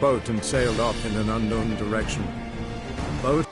boat and sailed off in an unknown direction. Boat?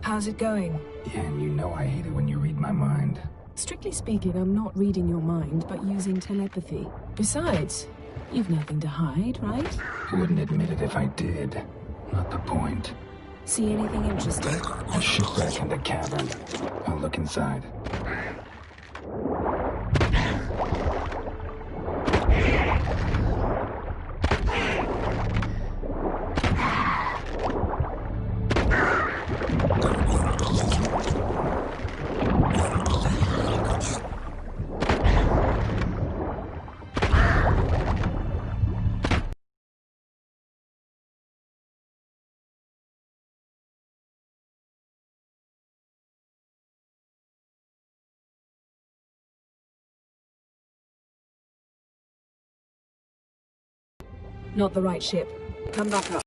How's it going? Yeah, and you know I hate it when you read my mind. Strictly speaking, I'm not reading your mind, but using telepathy. Besides, you've nothing to hide, right? Wouldn't admit it if I did. Not the point. See anything interesting? A shipwreck in the cavern. I'll look inside. Not the right ship. Come back up.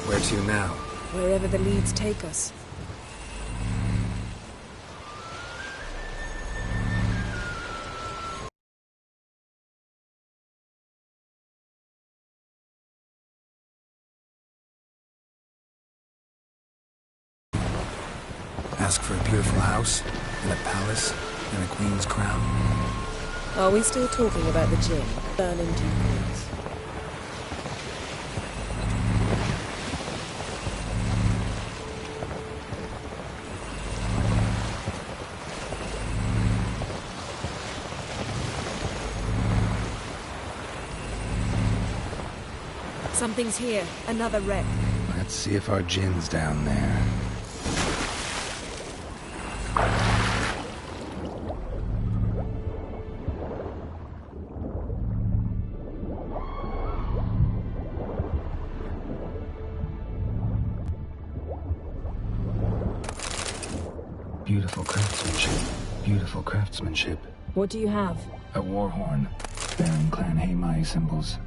Where to now? Wherever the leads take us. Ask for a beautiful house, and a palace, and a queen's crown. Are we still talking about the gin? Burning duplicates. Something's here. Another wreck. Let's see if our gin's down there. Beautiful craftsmanship. Beautiful craftsmanship. What do you have? A war horn, bearing Clan Hamai symbols.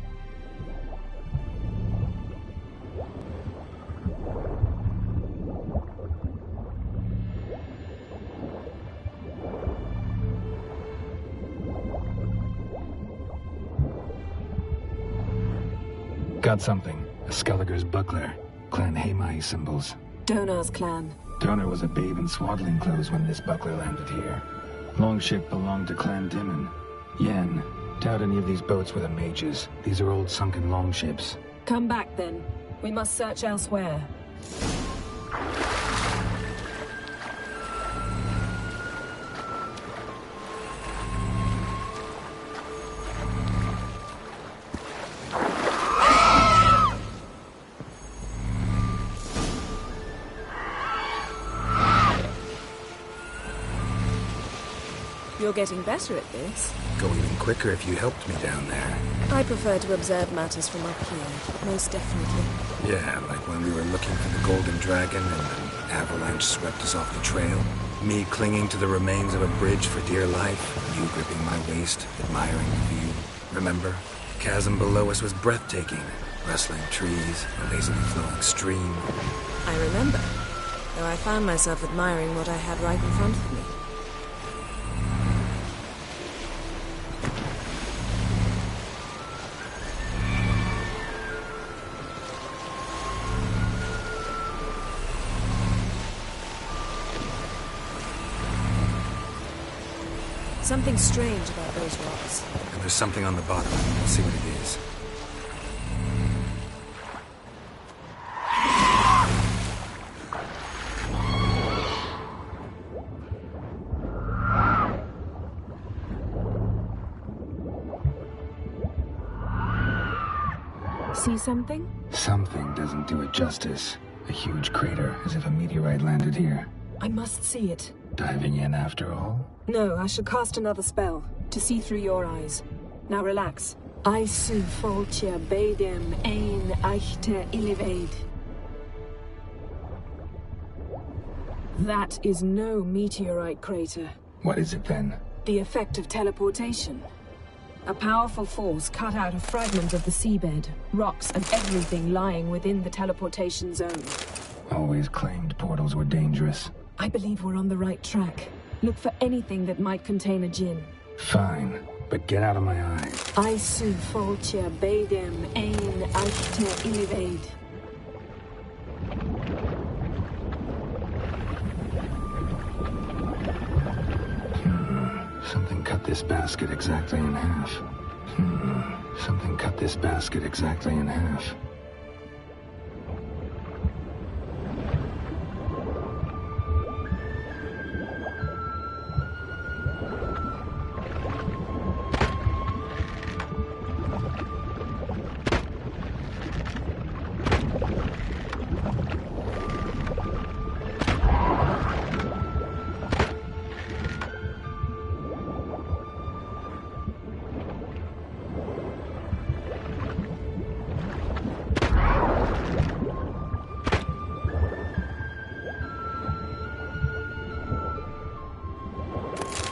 Got something. A Skelliger's buckler. Clan Hamai symbols. Donar's clan. Donar was a babe in swaddling clothes when this buckler landed here. Longship belonged to Clan Dimon. Yen, doubt any of these boats were the mages. These are old sunken longships. Come back then. We must search elsewhere. You're getting better at this. Go even quicker if you helped me down there. I prefer to observe matters from up here, most definitely. Yeah, like when we were looking for the Golden Dragon and an avalanche swept us off the trail. Me clinging to the remains of a bridge for dear life, you gripping my waist, admiring the view. Remember? The chasm below us was breathtaking. Rustling trees, a lazily flowing stream. I remember, though I found myself admiring what I had right in front of me. Something strange about those rocks. And there's something on the bottom. Let's see what it is. See something? Something doesn't do it justice. A huge crater, as if a meteorite landed here. I must see it. Diving in after all? No, I shall cast another spell, to see through your eyes. Now relax. I su foltja bedem ein eichte ilivaid. That is no meteorite crater. What is it then? The effect of teleportation. A powerful force cut out a fragment of the seabed, rocks and everything lying within the teleportation zone. Always claimed portals were dangerous. I believe we're on the right track. Look for anything that might contain a djinn. Fine, but get out of my eyes. I su foltja bedem ein eichte ilivaid. Something cut this basket exactly in half. Something cut this basket exactly in half.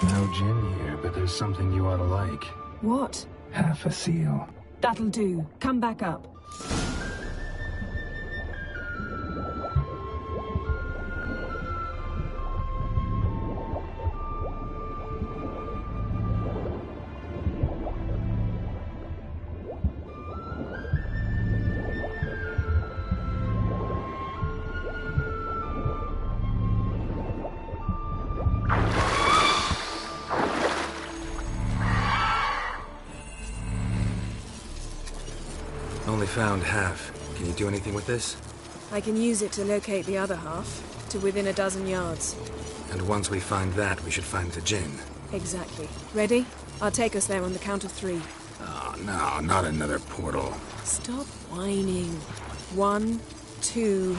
No gin here, but there's something you ought to like. What? Half a seal. That'll do. Come back up. Only found half. Can you do anything with this? I can use it to locate the other half, to within a dozen yards. And once we find that, we should find the djinn. Exactly. Ready? I'll take us there on the count of 3. Oh, no, not another portal. Stop whining. 1, 2...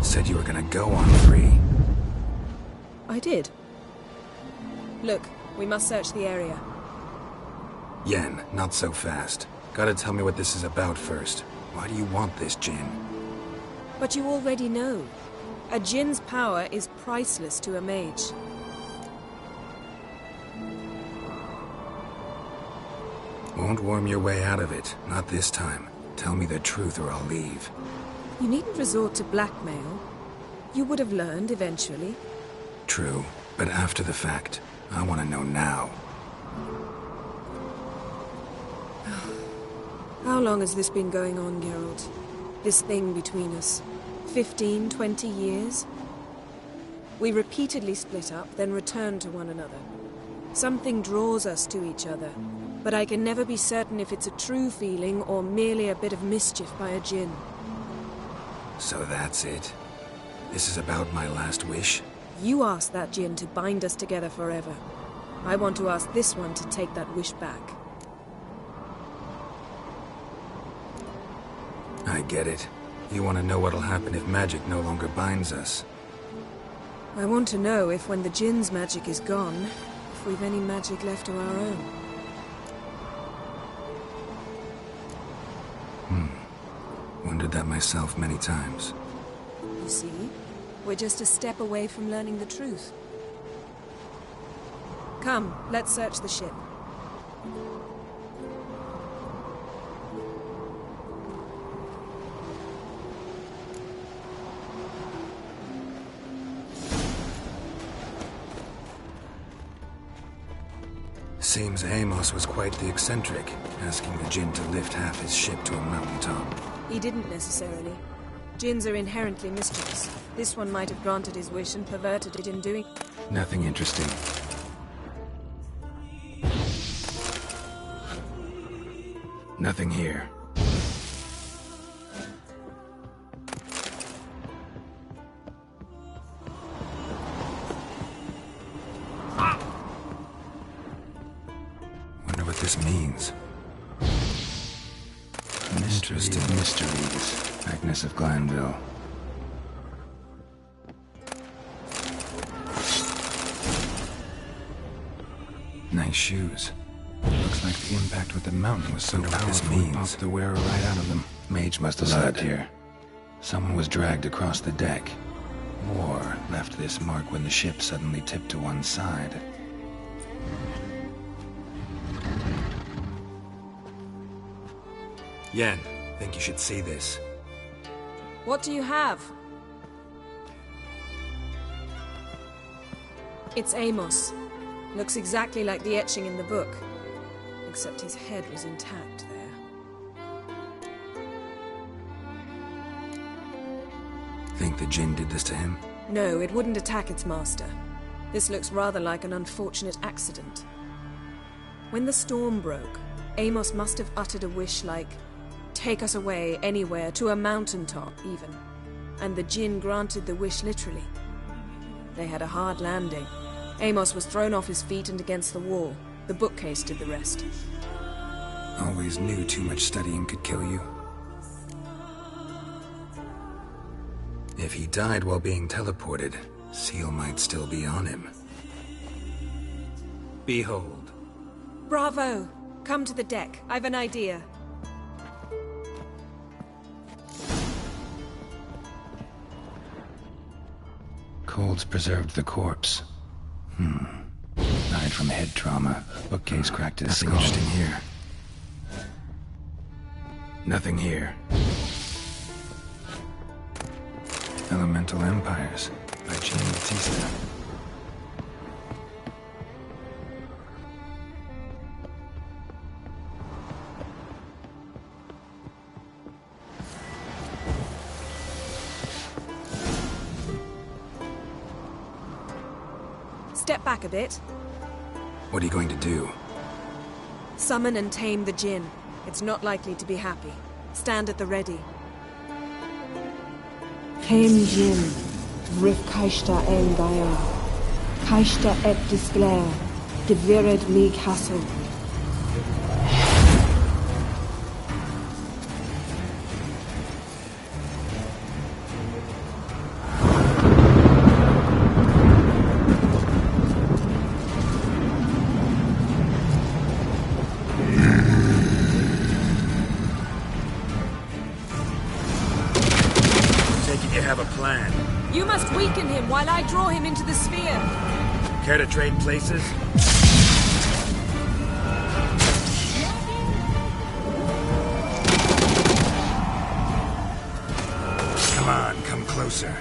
Said you were gonna go on 3. I did. Look, we must search the area. Yen, not so fast. Gotta tell me what this is about first. Why do you want this djinn? But you already know. A djinn's power is priceless to a mage. Won't worm your way out of it. Not this time. Tell me the truth or I'll leave. You needn't resort to blackmail. You would have learned eventually. True, but after the fact. I want to know now. How long has this been going on, Geralt? This thing between us? 15, 20 years? We repeatedly split up, then returned to one another. Something draws us to each other, but I can never be certain if it's a true feeling or merely a bit of mischief by a djinn. So that's it. This is about my last wish? You asked that Jinn to bind us together forever. I want to ask this one to take that wish back. I get it. You want to know what'll happen if magic no longer binds us. I want to know if when the Jinn's magic is gone, if we've any magic left of our own. Wondered that myself many times. You see, we're just a step away from learning the truth. Come, let's search the ship. Seems Amos was quite the eccentric, asking the Jinn to lift half his ship to a mountaintop. He didn't necessarily. Jinns are inherently mischievous. This one might have granted his wish and perverted it in doing... Nothing interesting. Nothing here. Wonder what this means. Mistress of Mysteries. Agnes of Glanville. Nice shoes. Looks like the impact with the mountain was so powerful it popped the wearer right out of them. Mage must have slept here. Someone was dragged across the deck. Or left this mark when the ship suddenly tipped to one side. Yen, think you should see this. What do you have? It's Amos. Looks exactly like the etching in the book. Except his head was intact there. Think the Jinn did this to him? No, it wouldn't attack its master. This looks rather like an unfortunate accident. When the storm broke, Amos must have uttered a wish like, "Take us away, anywhere, to a mountaintop, even." And the Jinn granted the wish literally. They had a hard landing. Amos was thrown off his feet and against the wall. The bookcase did the rest. Always knew too much studying could kill you. If he died while being teleported, Seal might still be on him. Behold. Bravo! Come to the deck. I've an idea. Cold's preserved the corpse. Died from head trauma. Bookcase cracked his skull. Nothing interesting here. Nothing here. Elemental Empires by Jean Batista. Step back a bit. What are you going to do? Summon and tame the Jinn. It's not likely to be happy. Stand at the ready. Tame Jinn, Rif Kaishta en Gaia, Kaishta et Disglair, Devired League Hassel. You have a plan. You must weaken him while I draw him into the sphere. Care to trade places? Come on, come closer.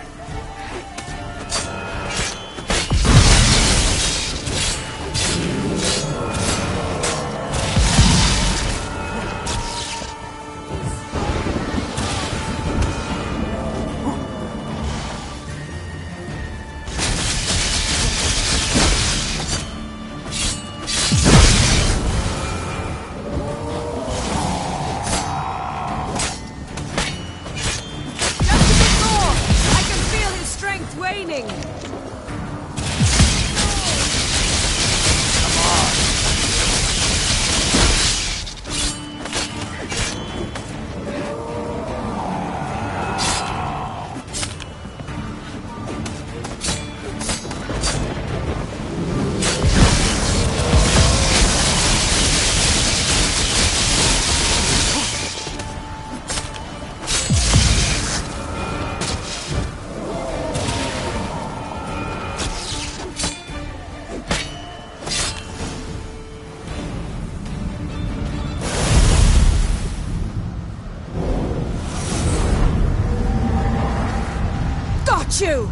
hate you!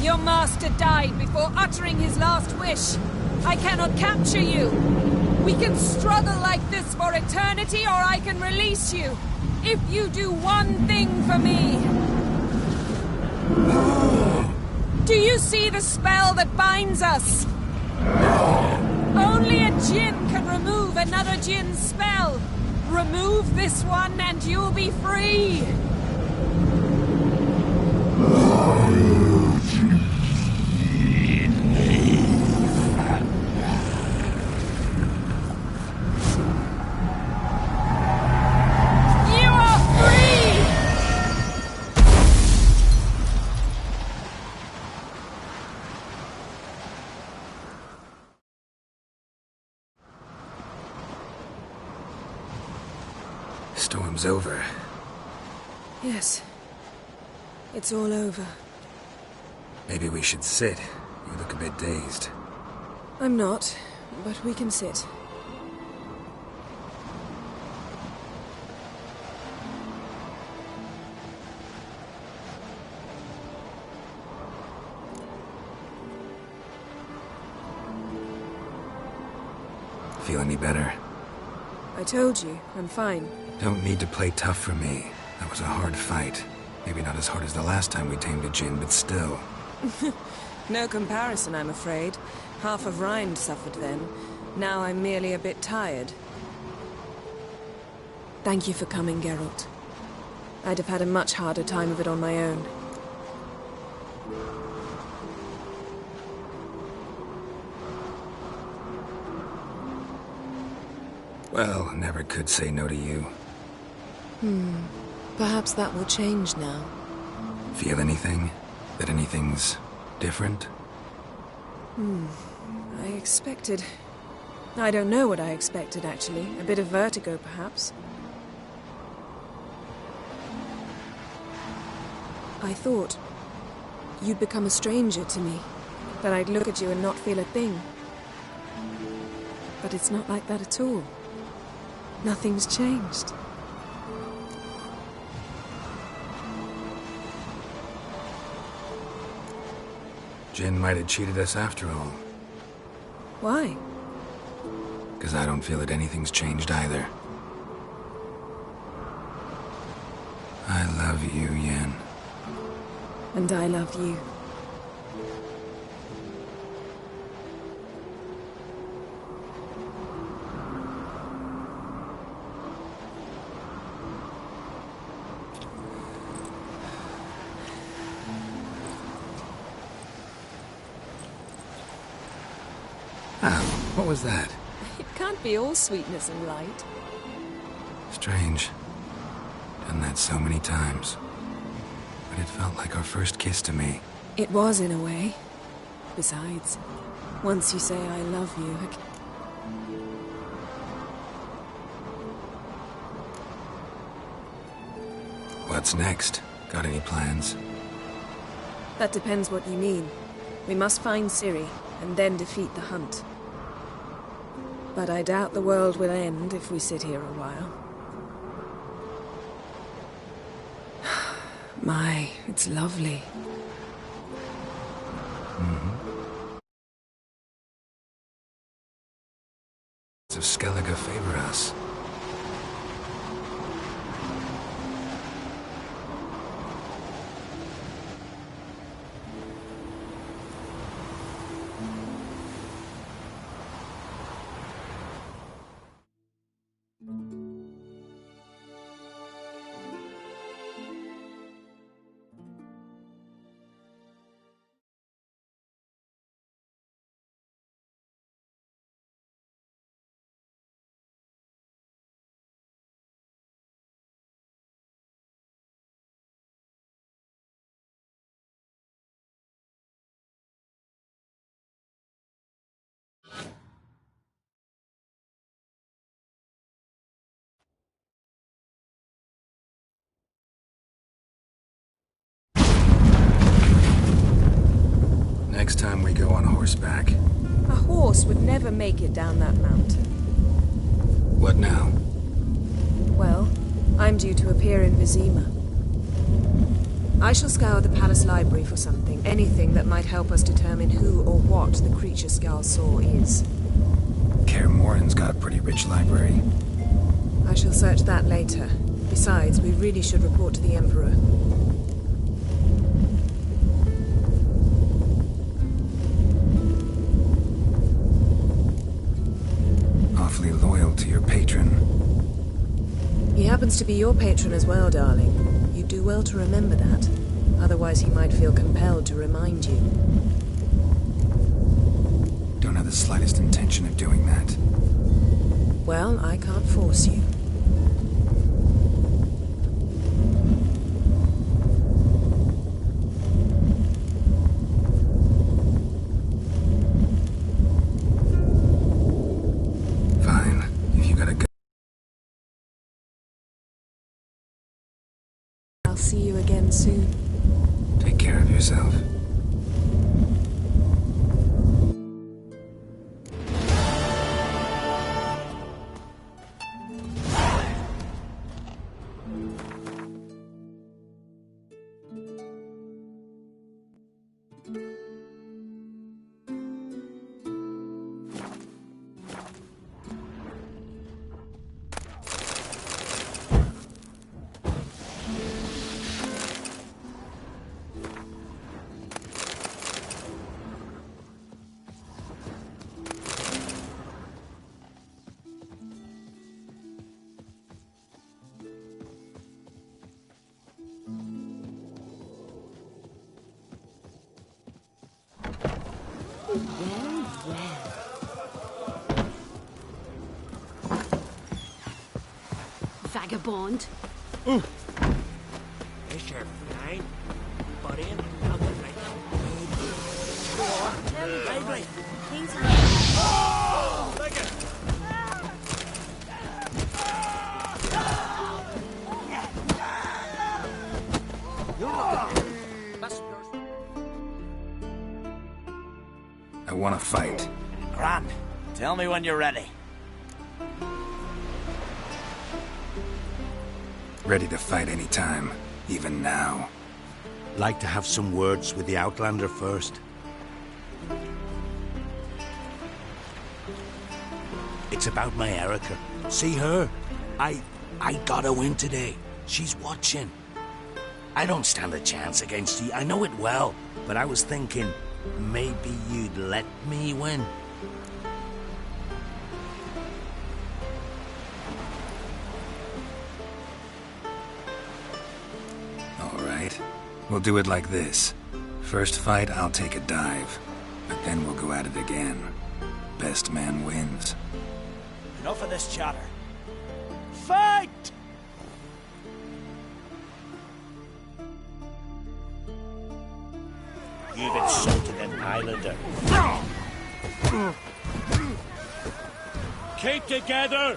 Your master died before uttering his last wish. I cannot capture you. We can struggle like this for eternity, or I can release you. If you do one thing for me. Do you see the spell that binds us? Only a djinn can remove another djinn's spell. Remove this one and you'll be free. Storm's over. Yes. It's all over. Maybe we should sit. You look a bit dazed. I'm not, but we can sit. Feel any better? I told you, I'm fine. Don't need to play tough for me. That was a hard fight. Maybe not as hard as the last time we tamed a djinn, but still. No comparison, I'm afraid. Half of Rind suffered then. Now I'm merely a bit tired. Thank you for coming, Geralt. I'd have had a much harder time of it on my own. Well, never could say no to you. Perhaps that will change now. Feel anything? That anything's different? I expected... I don't know what I expected, actually. A bit of vertigo, perhaps. I thought you'd become a stranger to me. That I'd look at you and not feel a thing. But it's not like that at all. Nothing's changed. Jinn might have cheated us after all. Why? Because I don't feel that anything's changed either. I love you, Yen. And I love you. What was that? It can't be all sweetness and light. Strange. Done that so many times. But it felt like our first kiss to me. It was, in a way. Besides, once you say I love you, What's next? Got any plans? that depends what you mean. We must find Ciri, and then defeat the hunt. But I doubt the world will end if we sit here a while. My, it's lovely. Of Skellige favor us. Next time we go on horseback. A horse would never make it down that mountain. What now? Well, I'm due to appear in Vizima. I shall scour the palace library for something, anything that might help us determine who or what the creature Skal saw is. Kaer Morhen's got a pretty rich library. I shall search that later. Besides, we really should report to the Emperor. Awfully loyal to your patron. He happens to be your patron as well, darling. You do well to remember that. Otherwise, he might feel compelled to remind you. Don't have the slightest intention of doing that. Well, I can't force you. Fine. If you gotta go. I'll see you again soon. Take care of yourself. Vagabond. It's your fine, but in another night. Lively. I want to fight. Grand. Tell me when you're ready. Ready to fight anytime, even now. Like to have some words with the Outlander first. It's about my Erica. See her? I got a win today. She's watching. I don't stand a chance against you. I know it well. But I was thinking, maybe you'd let me win. All right. We'll do it like this. First fight, I'll take a dive. But then we'll go at it again. Best man wins. Enough of this chatter. Fight! You've insulted an Islander. Keep together!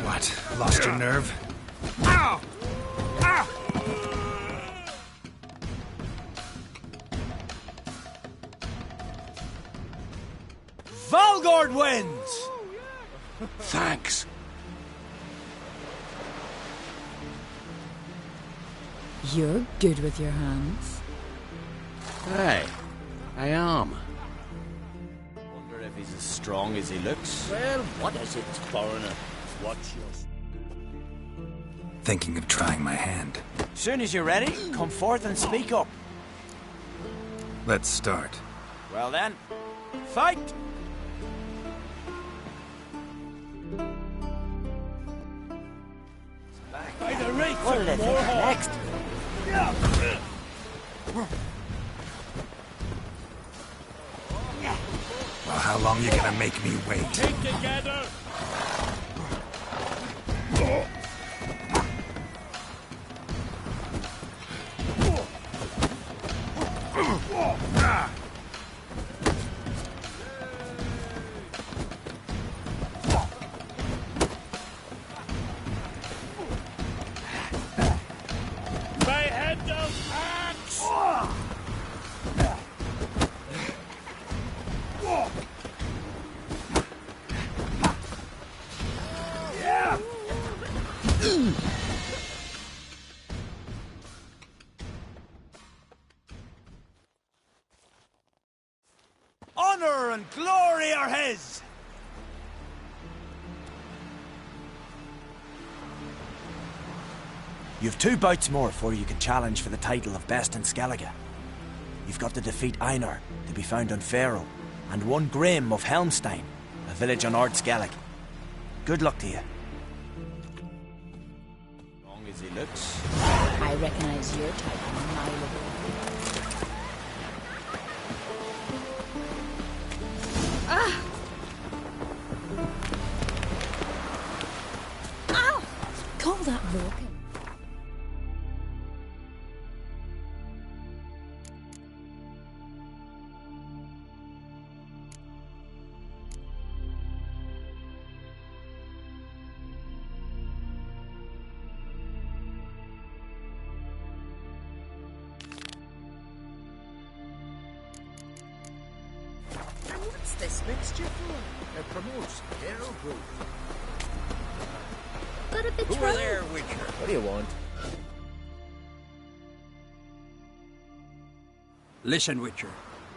What? Lost your nerve? Valgord wins! Thanks. You're good with your hands. Hey, I am. Wonder if he's as strong as he looks. Well, what is it, foreigner? Watch yours. Thinking of trying my hand. Soon as you're ready, come forth and speak up. Let's start. Well then, fight! What'll they think next? Well, how long you gonna make me wait? Keep together! My head down, axe! You've 2 bouts more before you can challenge for the title of Best in Skellige. You've got to defeat Einar, to be found on Faroe, and 1 Grim of Helmstein, a village on Ard Skellig. Good luck to you. As long as he looks. I recognize your type a mile away. Ow! Call that walking. What's this mixture for? It promotes hair growth. Got a bit Who are there, Witcher? What do you want? Listen, Witcher.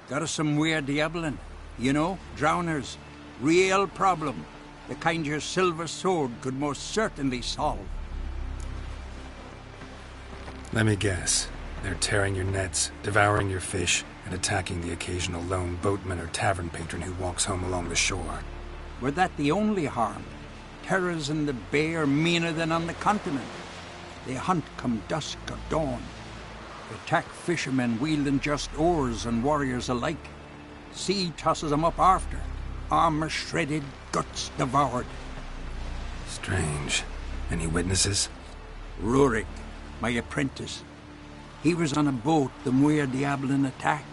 Got us some weird diabling. You know, drowners. Real problem. The kind your silver sword could most certainly solve. Let me guess. They're tearing your nets, devouring your fish, and attacking the occasional lone boatman or tavern patron who walks home along the shore. Were that the only harm? Terrors in the bay are meaner than on the continent. They hunt come dusk or dawn. Attack fishermen wielding just oars and warriors alike. Sea tosses them up after. Armor shredded, guts devoured. Strange. Any witnesses? Rurik, my apprentice. He was on a boat the Muir Diablin attacked.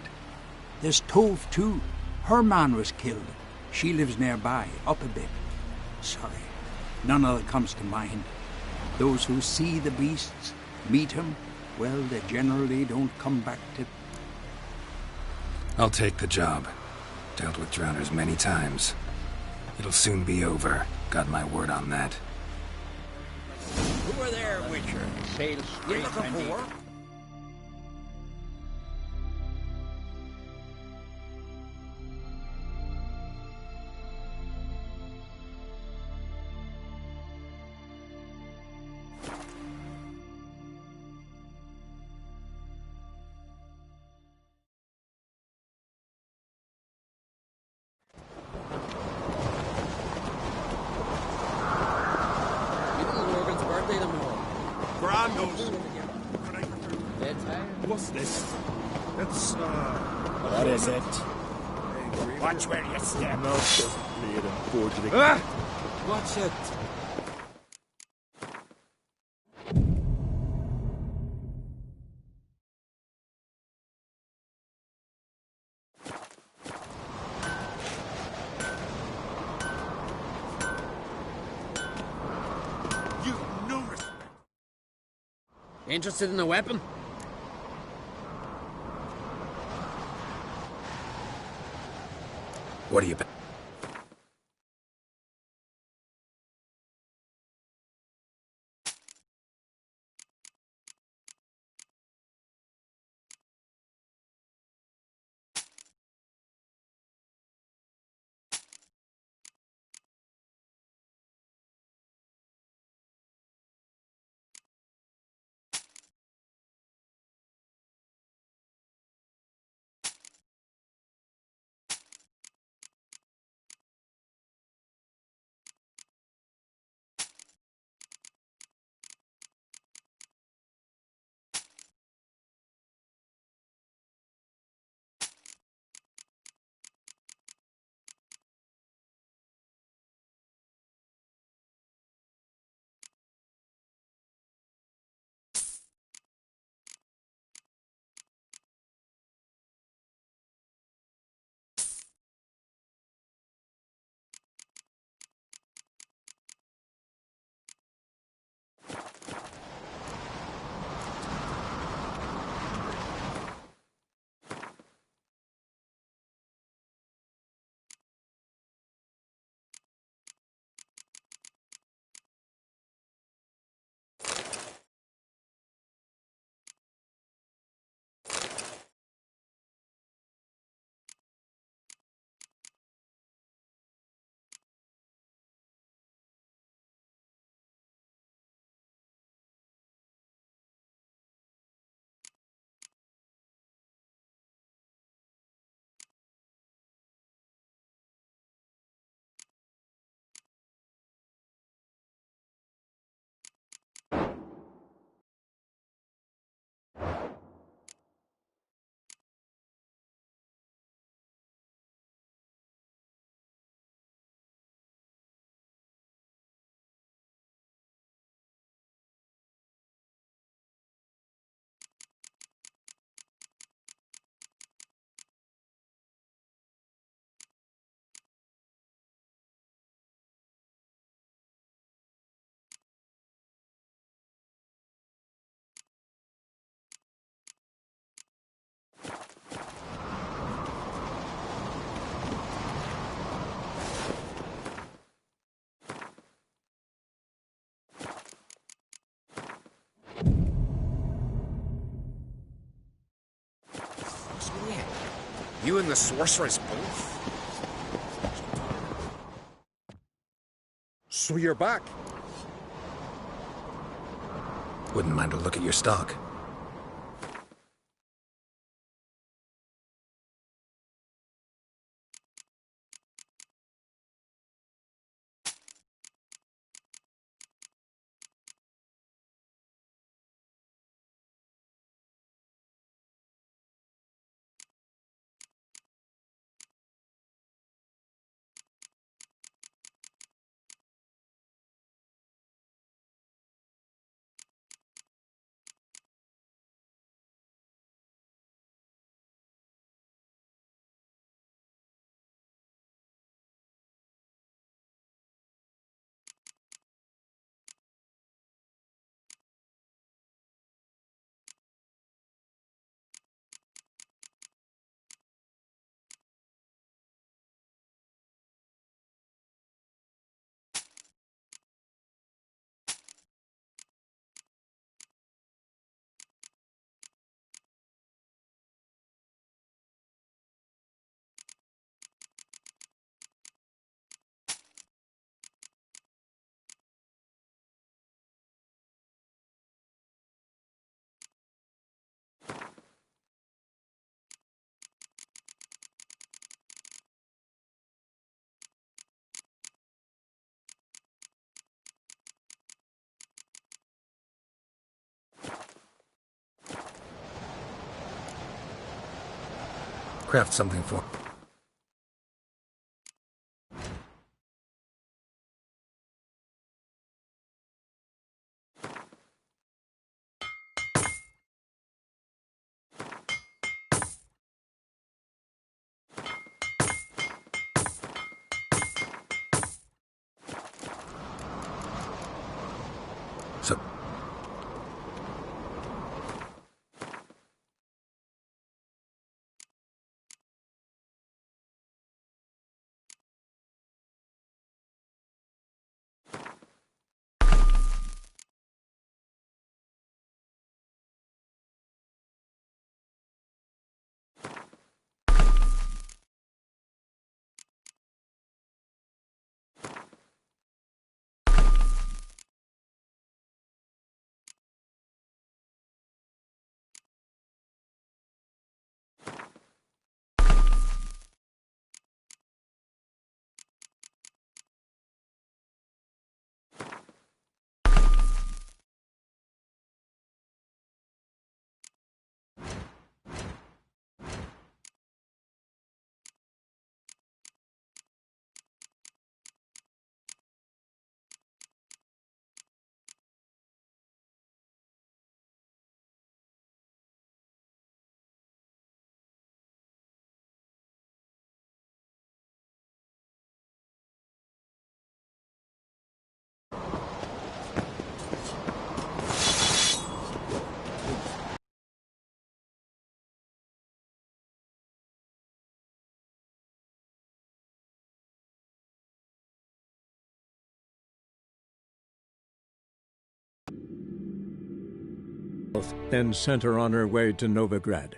There's Tove, too. Her man was killed. She lives nearby, up a bit. Sorry, none of it comes to mind. Those who see the beasts, meet him, well, they generally don't come back to... I'll take the job. Dealt with drowners many times. It'll soon be over. Got my word on that. Who are there, Witcher? Sail straight, Wendy. What's this? It's, What is it? Watch where you step. No, doesn't bleed, unfortunately. What's it? You've no respect. Interested in the weapon? What are you... You and the sorceress both? So you're back? Wouldn't mind a look at your stock. Craft something for... So... Then sent her on her way to Novigrad.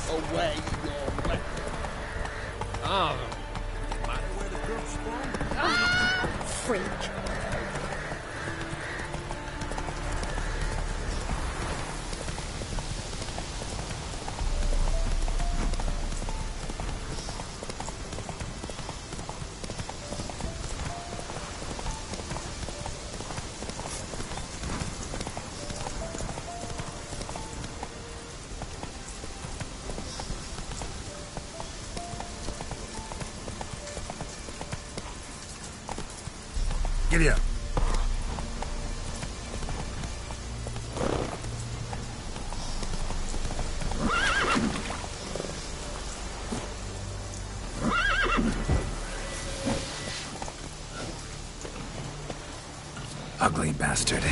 away your weapon. Oh, matter where the crook's from? Freak. Giddy up. Ugly bastard.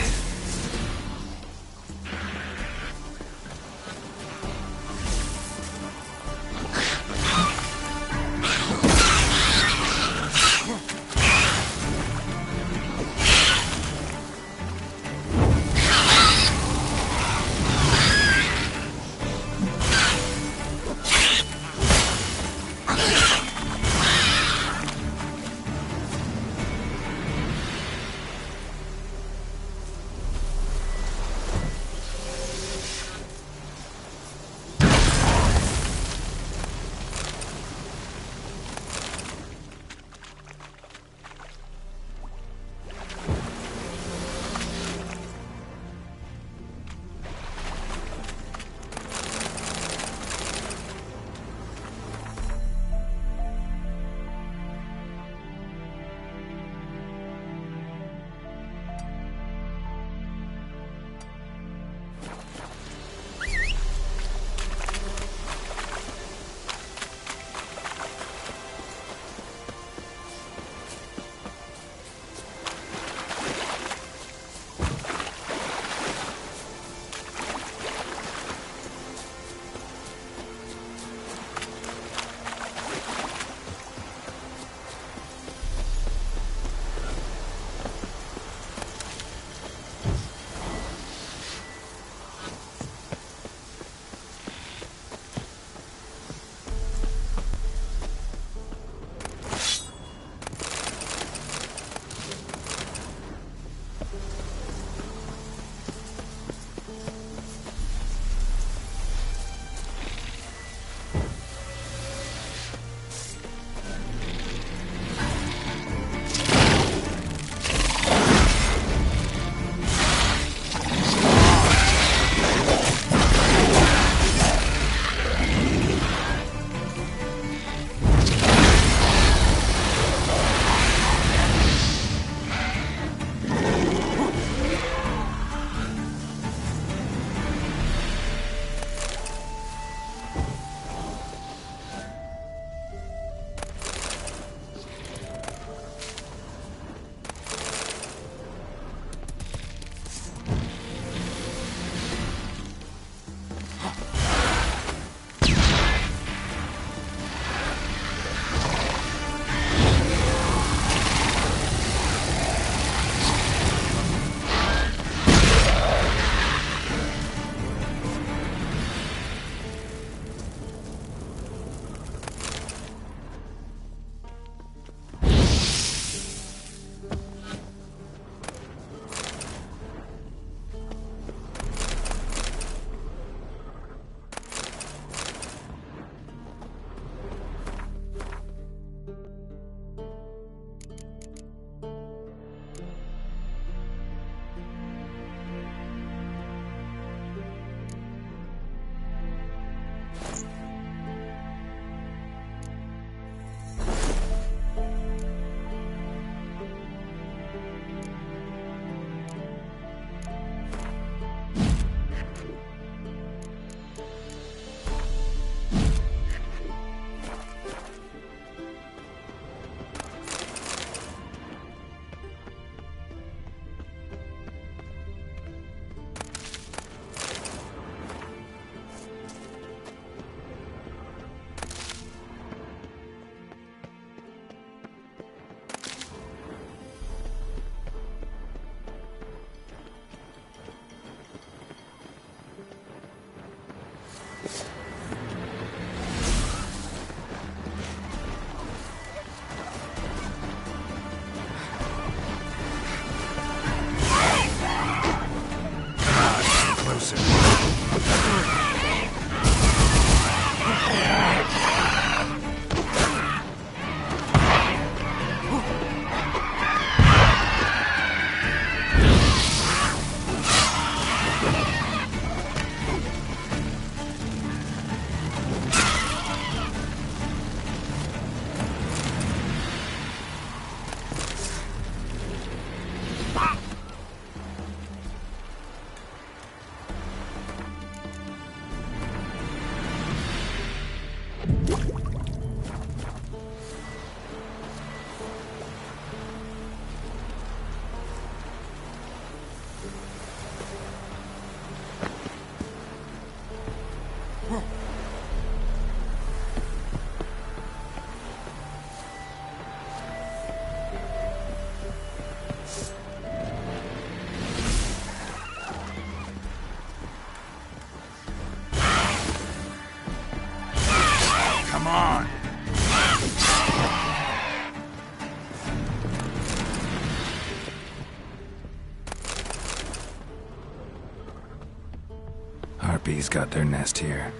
Harpies got their nest here.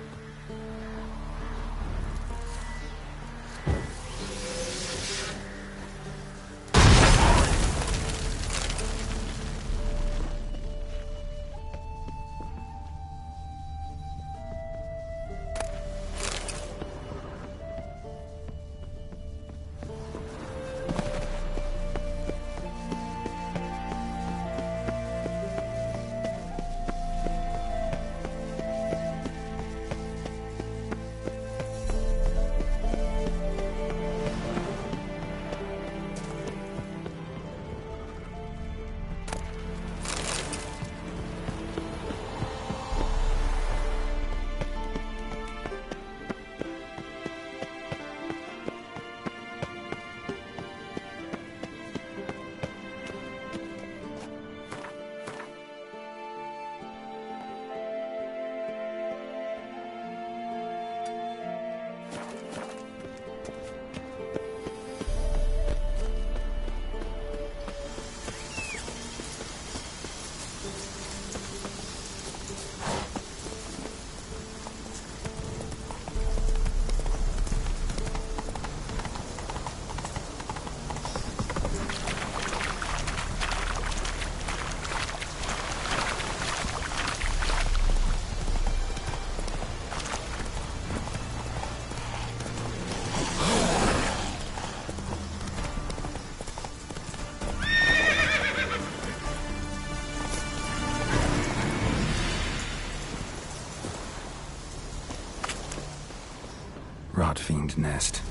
Rot Fiend nest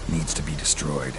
needs to be destroyed.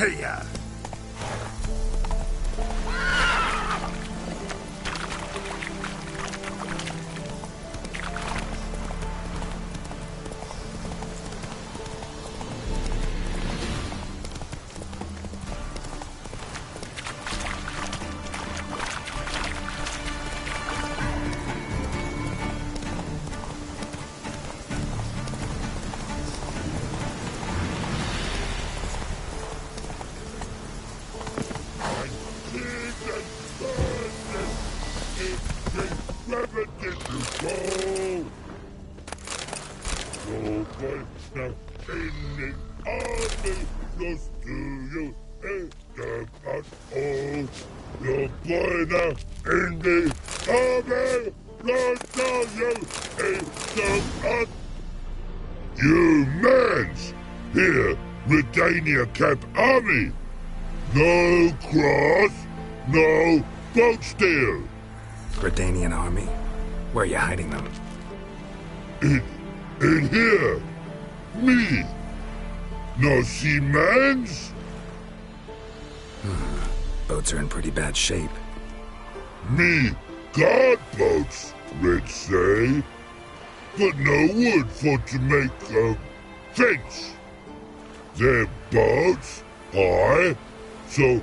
Hey-ya! You mans! Here, Redania Camp Army! No cross, no boat steal! Gradanian army? Where are you hiding them? In here! Me! No see mans? Boats are in pretty bad shape. Me guard boats, Red say. But no wood for to make a fence. Their boats, aye. So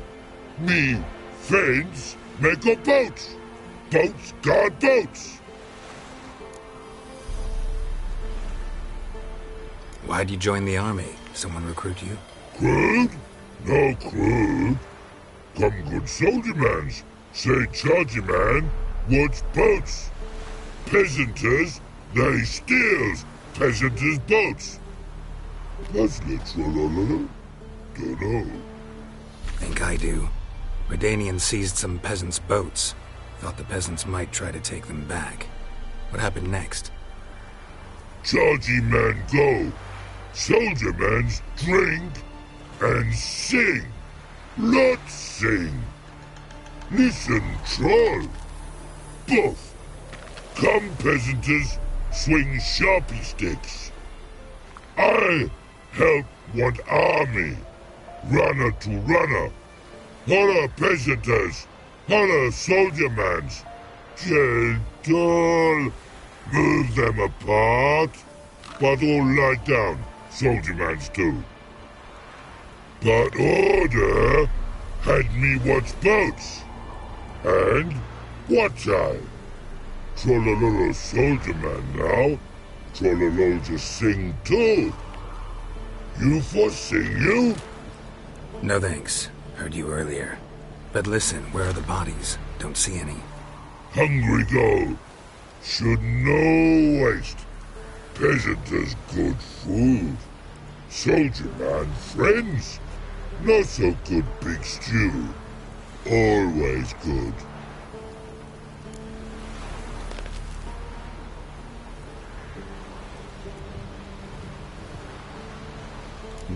me fence make a boat. Boats guard boats. Why'd you join the army? Someone recruit you? Crude? No crude. Come good soldier mans. Say charger man wants boats. Peasanters, they steals peasanters' boats. That's literal. Dunno. Think I do. Redanians seized some peasants' boats. Thought the peasants might try to take them back. What happened next? Chargy man go. Soldier mans drink and sing. Lot sing. Listen, troll. Both. Come peasanters, swing sharpie sticks. I help one army. Runner to runner. Holla peasanters. Holla soldier mans. Gentle. Move them apart. But all lie down. Soldier mans too. But order had me watch boats. And watch I. Trollololo soldier man now. Trollolo just sing too. You for sing you? No thanks. Heard you earlier. But listen, where are the bodies? Don't see any. Hungry go. Should no waste. Peasanters good food. Soldier man friends. Not so good big stew. Always good.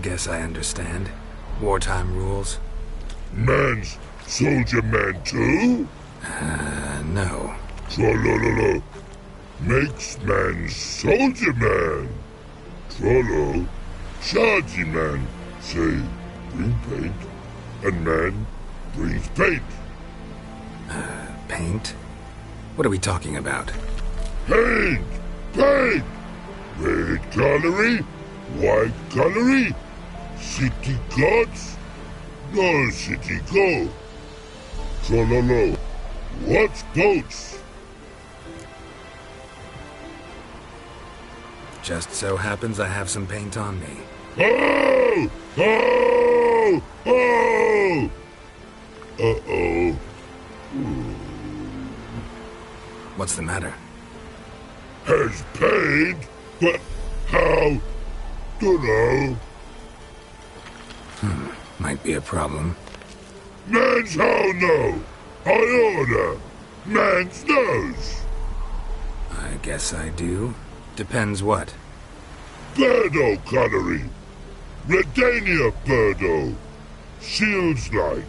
Guess I understand. Wartime rules? Man's soldier man too? No. Trollololo. Makes man soldier man. Trollo. Chargy man. Say, bring paint. And man brings paint. Paint? What are we talking about? Paint! Paint! Red colory, white colory, city gods, no city go. Trollolo, what's boats? Just so happens I have some paint on me. Oh! Oh! Oh! Uh-oh. What's the matter? Has paid, but how? Dunno. Might be a problem. Man's how no? I order. Man's knows. I guess I do. Depends what. Birdo colory. Redania birdo. Shields like.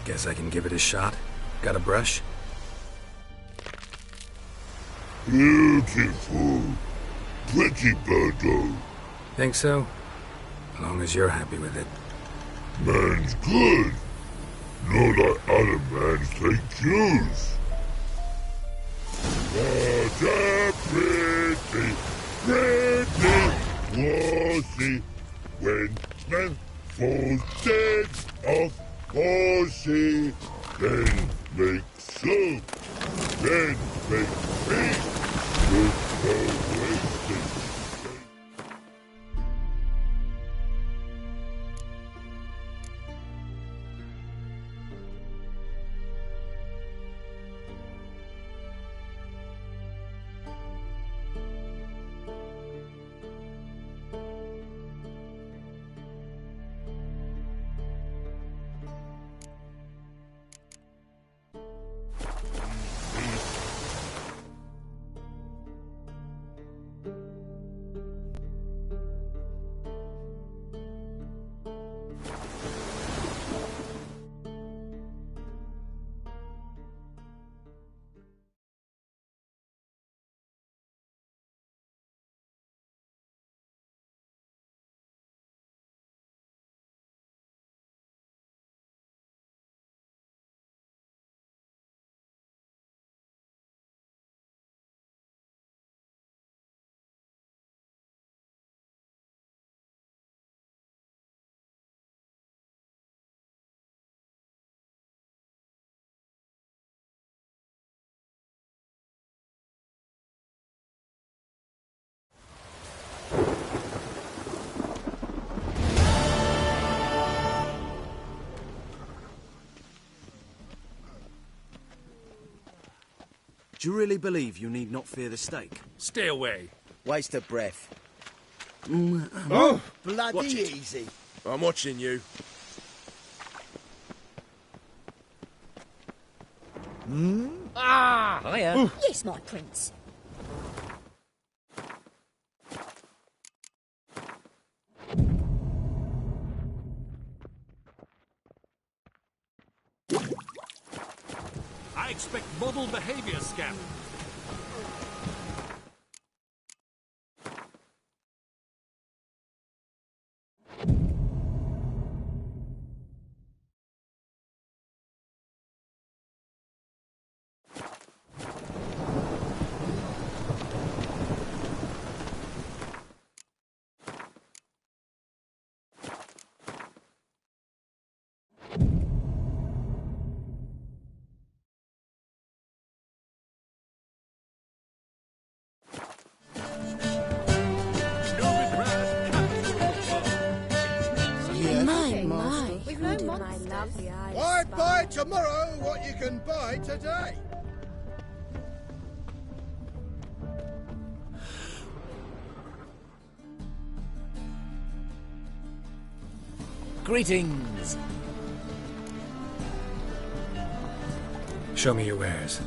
Guess I can give it a shot. Got a brush? Beautiful. pretty, Birdo. Think so? As long as you're happy with it. Man's good. Not like other mans take cues. What a pretty, pretty was he when man falls dead off horsey. Then make soup, then make peace. Look for wasting. Do you really believe you need not fear the stake? Stay away. Waste of breath. Oh, bloody easy. I'm watching you. Ah! Hiya. Yes, my prince. I expect model behavior, Scamp. Why buy tomorrow what you can buy today? Greetings. Show me your wares.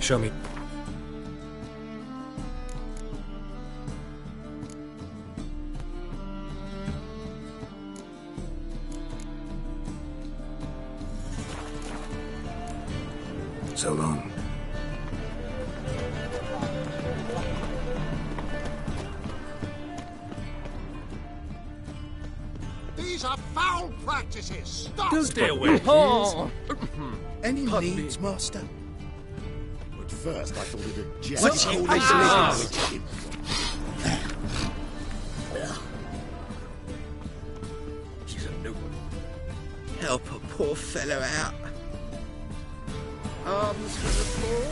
Show me. So long. These are foul practices. Stop! Don't stay away. Oh. Any Pardon me. needs, Master? At first, I thought it a jet. What's all this language? She's a new one. Help a poor fellow out. Arms for the poor.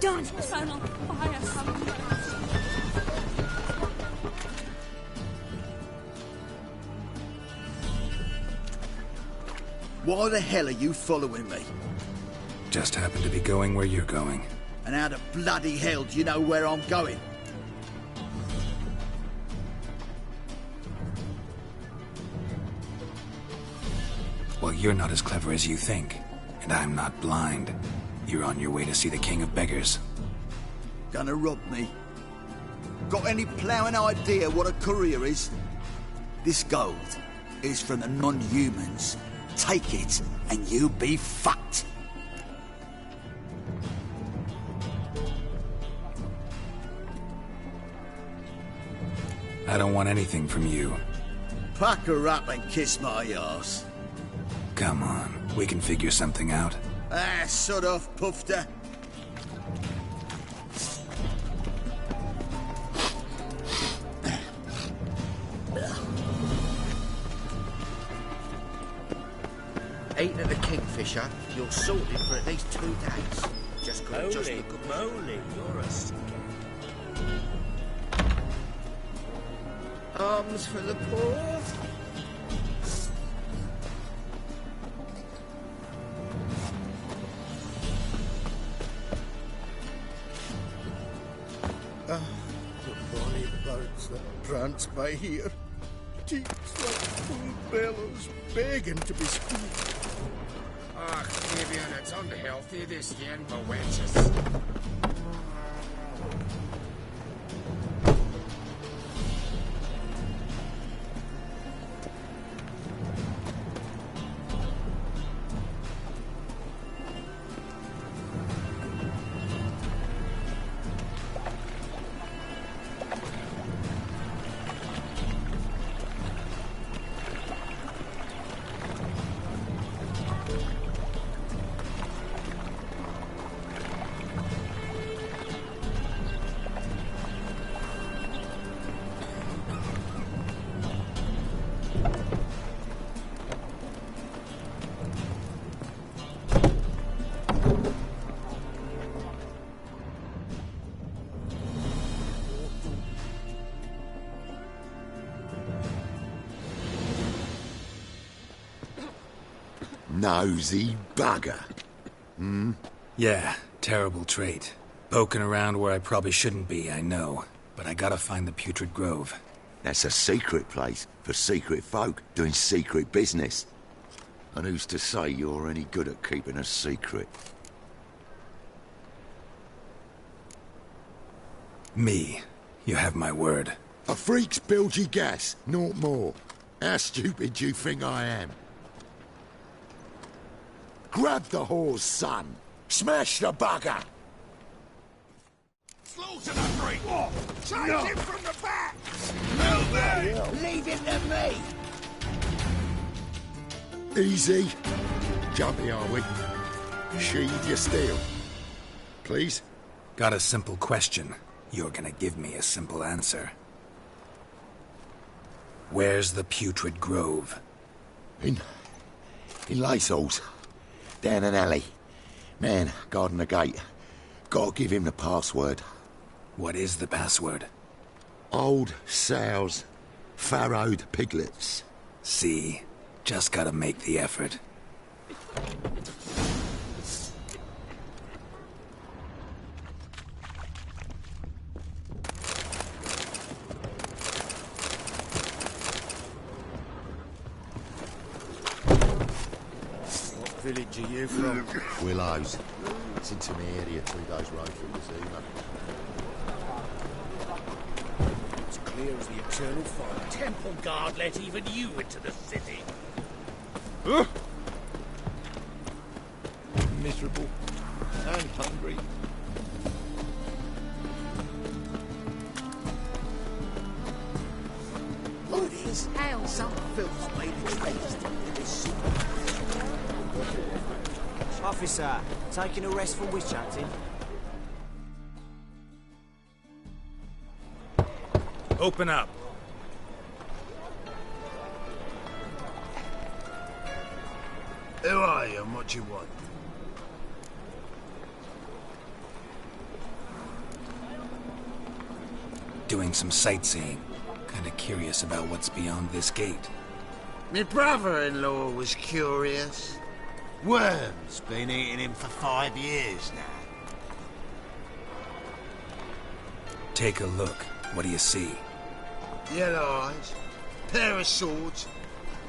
Don't turn on fire, somebody. Why the hell are you following me? Just happen to be going where you're going. And how the bloody hell do you know where I'm going? Well, you're not as clever as you think. And I'm not blind. You're on your way to see the King of Beggars. Gonna rob me? Got any ploughing idea what a courier is? This gold is from the non-humans. Take it, and you be fucked. I don't want anything from you. Pack her up and kiss my arse. Come on, we can figure something out. Ah, sod off, Pufter. Eating at the Kingfisher, you're sorted for at least 2 days. Just got just Holy look moly, you're a sick. Arms for the poor. Ah, the bonny birds that prance by here. Cheeks like full bellows, begging to be squeezed. Ach, Vivian, it's unhealthy, this yen wenches. Nosy bugger. Hmm? Yeah, terrible trait. Poking around where I probably shouldn't be, I know. But I gotta find the Putrid Grove. That's a secret place for secret folk doing secret business. And who's to say you're any good at keeping a secret? Me. You have my word. A freak's bilgy gas, naught more. How stupid do you think I am? Grab the horse, son. Smash the bugger. Slaughter the freak! Take No. him from the back! Move it! Leave it to me! Easy. Jumpy, are we? Sheathe your steel. Please? Got a simple question. You're gonna give me a simple answer. Where's the Putrid Grove? In Lacehalls. Down an alley. Man, guarding the gate. Gotta give him the password. What is the password? Old sows, farrowed piglets. See? Just gotta make the effort. What village are you from? Willows. It's into my area 2 days road from the Zima. It's clear as the eternal fire. Temple Guard let even you into the city. Miserable and hungry. What is hell? Some filth made its way into this. Officer, taking a rest from witch hunting. Open up. Who are you and what do you want? Doing some sightseeing. Kinda curious about what's beyond this gate. My brother-in-law was curious. Worms been eating him for 5 years now. Take a look. What do you see? Yellow eyes, pair of swords,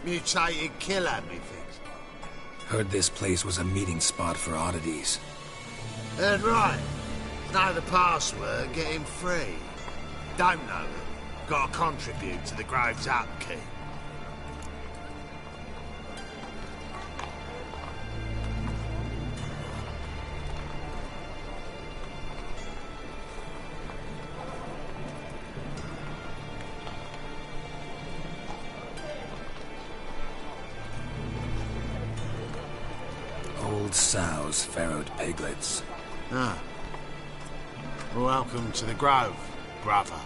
mutated killer, methinks. Heard this place was a meeting spot for oddities. Heard right. Know the password, get him free. Don't know it. Gotta contribute to the Grove's upkeep. Old sows, farrowed piglets. Ah. Welcome to the Grove, brother.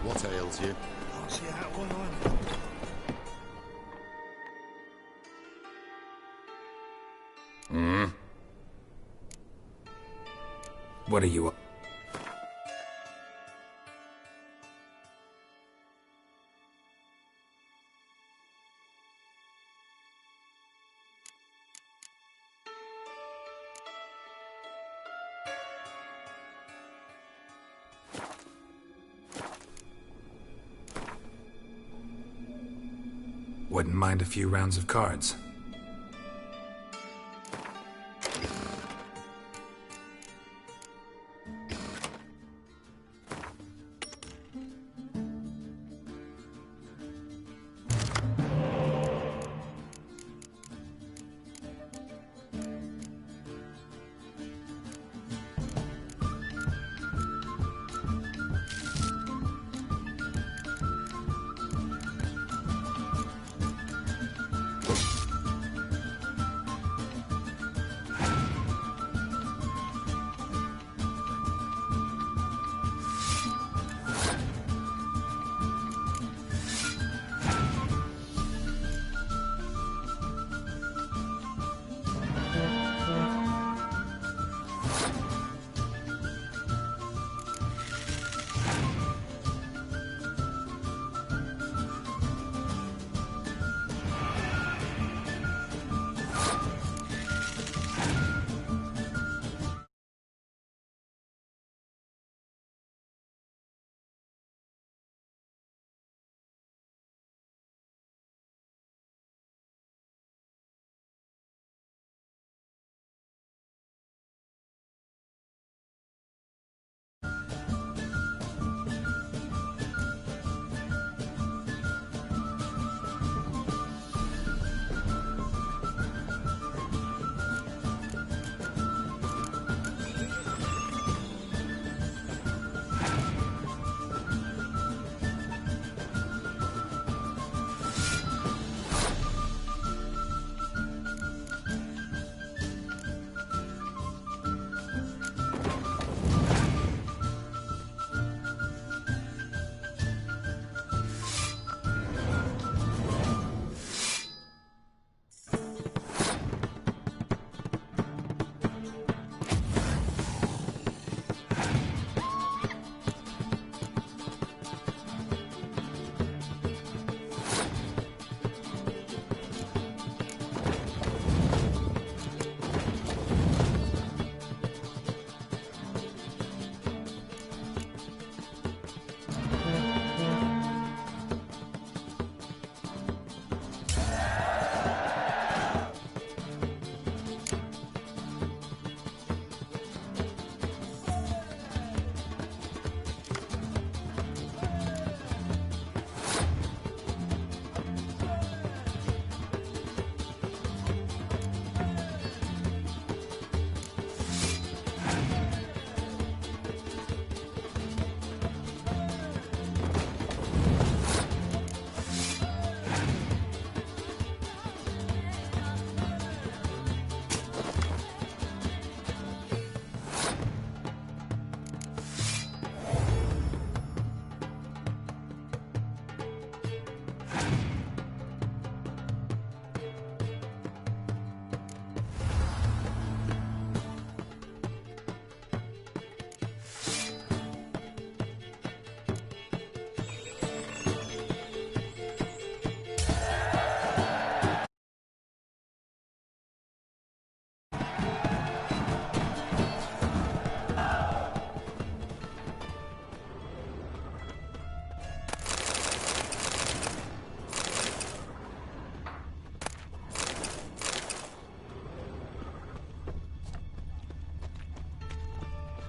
What ails you? Can't see out one eye. What are you... Wouldn't mind a few rounds of cards.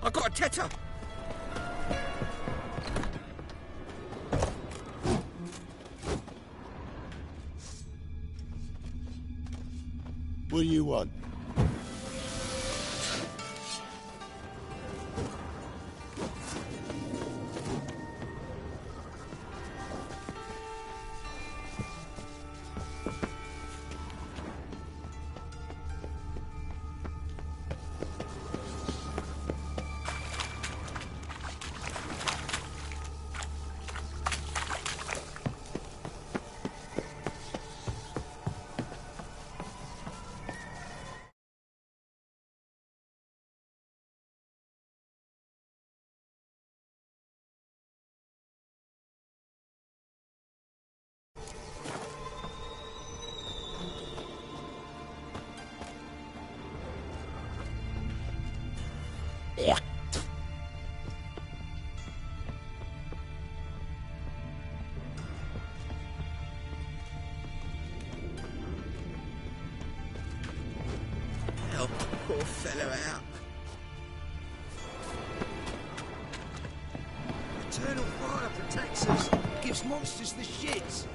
I got a tether. What do you want? Help the poor fellow out. Eternal fire protects us. Gives monsters the shits.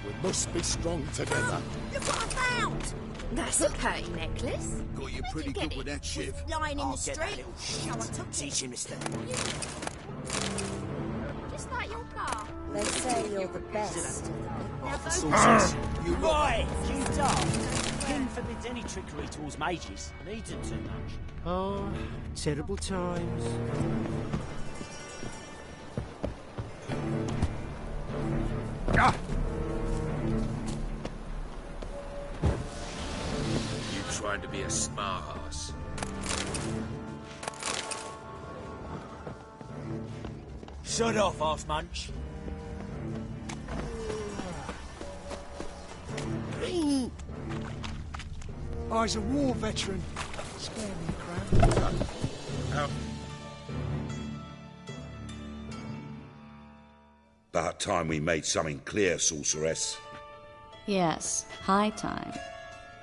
We must be strong together. Look what I found! That's a K necklace. Got you pretty good with that, Shiv. Lying in the Get that street. little shit. No, I took Teach him, mister. Just like your car. They say you're the best. Now go Sorceress. You right, you daft. King forbids any trickery towards mages. Needs them too much. Oh, terrible times. You trying to be a smart ass. Shut off, arse munch. I's a war veteran. Spare me a crown. About time we made something clear, sorceress. Yes, high time.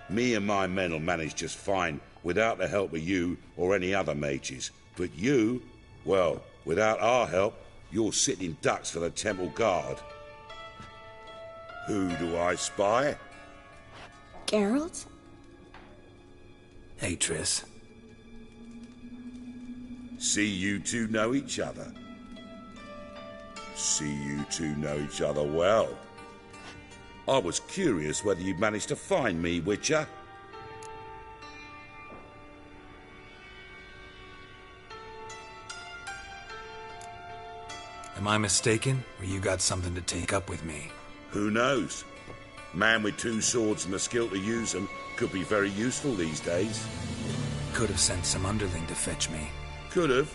Me and my men will manage just fine without the help of you or any other mages. But you, well, without our help, you're sitting ducks for the temple guard. Who do I spy? Geralt? Hey, Triss. See you two know each other. See you two know each other well. I was curious whether you'd managed to find me, Witcher. Am I mistaken, or you got something to take up with me? Who knows? Man with two swords and the skill to use them could be very useful these days. Could have sent some underling to fetch me. Could have,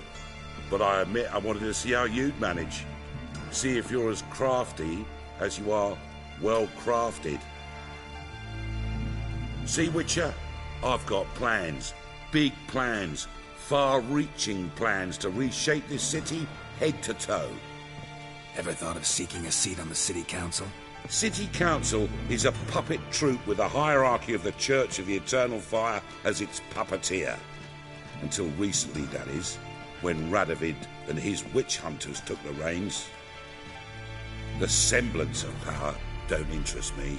but I admit I wanted to see how you'd manage. See if you're as crafty as you are well crafted. See, Witcher, I've got plans. Big plans. Far-reaching plans to reshape this city head to toe. Ever thought of seeking a seat on the city council? City Council is a puppet troupe with a hierarchy of the Church of the Eternal Fire as its puppeteer. Until recently, that is, when Radovid and his witch hunters took the reins. The semblance of power don't interest me.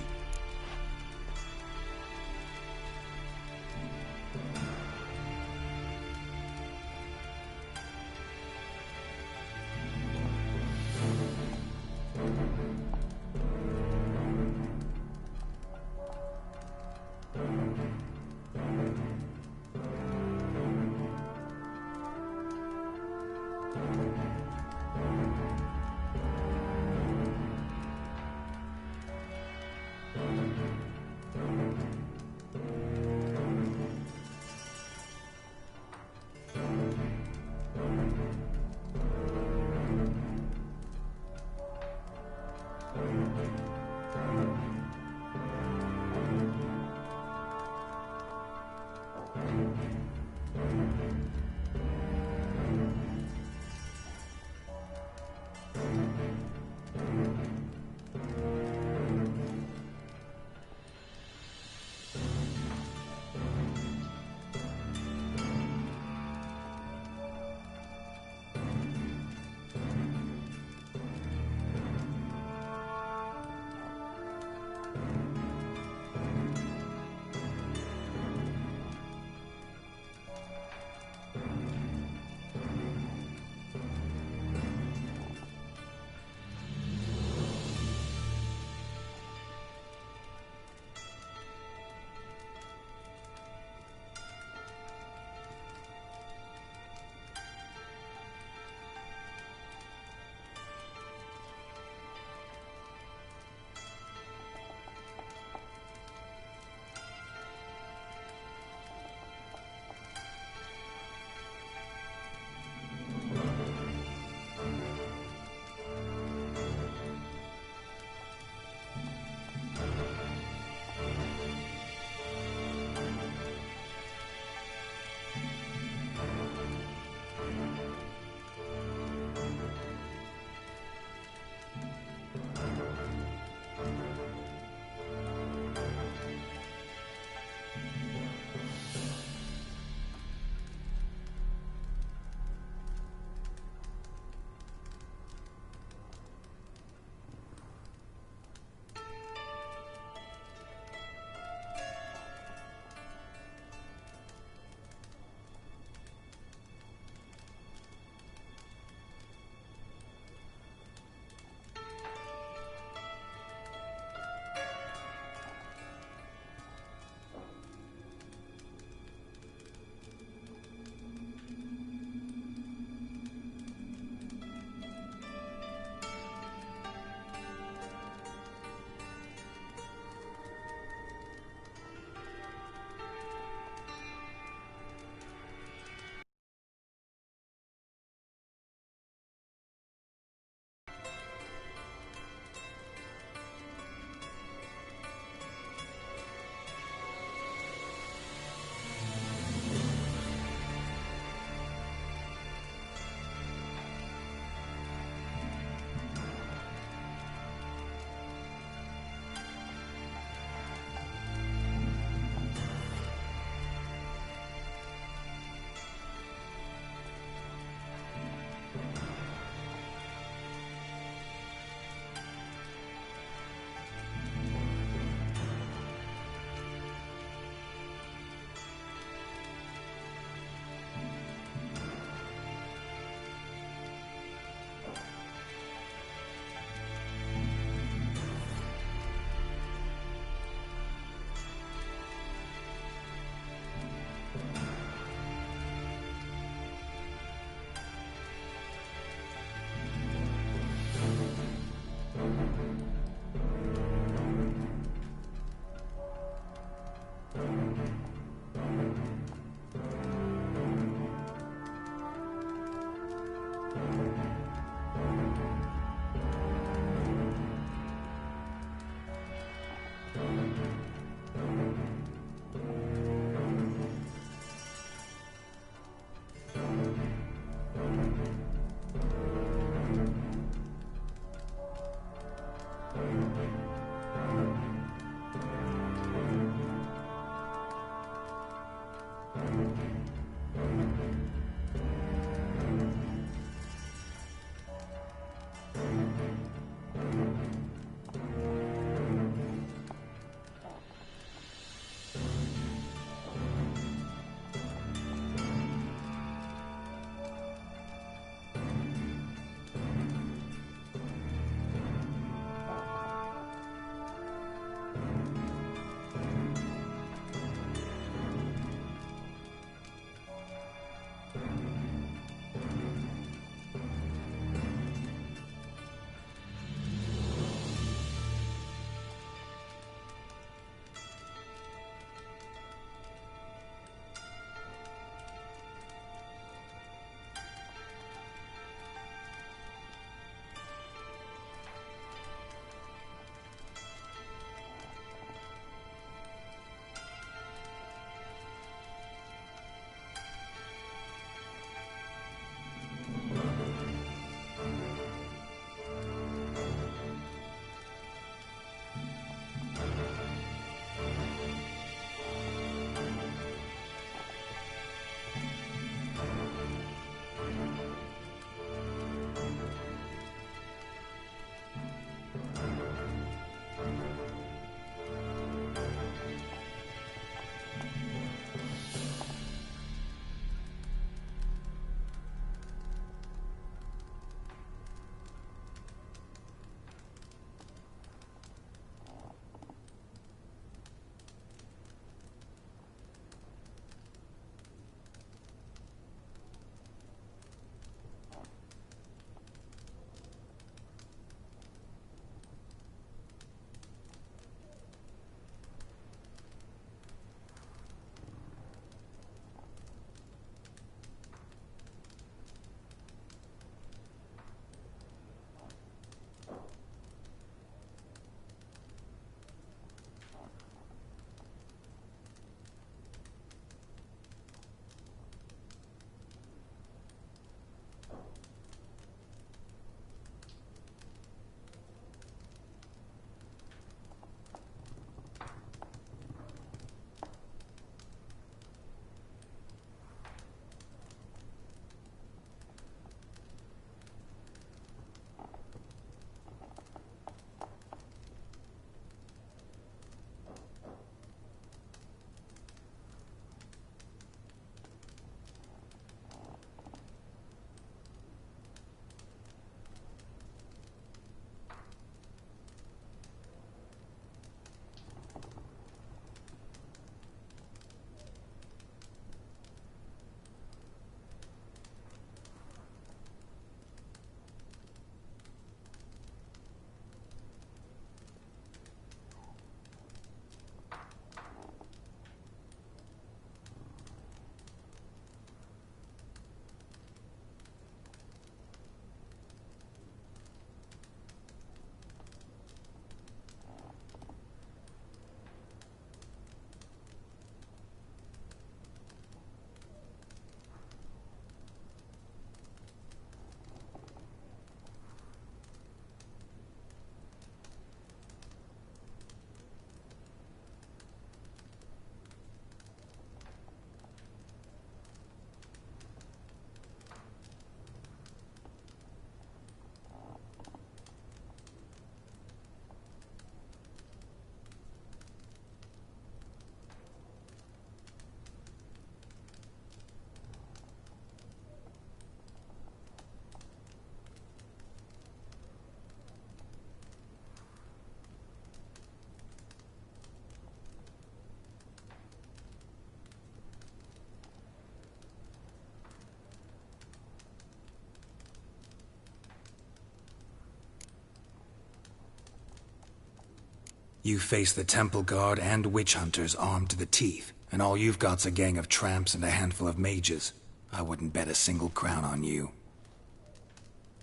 You face the temple guard and witch hunters armed to the teeth, and all you've got's a gang of tramps and a handful of mages. I wouldn't bet a single crown on you.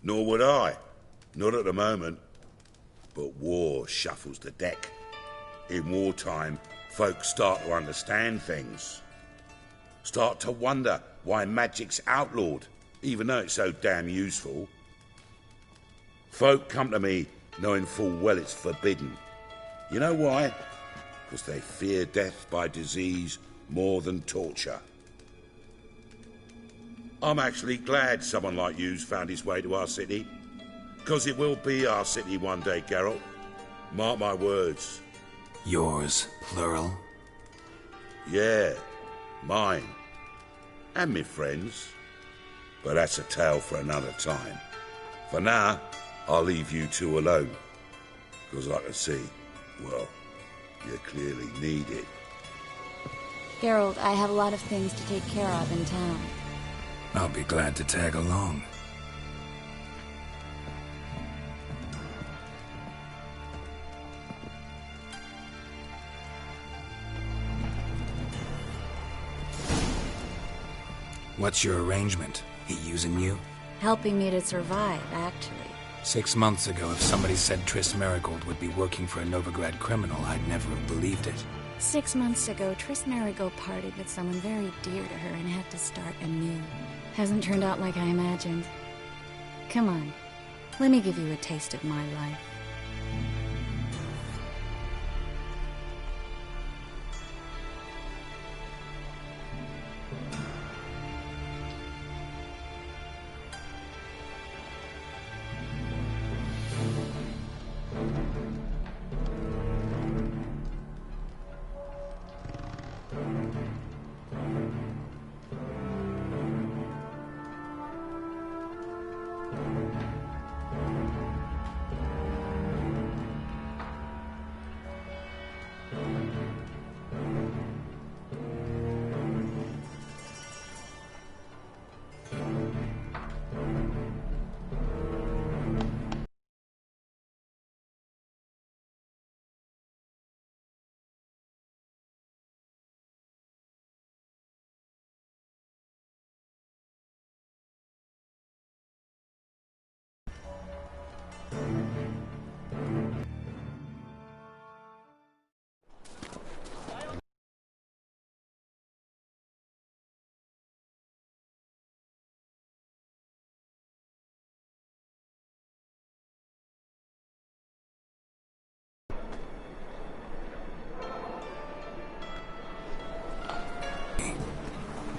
Nor would I. Not at the moment. But war shuffles the deck. In wartime, folks start to understand things. Start to wonder why magic's outlawed, even though it's so damn useful. Folk come to me knowing full well it's forbidden. You know why? Because they fear death by disease more than torture. I'm actually glad someone like you's found his way to our city. Because it will be our city one day, Geralt. Mark my words. Yours, plural? Yeah, mine. And me friends. But that's a tale for another time. For now, I'll leave you two alone. Because I can see, well, you clearly need it. Geralt, I have a lot of things to take care of in town. I'll be glad to tag along. What's your arrangement? He using you? Helping me to survive, actually. 6 months ago, if somebody said Triss Merigold would be working for a Novigrad criminal, I'd never have believed it. 6 months ago, Triss Merigold partied with someone very dear to her and had to start anew. Hasn't turned out like I imagined. Come on, let me give you a taste of my life.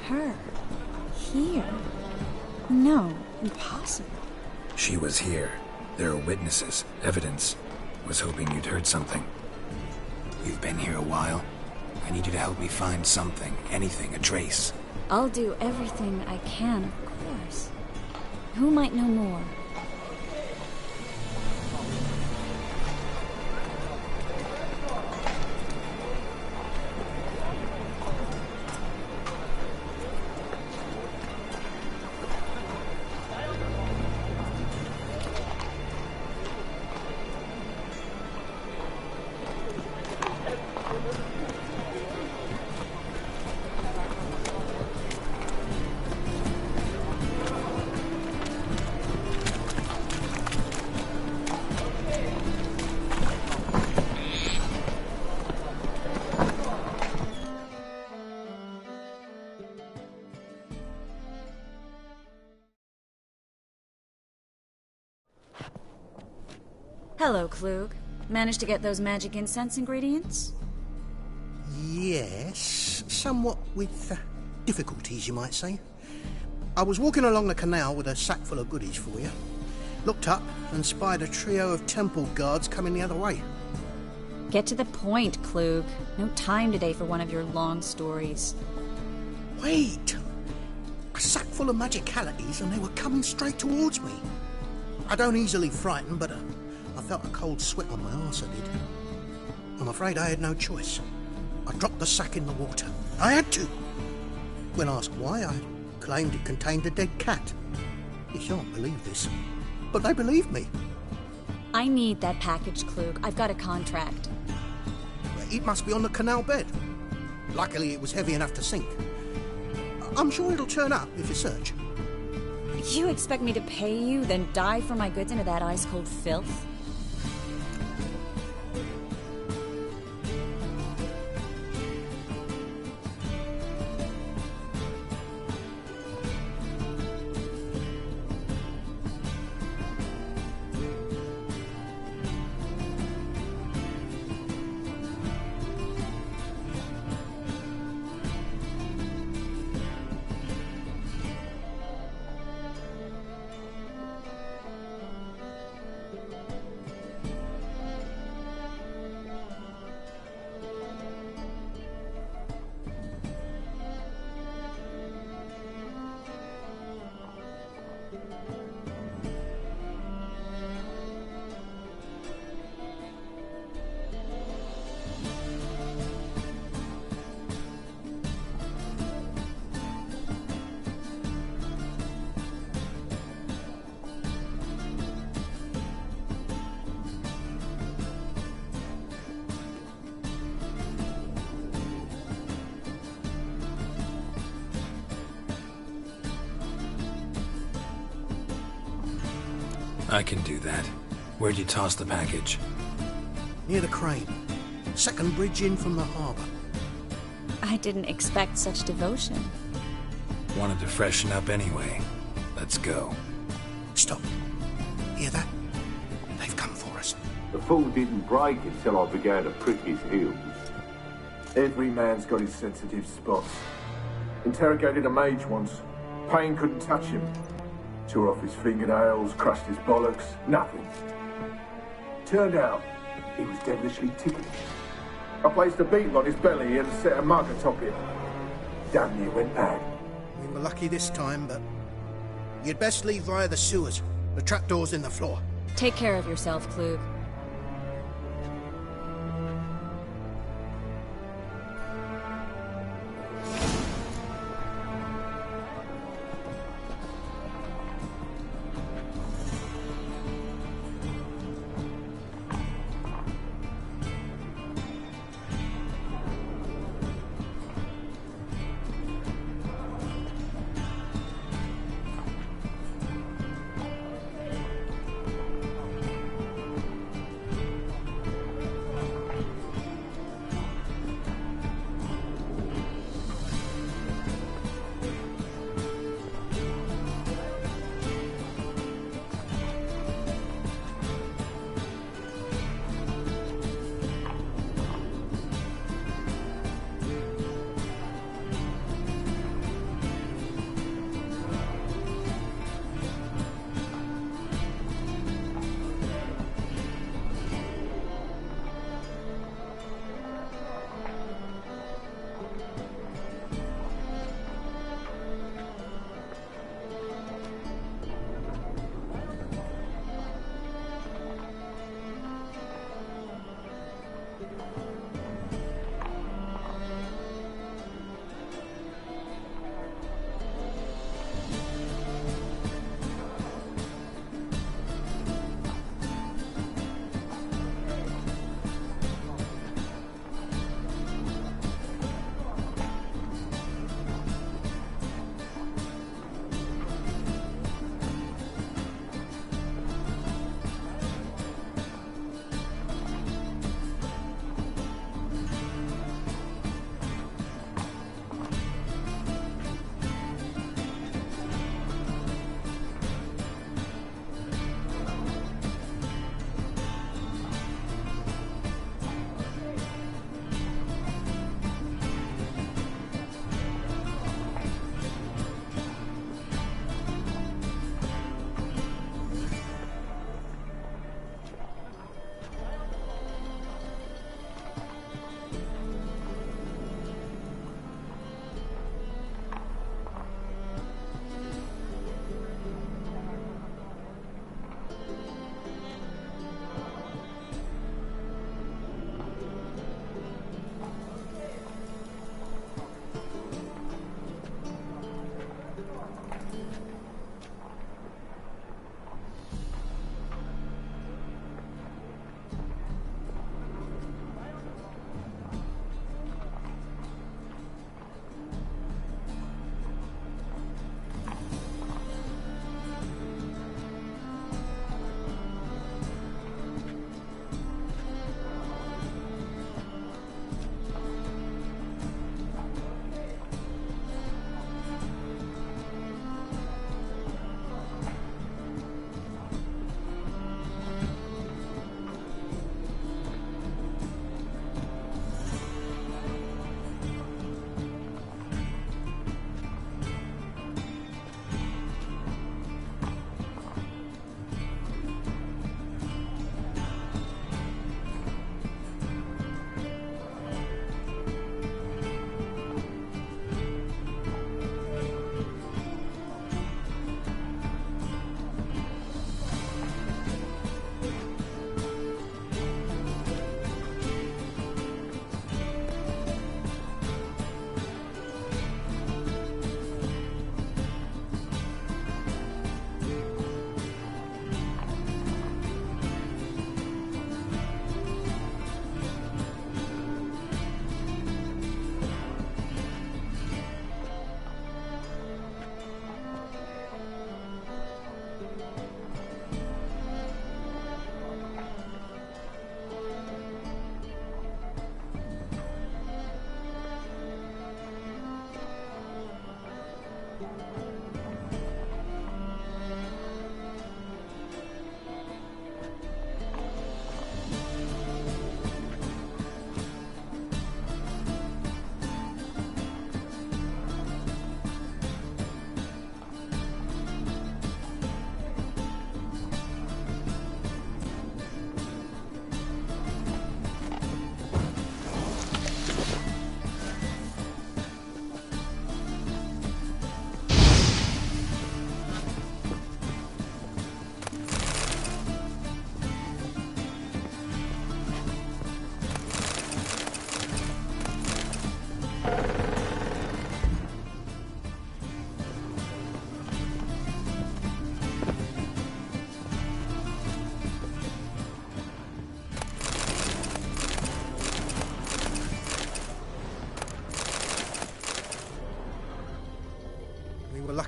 Her? Here? No, impossible. She was here. There are witnesses, evidence. Was hoping you'd heard something. You've been here a while. I need you to help me find something, anything, a trace. I'll do everything I can, of course. Who might know more? Hello, Klug. Managed to get those magic incense ingredients? Yes, somewhat with difficulties, you might say. I was walking along the canal with a sack full of goodies for you. Looked up and spied a trio of temple guards coming the other way. Get to the point, Klug. No time today for one of your long stories. Wait! A sack full of magicalities and they were coming straight towards me. I don't easily frighten, but I felt a cold sweat on my arse, I did. I'm afraid I had no choice. I dropped the sack in the water. I had to. When asked why, I claimed it contained a dead cat. You shan't believe this, but they believed me. I need that package, Klug. I've got a contract. It must be on the canal bed. Luckily, it was heavy enough to sink. I'm sure it'll turn up if you search. You expect me to pay you, then dive for my goods into that ice-cold filth? I can do that. Where'd you toss the package? Near the crane. Second bridge in from the harbour. I didn't expect such devotion. Wanted to freshen up anyway. Let's go. Stop. Hear that? They've come for us. The fall didn't break until I began to prick his heels. Every man's got his sensitive spots. Interrogated a mage once. Pain couldn't touch him. Tore off his fingernails, crushed his bollocks, nothing. Turned out, he was devilishly ticklish. I placed a beetle on his belly and set a mug atop it. Damn near went mad. We were lucky this time, but you'd best leave via the sewers. The trapdoor's in the floor. Take care of yourself, Klug.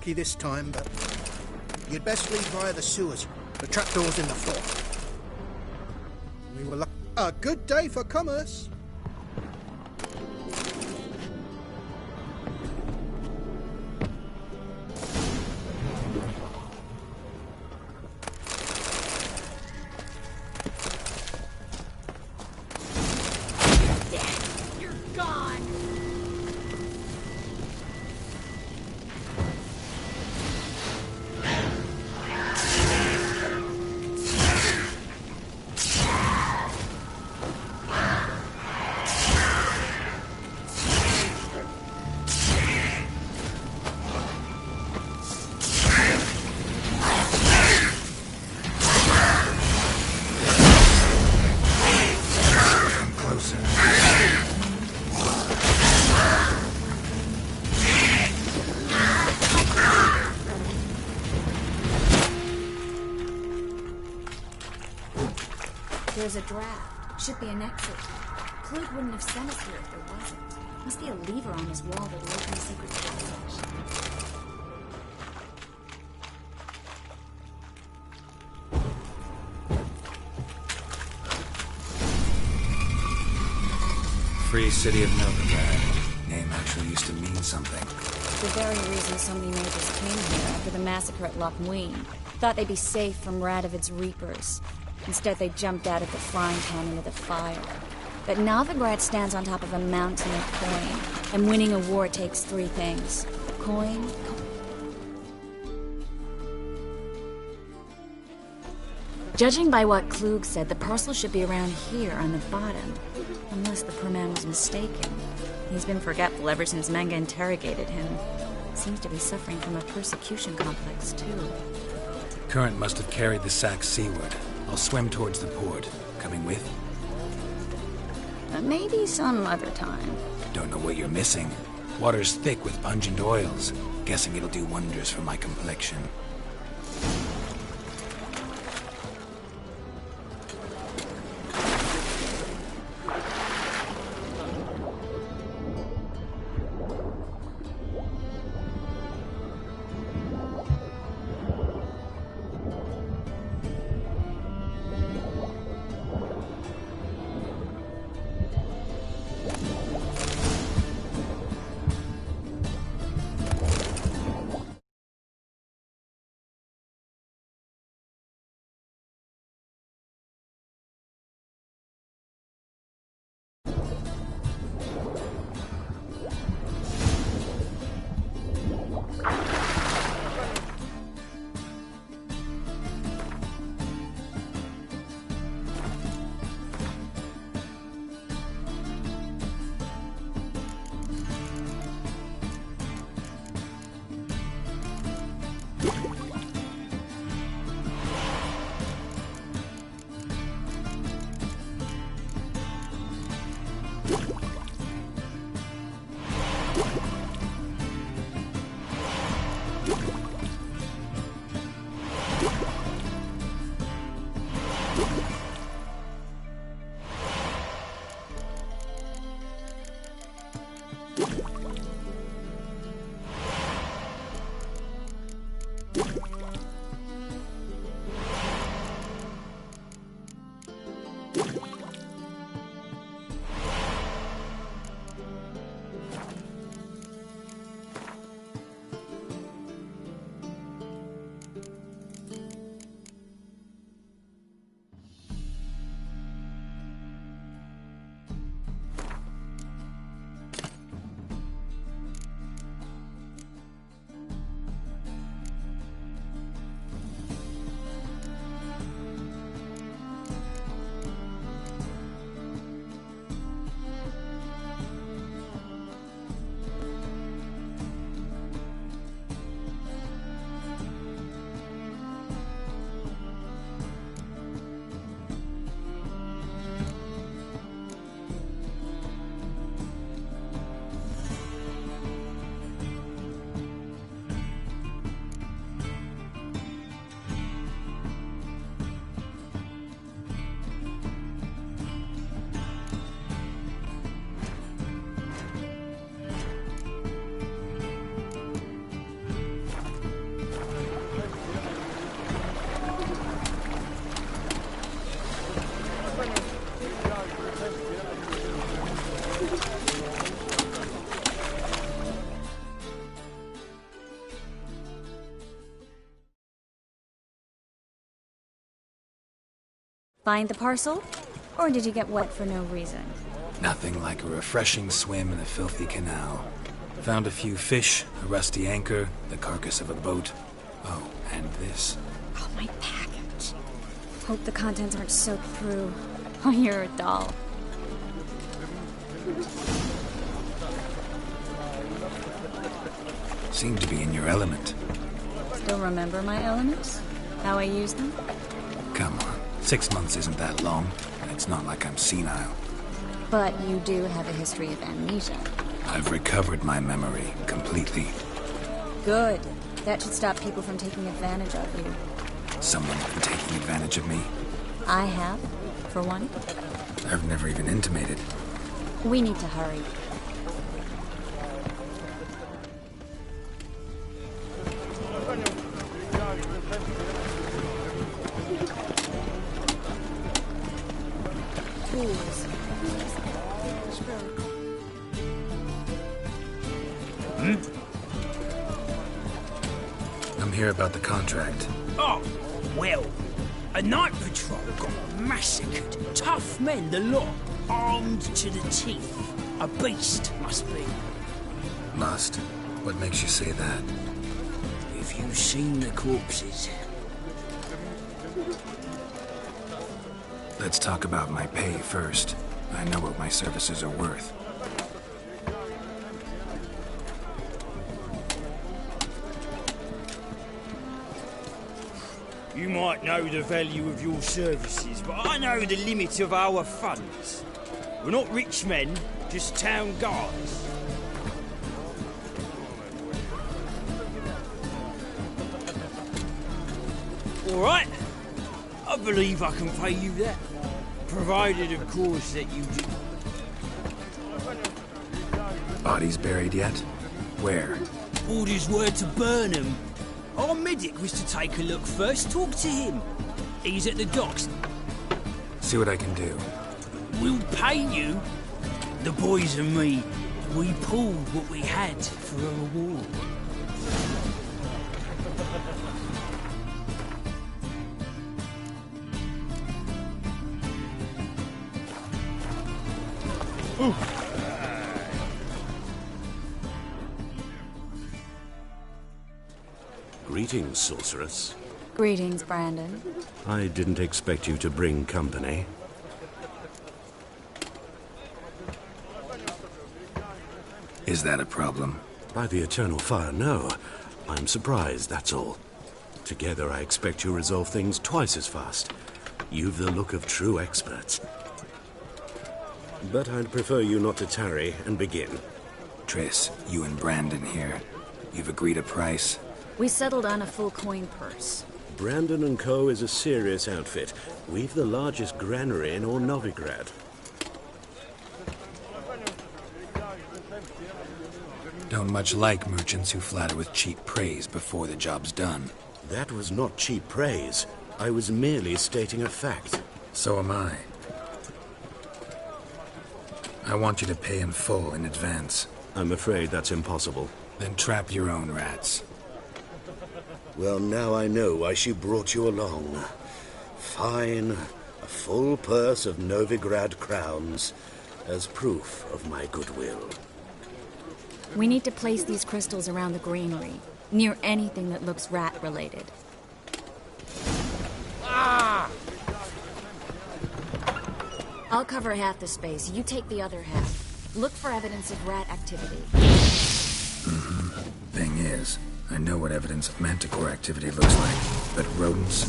lucky this time, but you'd best leave via the sewers. The trapdoor's in the floor. We were a good day for commerce. There's a draft. Should be an exit. Klug wouldn't have sent us here if there wasn't. Must be a lever on his wall that'll open the secret passage. Free City of Novigrad. Name actually used to mean something. The very reason so many nobles came here after the massacre at Loch Muin. Thought they'd be safe from Radovid's reapers. Instead, they jumped out of the frying pan into the fire. But Novigrad stands on top of a mountain of coin, and winning a war takes three things. Coin. Judging by what Klug said, the parcel should be around here on the bottom. Unless the poor man was mistaken. He's been forgetful ever since Menga interrogated him. Seems to be suffering from a persecution complex, too. Current must have carried the sack seaward. I'll swim towards the port. Coming with? Maybe some other time. Don't know what you're missing. Water's thick with pungent oils. Guessing it'll do wonders for my complexion. Find the parcel? Or did you get wet for no reason? Nothing like a refreshing swim in a filthy canal. Found a few fish, a rusty anchor, the carcass of a boat. Oh, and this. Oh, my package. Hope the contents aren't soaked through. Oh, you're a doll. Seem to be in your element. Still remember my elements? How I use them? Come on, 6 months isn't that long, and it's not like I'm senile. But you do have a history of amnesia. I've recovered my memory completely. Good. That should stop people from taking advantage of you. Someone's been taking advantage of me. I have, for one. I've never even intimated. We need to hurry. I'm here about the contract. Oh, well, a night patrol got massacred. Tough men, the lot, armed to the teeth. A beast, must be. Must? What makes you say that? If you've seen the corpses. Let's talk about my pay first. I know what my services are worth. You might know the value of your services, but I know the limit of our funds. We're not rich men, just town guards. All right. I believe I can pay you that. Provided, of course, that you do. Bodies buried yet? Where? Orders were to burn them. Our medic was to take a look first. Talk to him. He's at the docks. See what I can do. We'll pay you. The boys and me, we pulled what we had for a reward. Greetings, sorceress. Greetings, Brandon. I didn't expect you to bring company. Is that a problem? By the eternal fire, no. I'm surprised, that's all. Together, I expect you resolve things twice as fast. You've the look of true experts. But I'd prefer you not to tarry and begin. Triss, you and Brandon here. You've agreed a price? We settled on a full coin purse. Brandon & Co. is a serious outfit. We've the largest granary in all Novigrad. Don't much like merchants who flatter with cheap praise before the job's done. That was not cheap praise. I was merely stating a fact. So am I. I want you to pay in full in advance. I'm afraid that's impossible. Then trap your own rats. Well, now I know why she brought you along. Fine, a full purse of Novigrad crowns as proof of my goodwill. We need to place these crystals around the granary, near anything that looks rat-related. Ah! I'll cover half the space. You take the other half. Look for evidence of rat activity. Thing is, I know what evidence of manticore activity looks like, but rodents...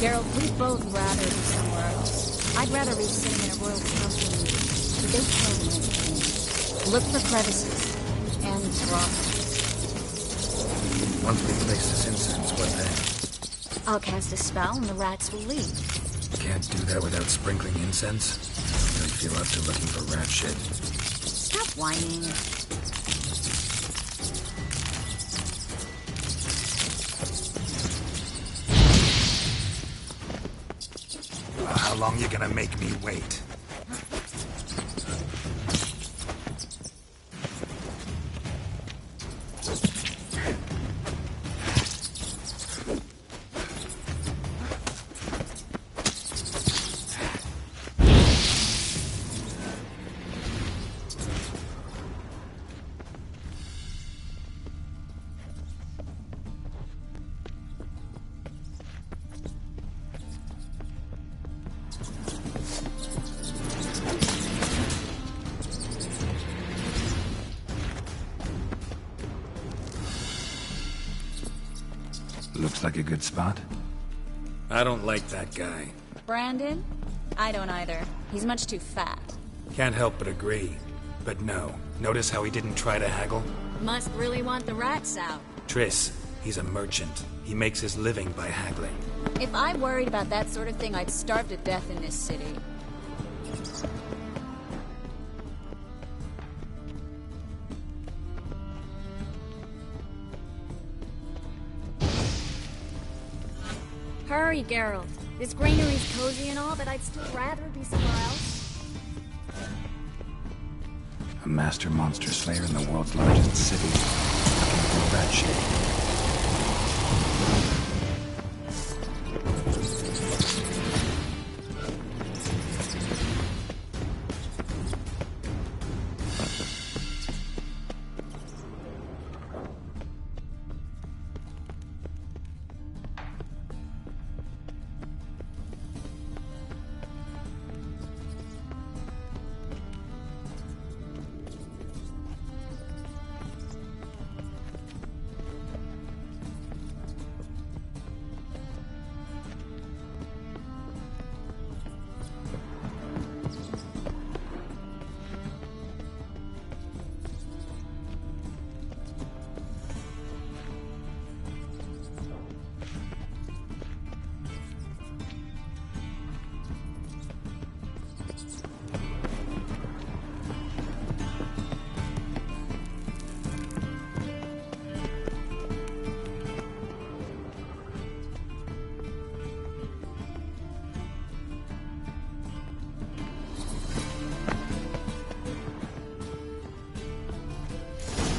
Geralt, we'd both rather be somewhere else. I'd rather be sitting in a royal company. But they kill me. Look for crevices and drops. Once we place this incense, what then? I'll cast a spell and the rats will leave. Can't do that without sprinkling incense? Don't feel up to looking for rat shit. Stop whining. How long you gonna make me wait? Looks like a good spot. I don't like that guy. Brandon? I don't either. He's much too fat. Can't help but agree. But no. Notice how he didn't try to haggle? Must really want the rats out. Triss, he's a merchant. He makes his living by haggling. If I worried about that sort of thing, I'd starve to death in this city. Hurry, Geralt. This granary's cozy and all, but I'd still rather be somewhere else. A master monster slayer in the world's largest city. Looking for rat shit.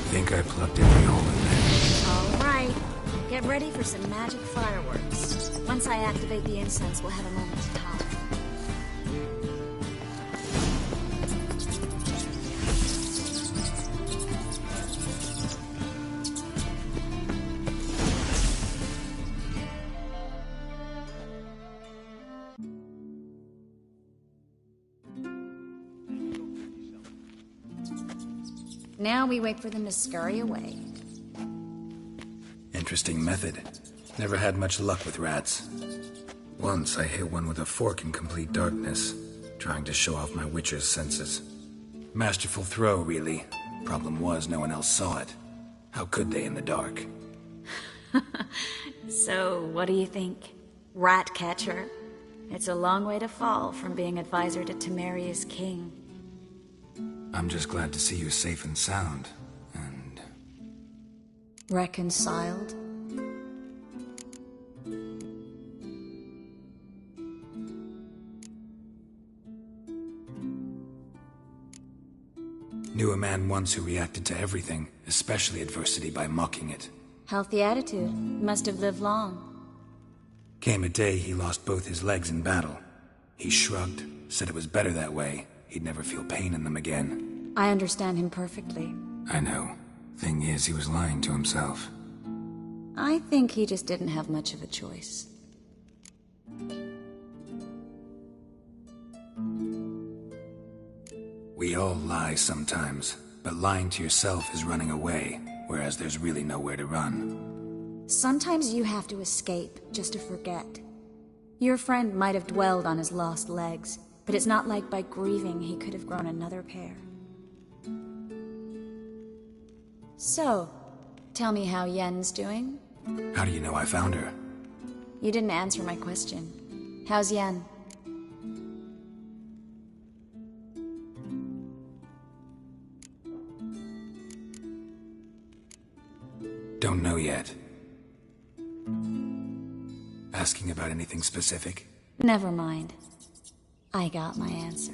I think I plugged every hole in there. All right. Get ready for some magic fireworks. Once I activate the incense, we'll have a moment to talk. Now we wait for them to scurry away. Interesting method. Never had much luck with rats. Once I hit one with a fork in complete darkness, trying to show off my witcher's senses. Masterful throw, really. Problem was, no one else saw it. How could they in the dark? So, what do you think? Rat catcher? It's a long way to fall from being advisor to Temeria's king. I'm just glad to see you safe and sound, and... reconciled? Knew a man once who reacted to everything, especially adversity, by mocking it. Healthy attitude. Must have lived long. Came a day he lost both his legs in battle. He shrugged, said it was better that way. He'd never feel pain in them again. I understand him perfectly. I know. Thing is, he was lying to himself. I think he just didn't have much of a choice. We all lie sometimes, but lying to yourself is running away, whereas there's really nowhere to run. Sometimes you have to escape just to forget. Your friend might have dwelled on his lost legs, but it's not like by grieving he could have grown another pair. So, tell me how Yen's doing? How do you know I found her? You didn't answer my question. How's Yen? Don't know yet. Asking about anything specific? Never mind. I got my answer.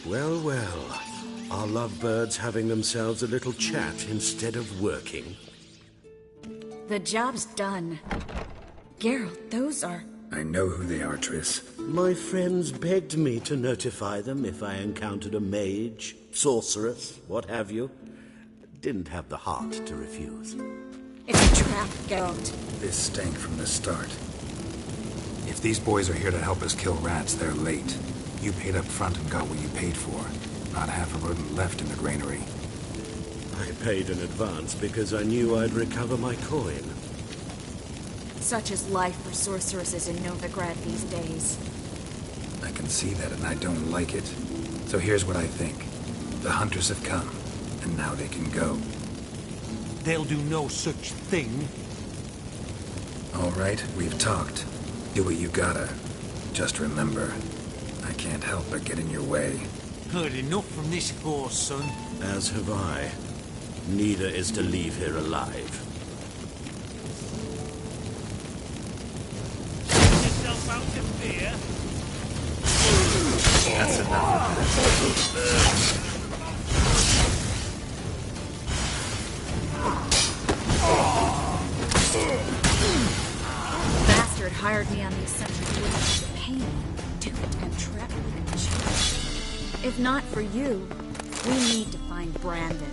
Well, well. Are lovebirds having themselves a little chat instead of working? The job's done. Geralt, those are... I know who they are, Triss. My friends begged me to notify them if I encountered a mage, sorceress, what have you. didn't have the heart to refuse. It's a trap, Geralt. This stank from the start. If these boys are here to help us kill rats, they're late. You paid up front and got what you paid for. Not half a rodent left in the granary. I paid in advance because I knew I'd recover my coin. Such is life for sorceresses in Novigrad these days. I can see that and I don't like it. So here's what I think. The hunters have come, and now they can go. They'll do no such thing. All right, we've talked. Do what you gotta. Just remember, I can't help but get in your way. Heard enough from this horse, son. As have I. Neither is to leave here alive. Get yourself out to fear. That's enough of that. Bastard hired me on the assumption he wouldn't have to pay me. Do it and trap me in charge. If not for you, we need to find Brandon.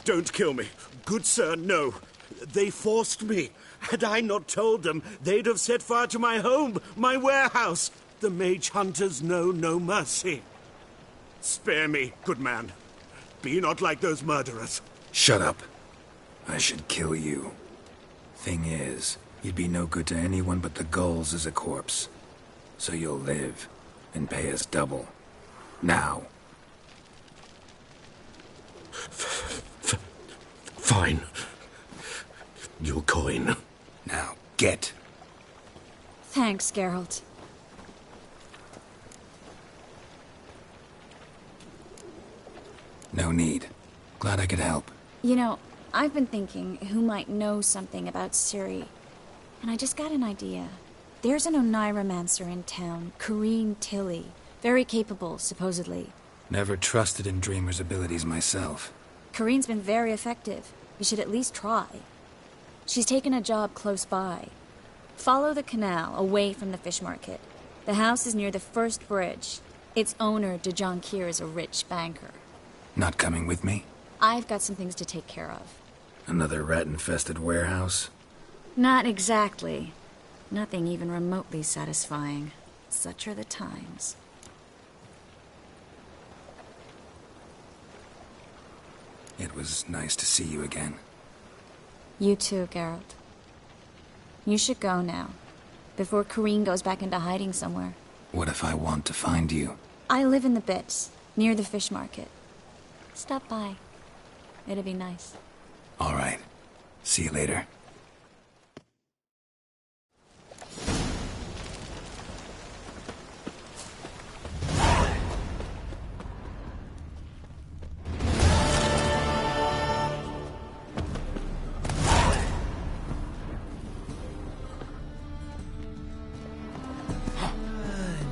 Don't kill me. Good sir, no. They forced me. Had I not told them, they'd have set fire to my home, my warehouse. The mage hunters know no mercy. Spare me, good man. Be not like those murderers. Shut up. I should kill you. Thing is, you'd be no good to anyone but the gulls as a corpse. So you'll live, and pay us double. Now. Fine. Your coin. Now, get. Thanks, Geralt. No need. Glad I could help. You know, I've been thinking who might know something about Ciri. And I just got an idea. There's an Oneiromancer in town, Corrine Tilly. Very capable, supposedly. Never trusted in Dreamer's abilities myself. Corrine's been very effective. We should at least try. She's taken a job close by. Follow the canal, away from the fish market. The house is near the first bridge. Its owner, de Jonkir, is a rich banker. Not coming with me? I've got some things to take care of. Another rat-infested warehouse? Not exactly. Nothing even remotely satisfying. Such are the times. It was nice to see you again. You too, Geralt. You should go now, before Corrine goes back into hiding somewhere. What if I want to find you? I live in the Bits, near the fish market. Stop by. It'd be nice. All right. See you later.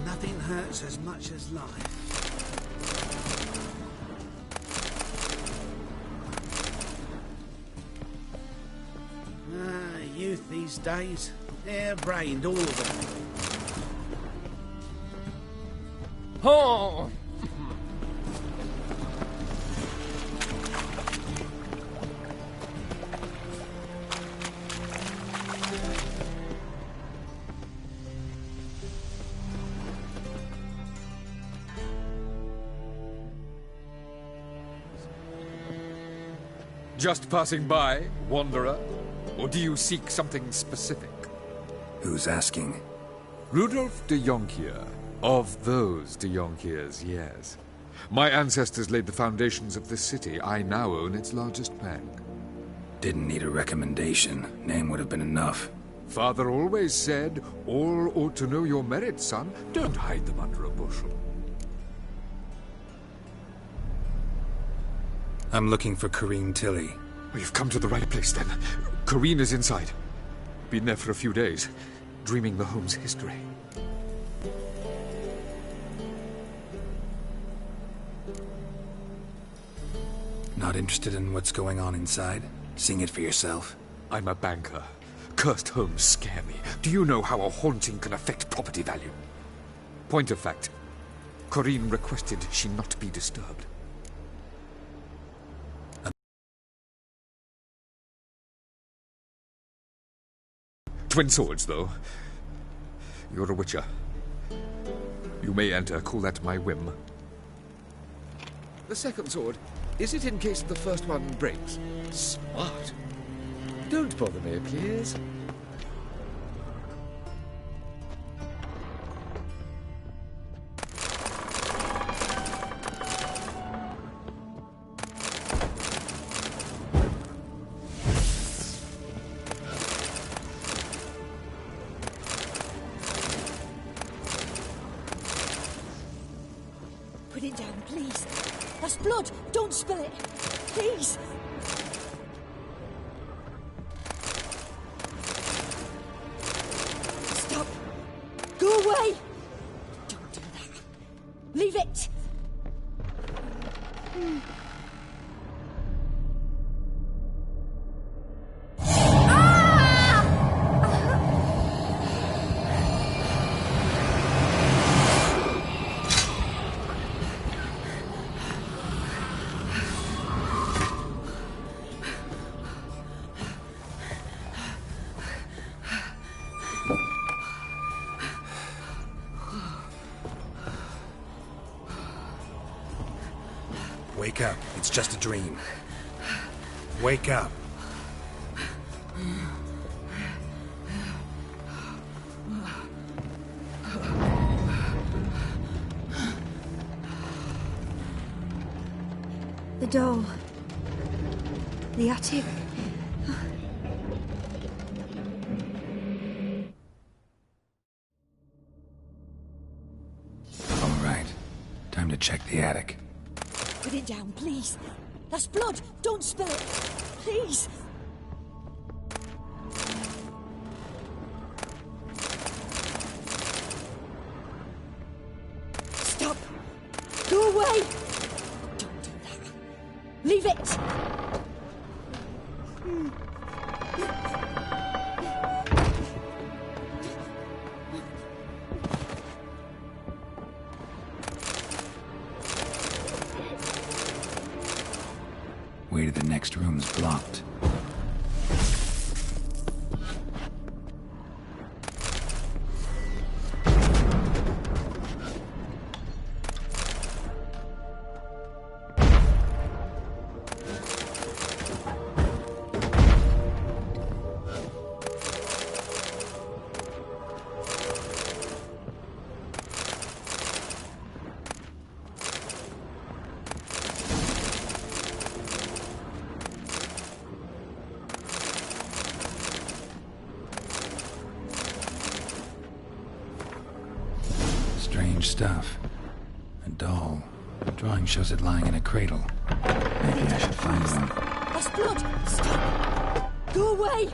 Nothing hurts as much as life. Youth these days, hair-brained, all of them. Oh! Just passing by, wanderer? Or do you seek something specific? Who's asking? Rudolf de Jonkir. Of those de Jonkirs, yes. My ancestors laid the foundations of this city. I now own its largest bank. Didn't need a recommendation. Name would have been enough. Father always said, all ought to know your merits, son. Don't hide them under a bushel. I'm looking for Corrine Tilly. Well, you've come to the right place, then. Corrine is inside. Been there for a few days, dreaming the home's history. Not interested in what's going on inside? Seeing it for yourself? I'm a banker. cursed homes scare me. Do you know how a haunting can affect property value? Point of fact, Corinne requested she not be disturbed. Twin swords, though. You're a witcher. You may enter, call that my whim. The second sword, is it in case the first one breaks? Smart. Don't bother me, please. Put it down, please. That's blood. Don't spill it. Please. Stop. Go away. Don't do that. Leave it. Wake up. It's just a dream. Wake up. The doll. The attic. All right. Time to check the attic. Put it down, please. That's blood. Don't spill it. Please. Stop. Go away. Don't do that. Leave it. Way to the next room's blocked. Strange stuff. A doll. The drawing shows it lying in a cradle. Maybe I should find one. That's blood. Stop. Go away.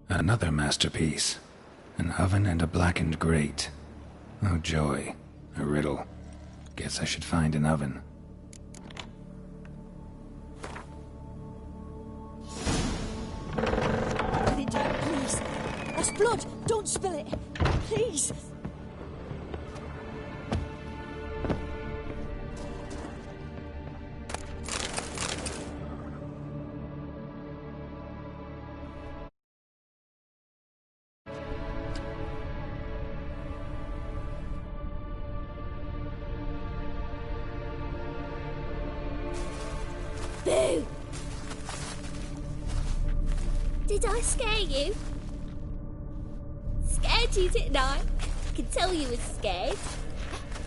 Another masterpiece. An oven and a blackened grate. Oh joy. A riddle. Guess I should find an oven. Put it down, please. That's blood. Don't spill it. Please. Boo! Did I scare you? Scared you, didn't I? I can tell you was scared.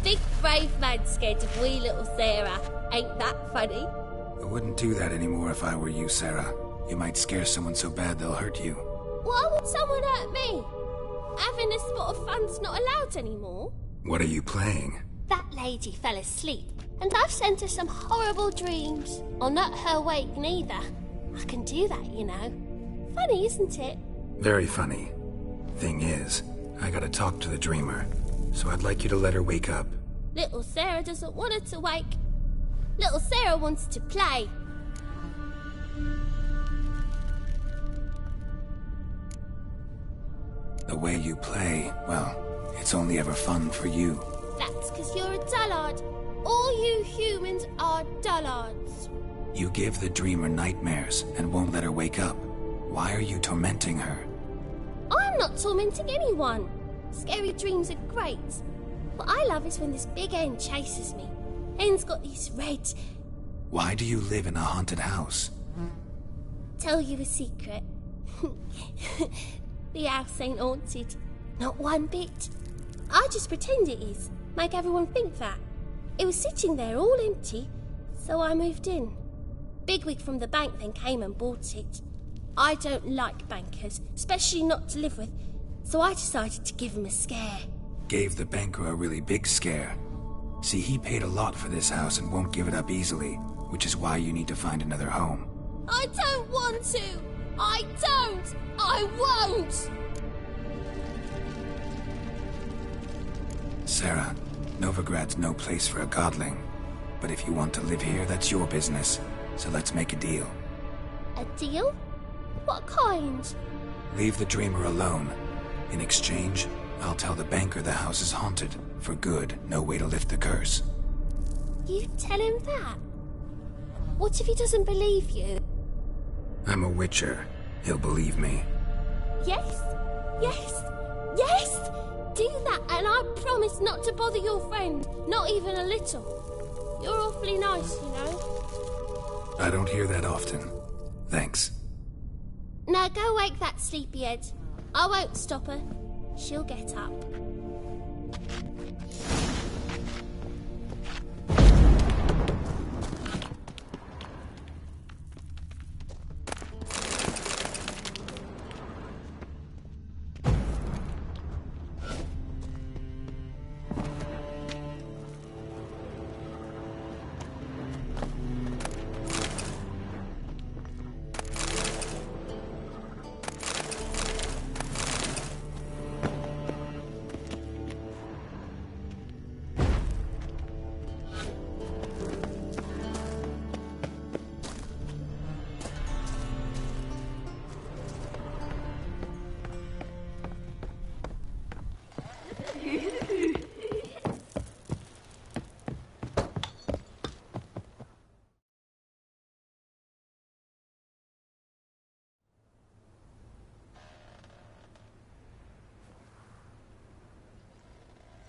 Big brave man scared of wee little Sarah. Ain't that funny? I wouldn't do that anymore if I were you, Sarah. You might scare someone so bad they'll hurt you. Why would someone hurt me? Having a spot of fun's not allowed anymore. What are you playing? That lady fell asleep, and I've sent her some horrible dreams. Or not her wake neither. I can do that, you know. Funny, isn't it? Very funny. Thing is, I gotta talk to the dreamer, so I'd like you to let her wake up. Little Sarah doesn't want her to wake. Little Sarah wants to play. The way you play, well, it's only ever fun for you. That's because you're a dullard. All you humans are dullards. You give the dreamer nightmares and won't let her wake up. Why are you tormenting her? I'm not tormenting anyone. Scary dreams are great. What I love is when this big hen chases me. Hen's got these red... Why do you live in a haunted house? Tell you a secret. The house ain't haunted. Not one bit. I just pretend it is. Make everyone think that. It was sitting there all empty, so I moved in. Bigwig from the bank then came and bought it. I don't like bankers, especially not to live with, so I decided to give him a scare. Gave the banker a really big scare. See, he paid a lot for this house and won't give it up easily, which is why you need to find another home. I don't want to! I don't! I won't! Sarah, Novigrad's no place for a godling. But if you want to live here, that's your business. So let's make a deal. A deal? What kind? Leave the dreamer alone. In exchange, I'll tell the banker the house is haunted. For good, no way to lift the curse. You tell him that? What if he doesn't believe you? I'm a witcher. He'll believe me. Yes? Yes? Yes! Do that, and I promise not to bother your friend. Not even a little. You're awfully nice, you know. I don't hear that often. Thanks. Now go wake that sleepyhead. I won't stop her. She'll get up.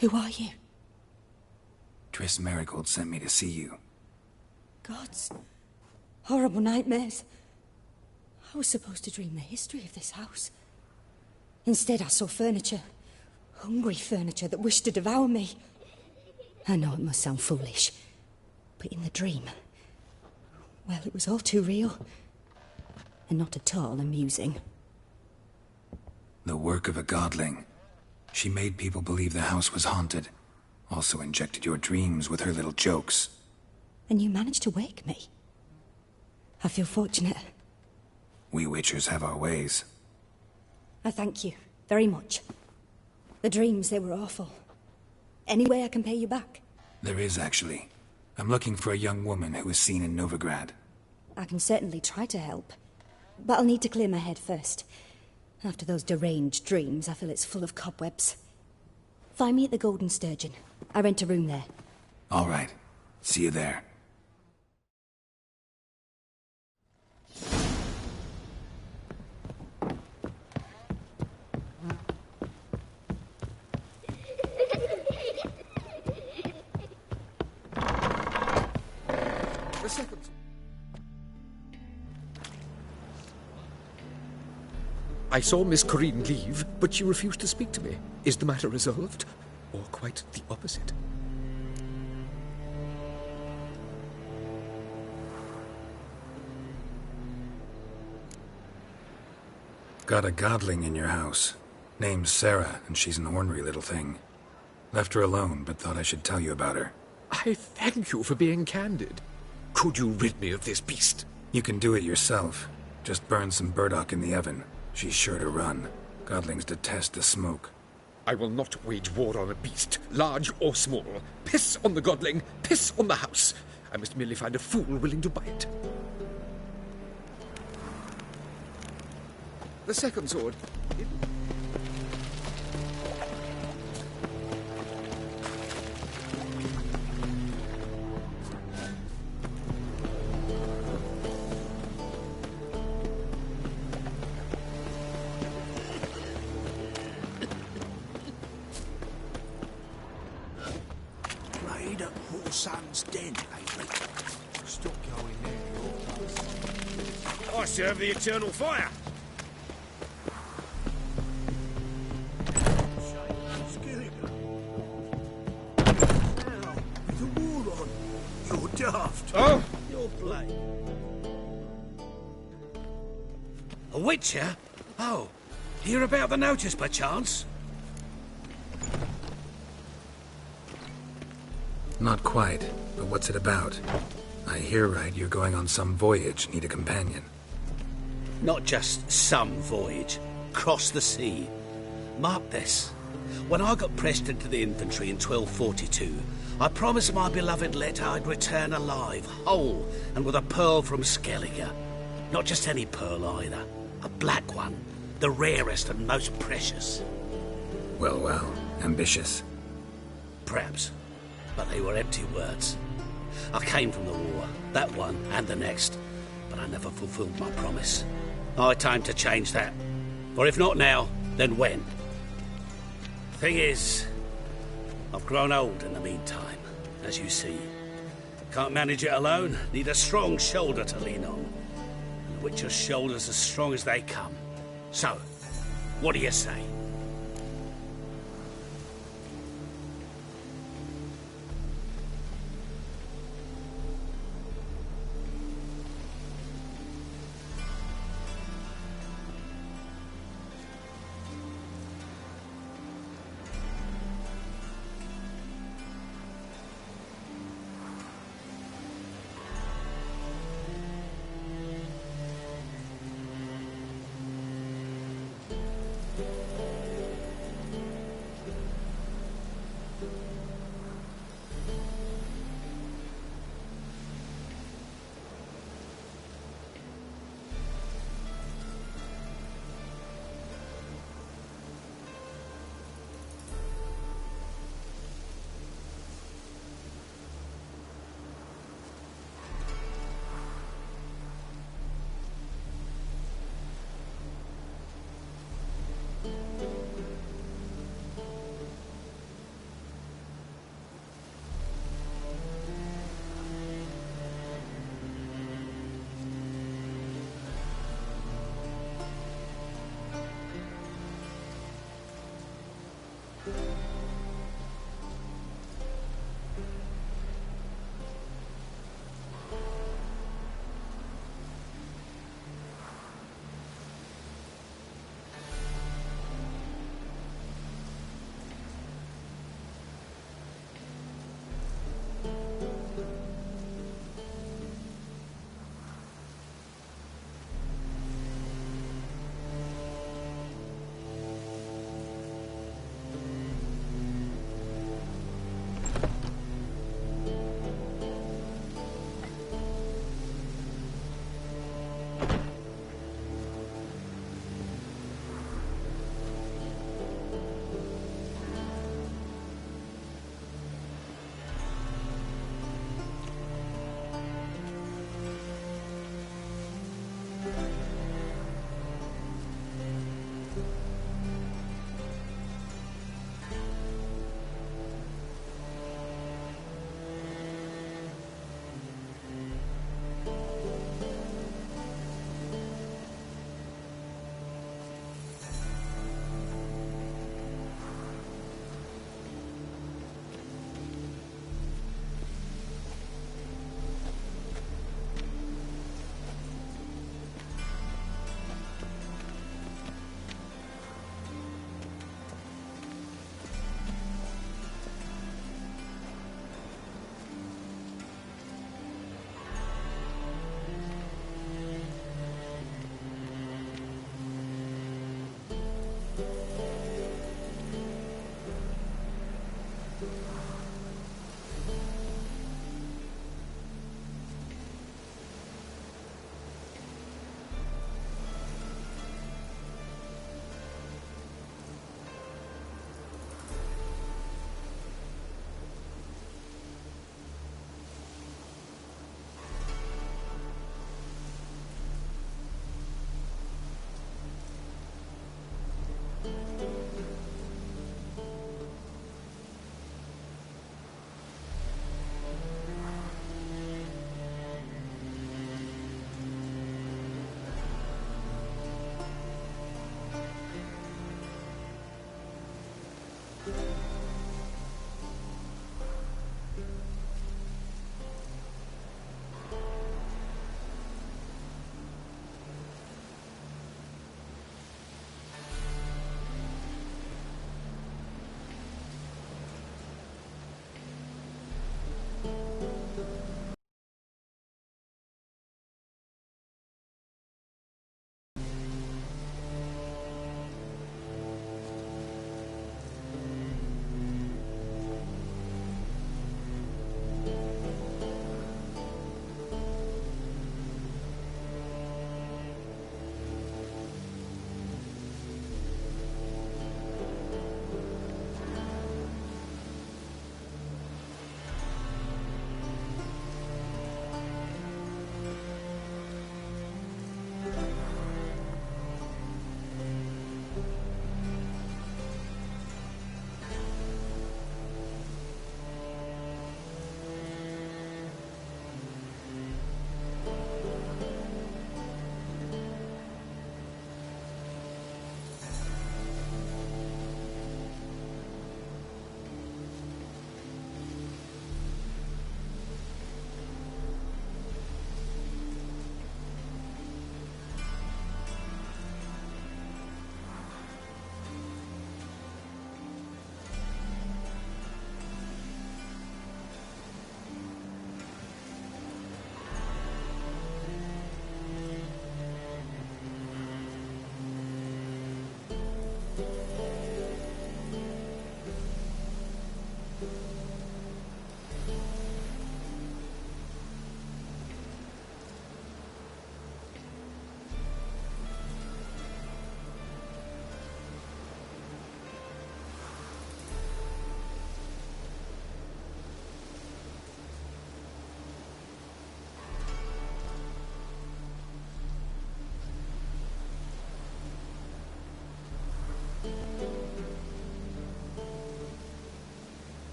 Who are you? Triss Marigold sent me to see you. Gods. Horrible nightmares. I was supposed to dream the history of this house. Instead, I saw furniture. Hungry furniture that wished to devour me. I know it must sound foolish, but in the dream, well, it was all too real. And not at all amusing. The work of a godling. She made people believe the house was haunted. Also injected your dreams with her little jokes. And you managed to wake me. I feel fortunate. We witchers have our ways. I thank you very much. The dreams, they were awful. Any way I can pay you back? There is, actually. I'm looking for a young woman who was seen in Novigrad. I can certainly try to help. But I'll need to clear my head first. After those deranged dreams, I feel it's full of cobwebs. Find me at the Golden Sturgeon. I rent a room there. All right. See you there. I saw Miss Corinne leave, but she refused to speak to me. Is the matter resolved? Or quite the opposite? Got a godling in your house. Name's Sarah, and she's an ornery little thing. Left her alone, but thought I should tell you about her. I thank you for being candid. Could you rid me of this beast? You can do it yourself. Just burn some burdock in the oven. She's sure to run. Godlings detest the smoke. I will not wage war on a beast, large or small. Piss on the godling, piss on the house. I must merely find a fool willing to buy it. The second sword. Played at poor son's den lately. Stop going there, I serve the eternal fire. Daft. Oh! Your play. A witcher? Oh, hear about the notice by chance? Not quite, but what's it about? I hear right you're going on some voyage, need a companion. Not just some voyage. Cross the sea. Mark this. When I got pressed into the infantry in 1242, I promised my beloved Letta I'd return alive, whole, and with a pearl from Skellige. Not just any pearl either. A black one. The rarest and most precious. Well, well. Ambitious. Perhaps. But they were empty words. I came from the war. That one and the next. But I never fulfilled my promise. High time to change that. For if not now, then when? Thing is, I've grown old in the meantime, as you see. Can't manage it alone, need a strong shoulder to lean on. And the Witcher's shoulder's as strong as they come. So, what do you say?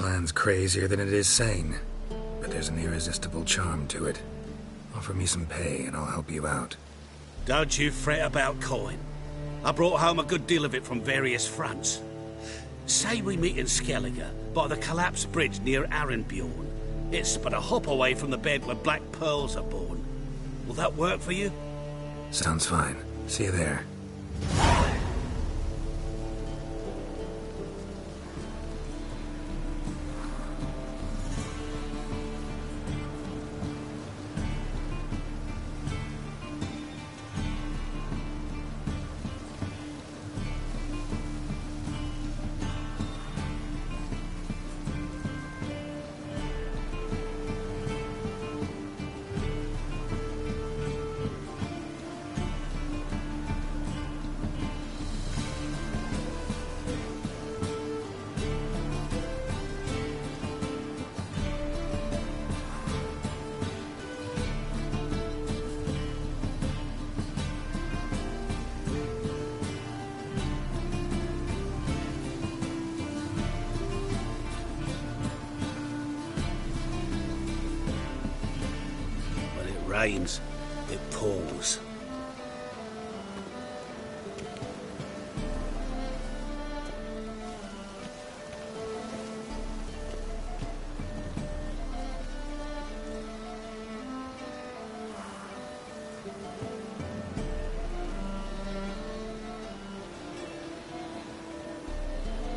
Plan's crazier than it is sane, but there's an irresistible charm to it. Offer me some pay and I'll help you out. Don't you fret about coin. I brought home a good deal of it from various fronts. Say we meet in Skellige, by the collapsed bridge near Arenbjorn. It's but a hop away from the bed where black pearls are born. Will that work for you? Sounds fine. See you there. Rains, it pours.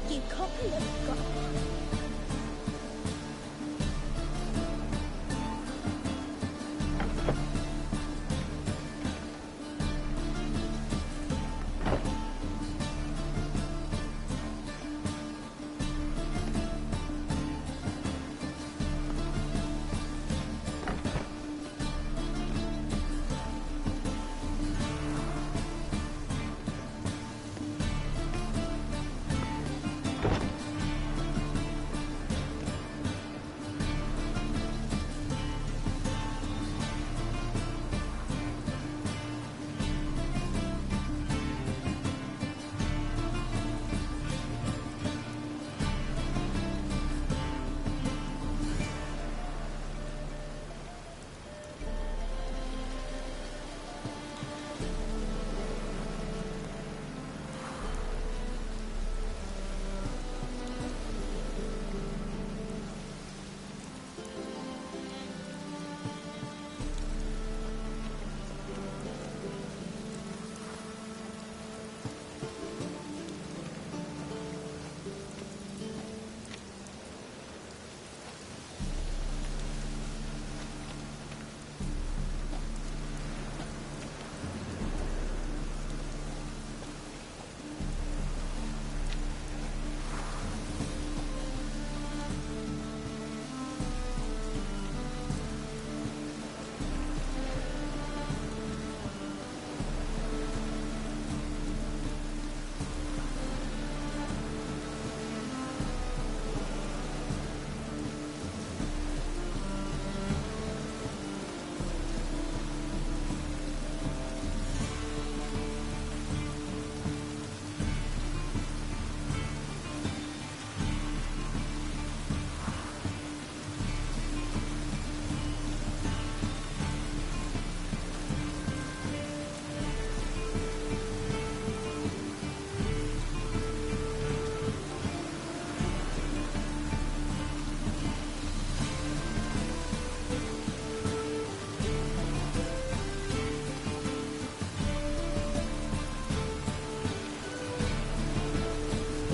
You copy it, God.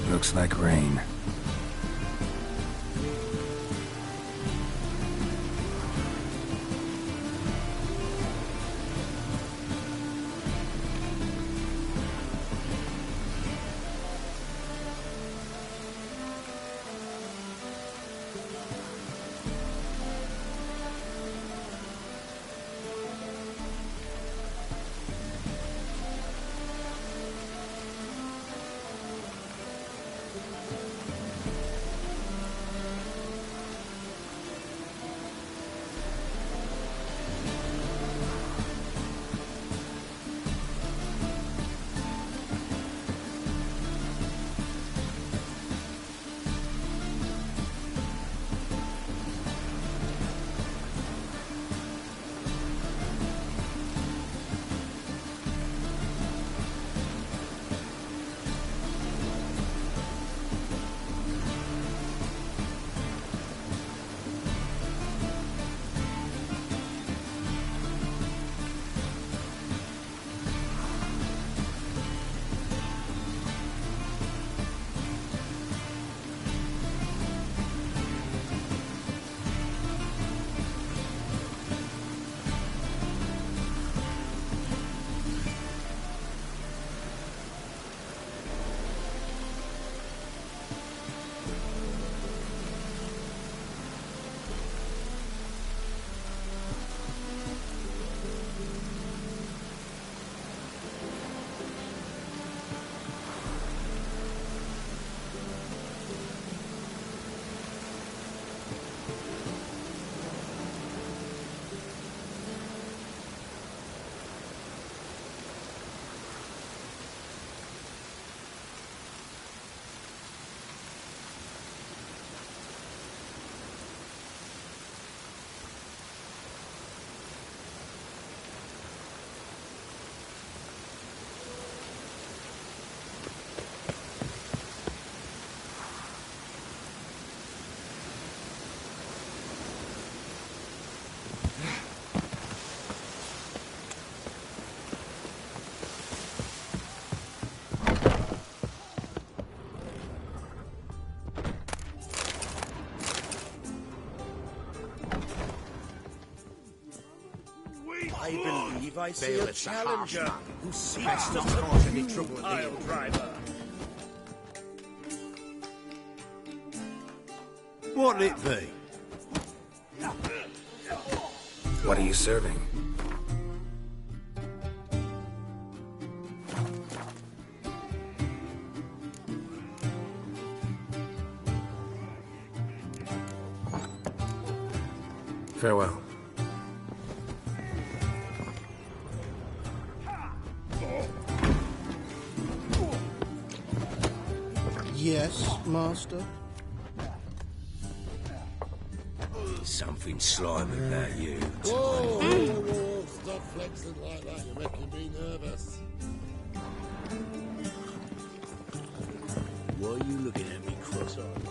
Looks like rain. believe I see a Bailiff's a harsh challenger man. who seeks Best to not put cause any you, trouble at the pile inn. driver. What'll it be? What are you serving? Farewell. Yes, master. Something slimy about you. Whoa, whoa, whoa, stop flexing like that, you're making me nervous. Why are you looking at me cross-eyed?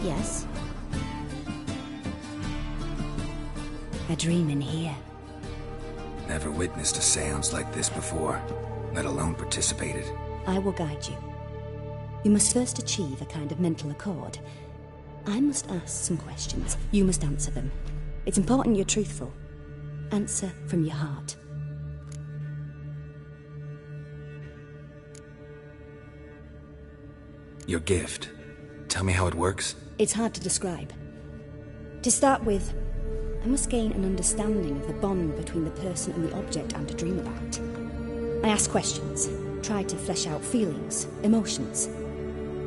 Yes? A dream in here. Never witnessed a seance like this before, let alone participated. I will guide you. You must first achieve a kind of mental accord. I must ask some questions. You must answer them. It's important you're truthful. Answer from your heart. Your gift. Tell me how it works. It's hard to describe. To start with, I must gain an understanding of the bond between the person and the object I'm to dream about. I ask questions, try to flesh out feelings, emotions.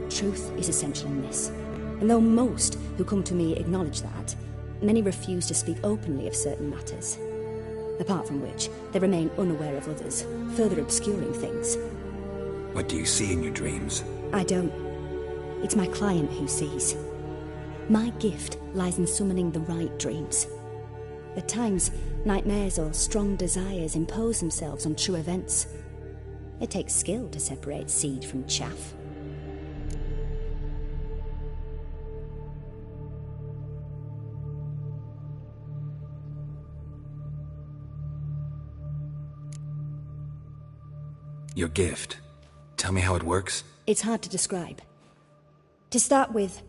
Truth is essential in this. And though most who come to me acknowledge that, many refuse to speak openly of certain matters. Apart from which, they remain unaware of others, further obscuring things. What do you see in your dreams? I don't. It's my client who sees. My gift lies in summoning the right dreams. At times, nightmares or strong desires impose themselves on true events. It takes skill to separate seed from chaff. Your gift. Tell me how it works. It's hard to describe. To start with,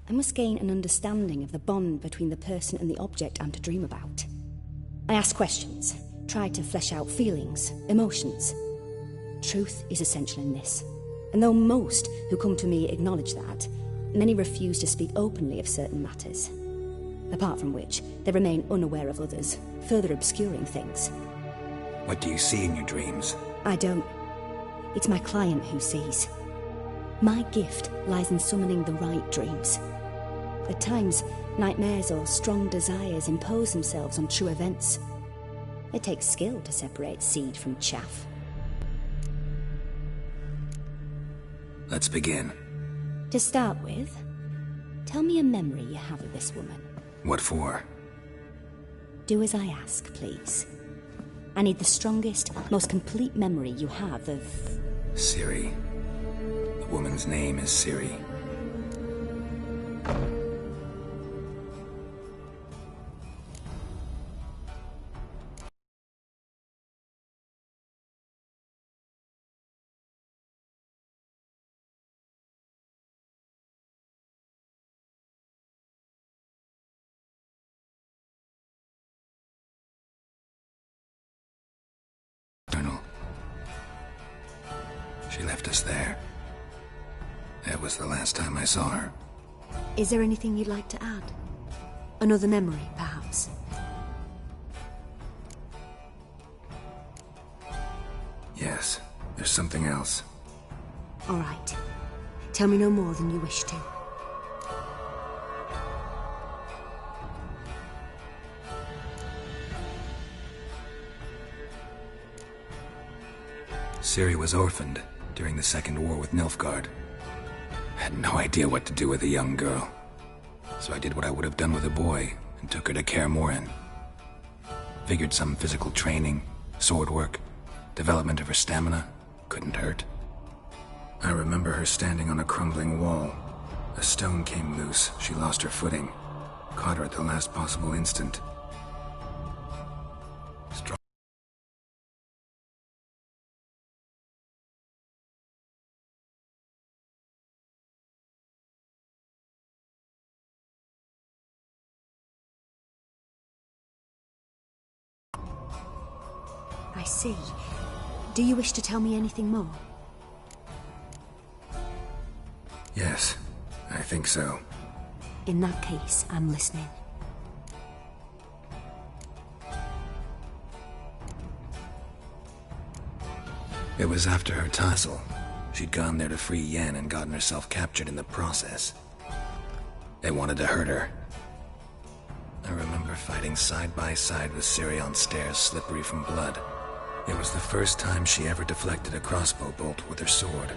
I must gain an understanding of the bond between the person and the object I'm to dream about. I ask questions, try to flesh out feelings, emotions. Truth is essential in this. And though most who come to me acknowledge that, many refuse to speak openly of certain matters. Apart from which, they remain unaware of others, further obscuring things. What do you see in your dreams? I don't. It's my client who sees. My gift lies in summoning the right dreams. At times, nightmares or strong desires impose themselves on true events. It takes skill to separate seed from chaff. Let's begin. To start with, tell me a memory you have of this woman. What for? Do as I ask, please. I need the strongest, most complete memory you have of... Ciri. The woman's name is Ciri. She left us there. That was the last time I saw her. Is there anything you'd like to add? Another memory, perhaps? Yes, there's something else. All right. Tell me no more than you wish to. Ciri was orphaned during the Second War with Nilfgaard. I had no idea what to do with a young girl. So I did what I would have done with a boy and took her to Kaer Morhen. Figured some physical training, sword work, development of her stamina couldn't hurt. I remember her standing on a crumbling wall. A stone came loose, she lost her footing. Caught her at the last possible instant. I see. Do you wish to tell me anything more? Yes, I think so. In that case, I'm listening. It was after her tassel. She'd gone there to free Yen and gotten herself captured in the process. They wanted to hurt her. I remember fighting side by side with Ciri on stairs slippery from blood. It was the first time she ever deflected a crossbow bolt with her sword.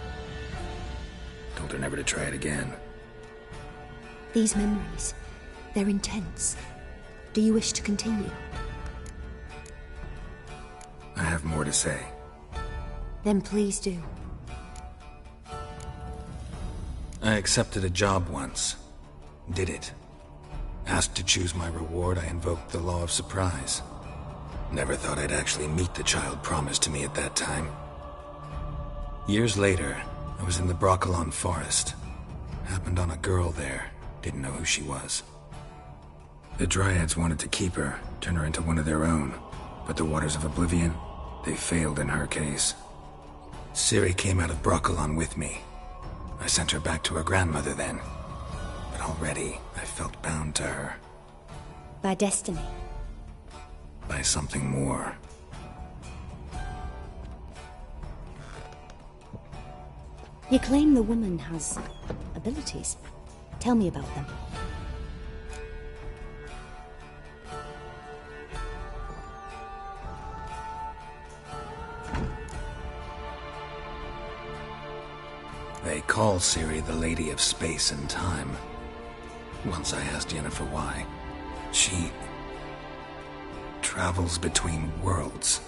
Told her never to try it again. These memories, they're intense. Do you wish to continue? I have more to say. Then please do. I accepted a job once. Did it. Asked to choose my reward, I invoked the law of surprise. Never thought I'd actually meet the child promised to me at that time. Years later, I was in the Broccolon forest. Happened on a girl there. Didn't know who she was. The Dryads wanted to keep her, turn her into one of their own. But the Waters of Oblivion, they failed in her case. Ciri came out of Broccolon with me. I sent her back to her grandmother then. But already, I felt bound to her. By destiny? By something more. You claim the woman has abilities. Tell me about them. They call Ciri the Lady of Space and Time. Once I asked Yennefer why. She travels between worlds.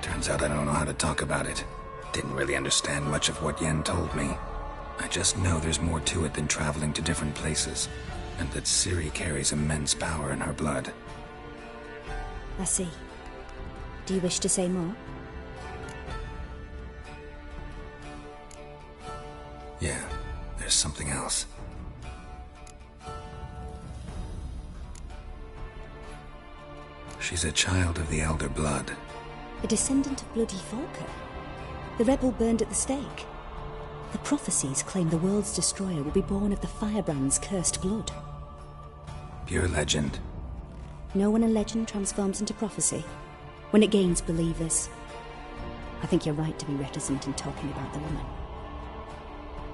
Turns out I don't know how to talk about it. Didn't really understand much of what Yen told me. I just know there's more to it than traveling to different places, and that Ciri carries immense power in her blood. I see. Do you wish to say more? Yeah, there's something else. She's a child of the Elder Blood. A descendant of bloody Volker. The rebel burned at the stake. The prophecies claim the world's destroyer will be born of the Firebrand's cursed blood. Pure legend. Know when a legend transforms into prophecy? When it gains believers. I think you're right to be reticent in talking about the woman.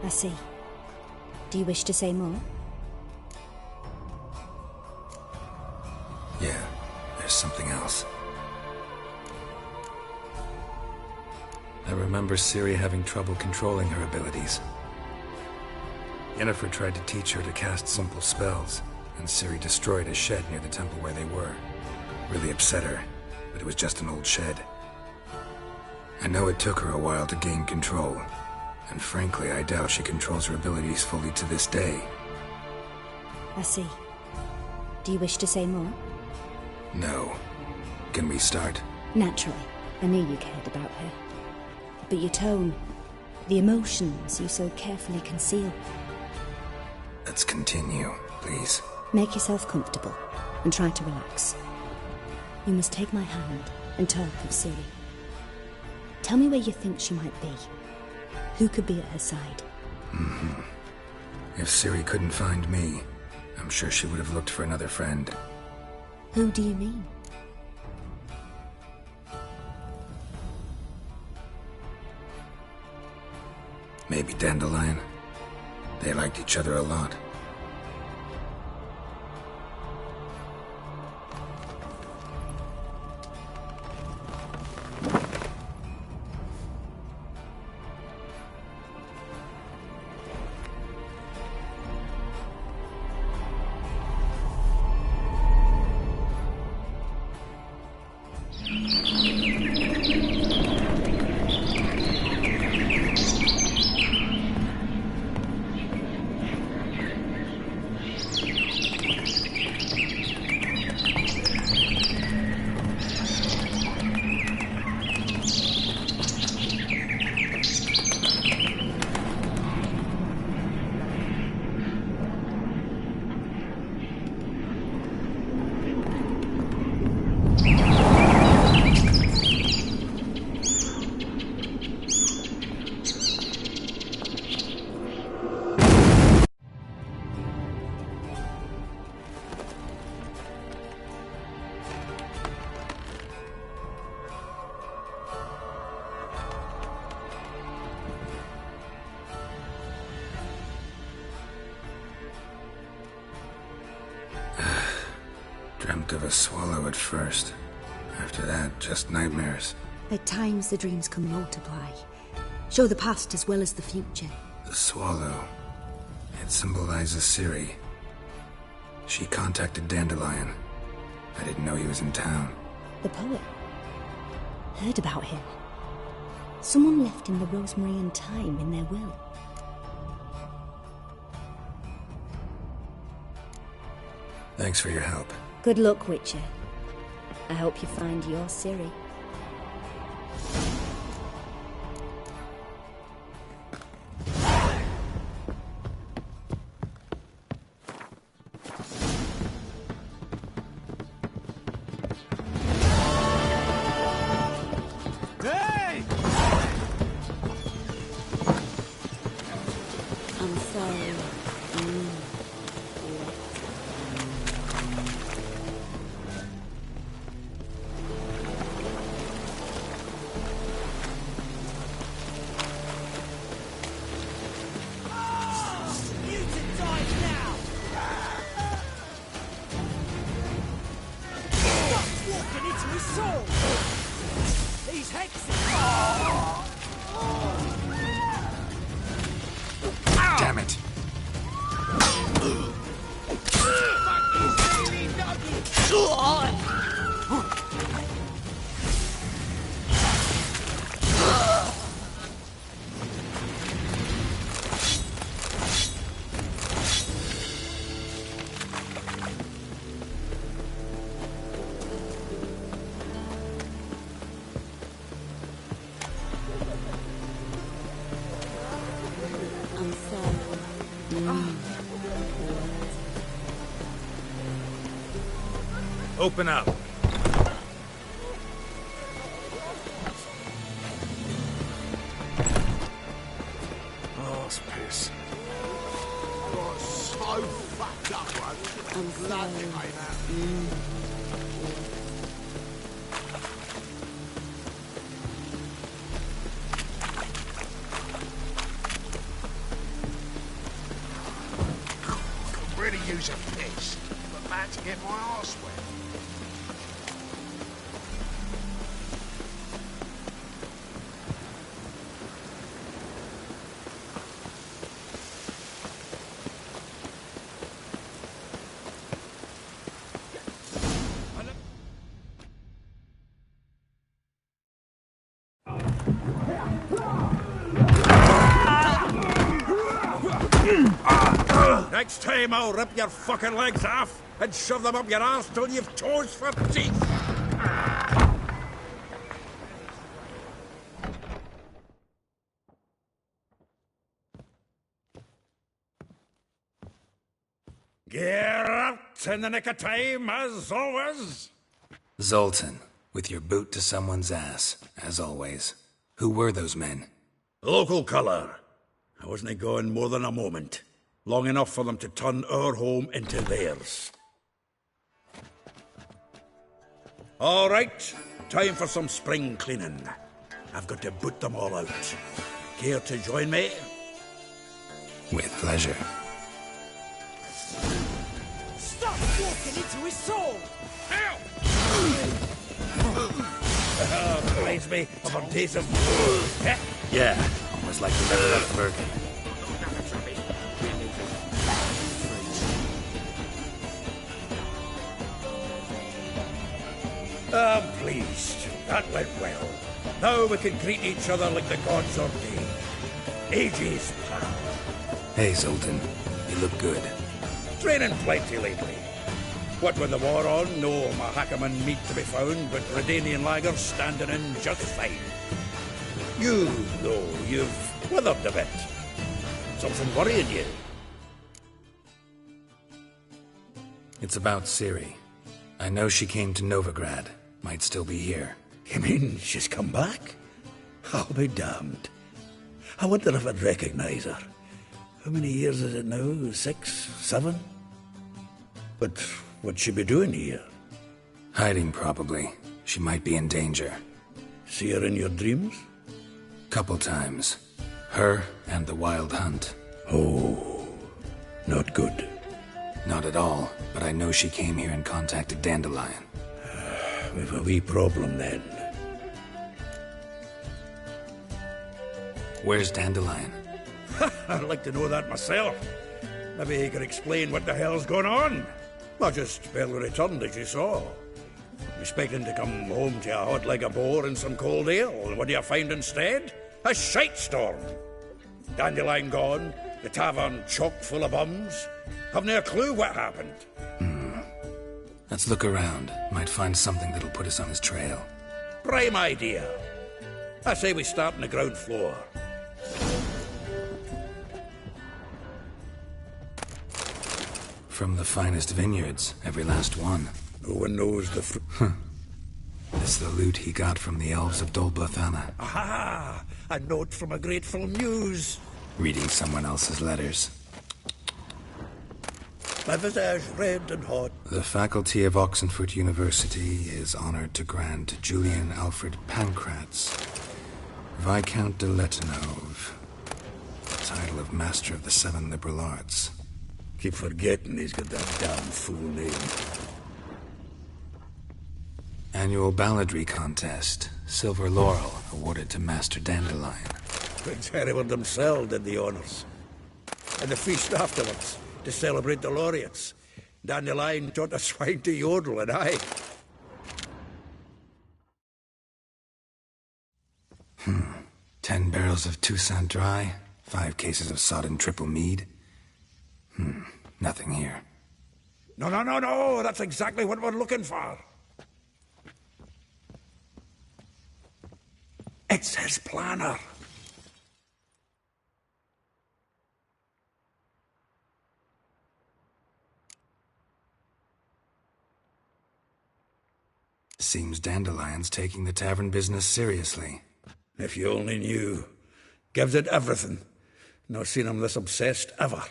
I see. Do you wish to say more? Yeah, there's something else. I remember Ciri having trouble controlling her abilities. Yennefer tried to teach her to cast simple spells, and Ciri destroyed a shed near the temple where they were. Really upset her, but it was just an old shed. I know it took her a while to gain control, and frankly, I doubt she controls her abilities fully to this day. I see. Do you wish to say more? No. Can we start? Naturally. I knew you cared about her. But your tone, the emotions you so carefully conceal. Let's continue, please. Make yourself comfortable and try to relax. You must take my hand and talk of Ciri. Tell me where you think she might be. Who could be at her side? If Ciri couldn't find me, I'm sure she would have looked for another friend. Who do you mean? Maybe Dandelion. They liked each other a lot. Dreamt of a swallow at first. After that, just nightmares. At times the dreams can multiply. Show the past as well as the future. The swallow. It symbolizes Ciri. She contacted Dandelion. I didn't know he was in town. The poet. Heard about him. Someone left him the rosemary and thyme in their will. Thanks for your help. Good luck, Witcher. I hope you find your Ciri. Hey! I'm sorry. Damn it. I'm sorry. Open up. Oh, it's piss. Got so fucked up, bro. I'm Blood sorry. came out. Could really use a piss, but man to get my arse wet. Next time I'll rip your fucking legs off and shove them up your arse till you've toes for teeth. Get out in the nick of time, as always. Zoltan, with your boot to someone's ass, as always. Who were those men? Local colour. I wasn't gone more than a moment. Long enough for them to turn our home into theirs. All right, time for some spring cleaning. I've got to boot them all out. Care to join me? With pleasure. Stop walking into his soul! Reminds me of our days of... Yeah, almost like the never left burger. I'm pleased. That went well. Now we can greet each other like the gods ordained. Ages, pal. Hey, Zoltan. You look good. Training plenty lately. What with the war on, no Mahakaman meat to be found, but Redanian lagers standing in just fine. You, though, you've withered a bit. Something worrying you? It's about Ciri. I know she came to Novigrad. Might still be here. You mean she's come back? I'll be damned. I wonder if I'd recognise her. How many years is it now? 6, 7? But what'd she be doing here? Hiding, probably. She might be in danger. See her in your dreams? Couple times. Her and the Wild Hunt. Oh, not good. Not at all, but I know she came here and contacted Dandelion. We've a wee problem then. Where's Dandelion? I'd like to know that myself. Maybe he could explain what the hell's going on. I just barely returned, as you saw. Expecting to come home to a hot leg of boar and some cold ale, and what do you find instead? A shite storm. Dandelion gone, the tavern chock full of bums. Haven't a clue what happened. Let's look around. Might find something that'll put us on his trail. Prime idea. I say we start on the ground floor. From the finest vineyards, every last one. No one knows the fruit. This is the loot he got from the elves of Dol Blathanna. Aha! A note from a grateful muse. Reading someone else's letters. My visage red and hot. The faculty of Oxenford University is honored to grant Julian Alfred Pancratz, Viscount de Letonov, the title of Master of the Seven Liberal Arts. Keep forgetting he's got that damn fool name. Annual balladry contest. Silver Laurel awarded to Master Dandelion. Prince Hereward himself did the honours. And the feast afterwards, to celebrate the laureates. Dandelion taught the swine to yodel, and I... 10 barrels of Toussaint Dry, 5 cases of sodden triple mead. Nothing here. No, that's exactly what we're looking for. It's his planner. Seems Dandelion's taking the tavern business seriously. If you only knew. Gives it everything. Not seen him this obsessed ever.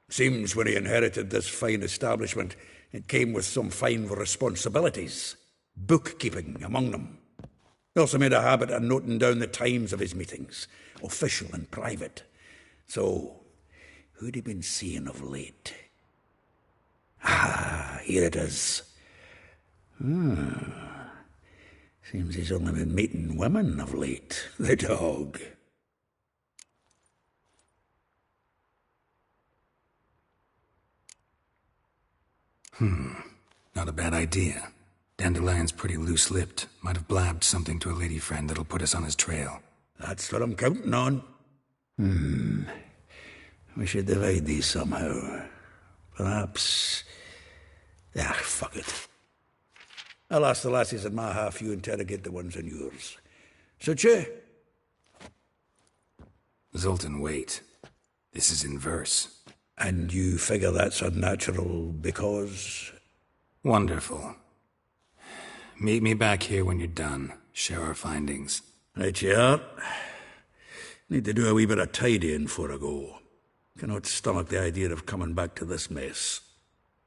Seems when he inherited this fine establishment, it came with some fine responsibilities. Bookkeeping among them. He also made a habit of noting down the times of his meetings, official and private. So, who'd he been seeing of late? Ah, here it is. Seems he's only been meeting women of late. The dog. Not a bad idea. Dandelion's pretty loose-lipped. Might have blabbed something to a lady friend that'll put us on his trail. That's what I'm counting on. We should divide these somehow. Perhaps... fuck it. I'll ask the lassies in my half, you interrogate the ones in yours. Suit you? Zoltan, wait. This is in verse. And you figure that's unnatural because... Wonderful. Meet me back here when you're done. share our findings. Right you are. Need to do a wee bit of tidying before I go. Cannot stomach the idea of coming back to this mess.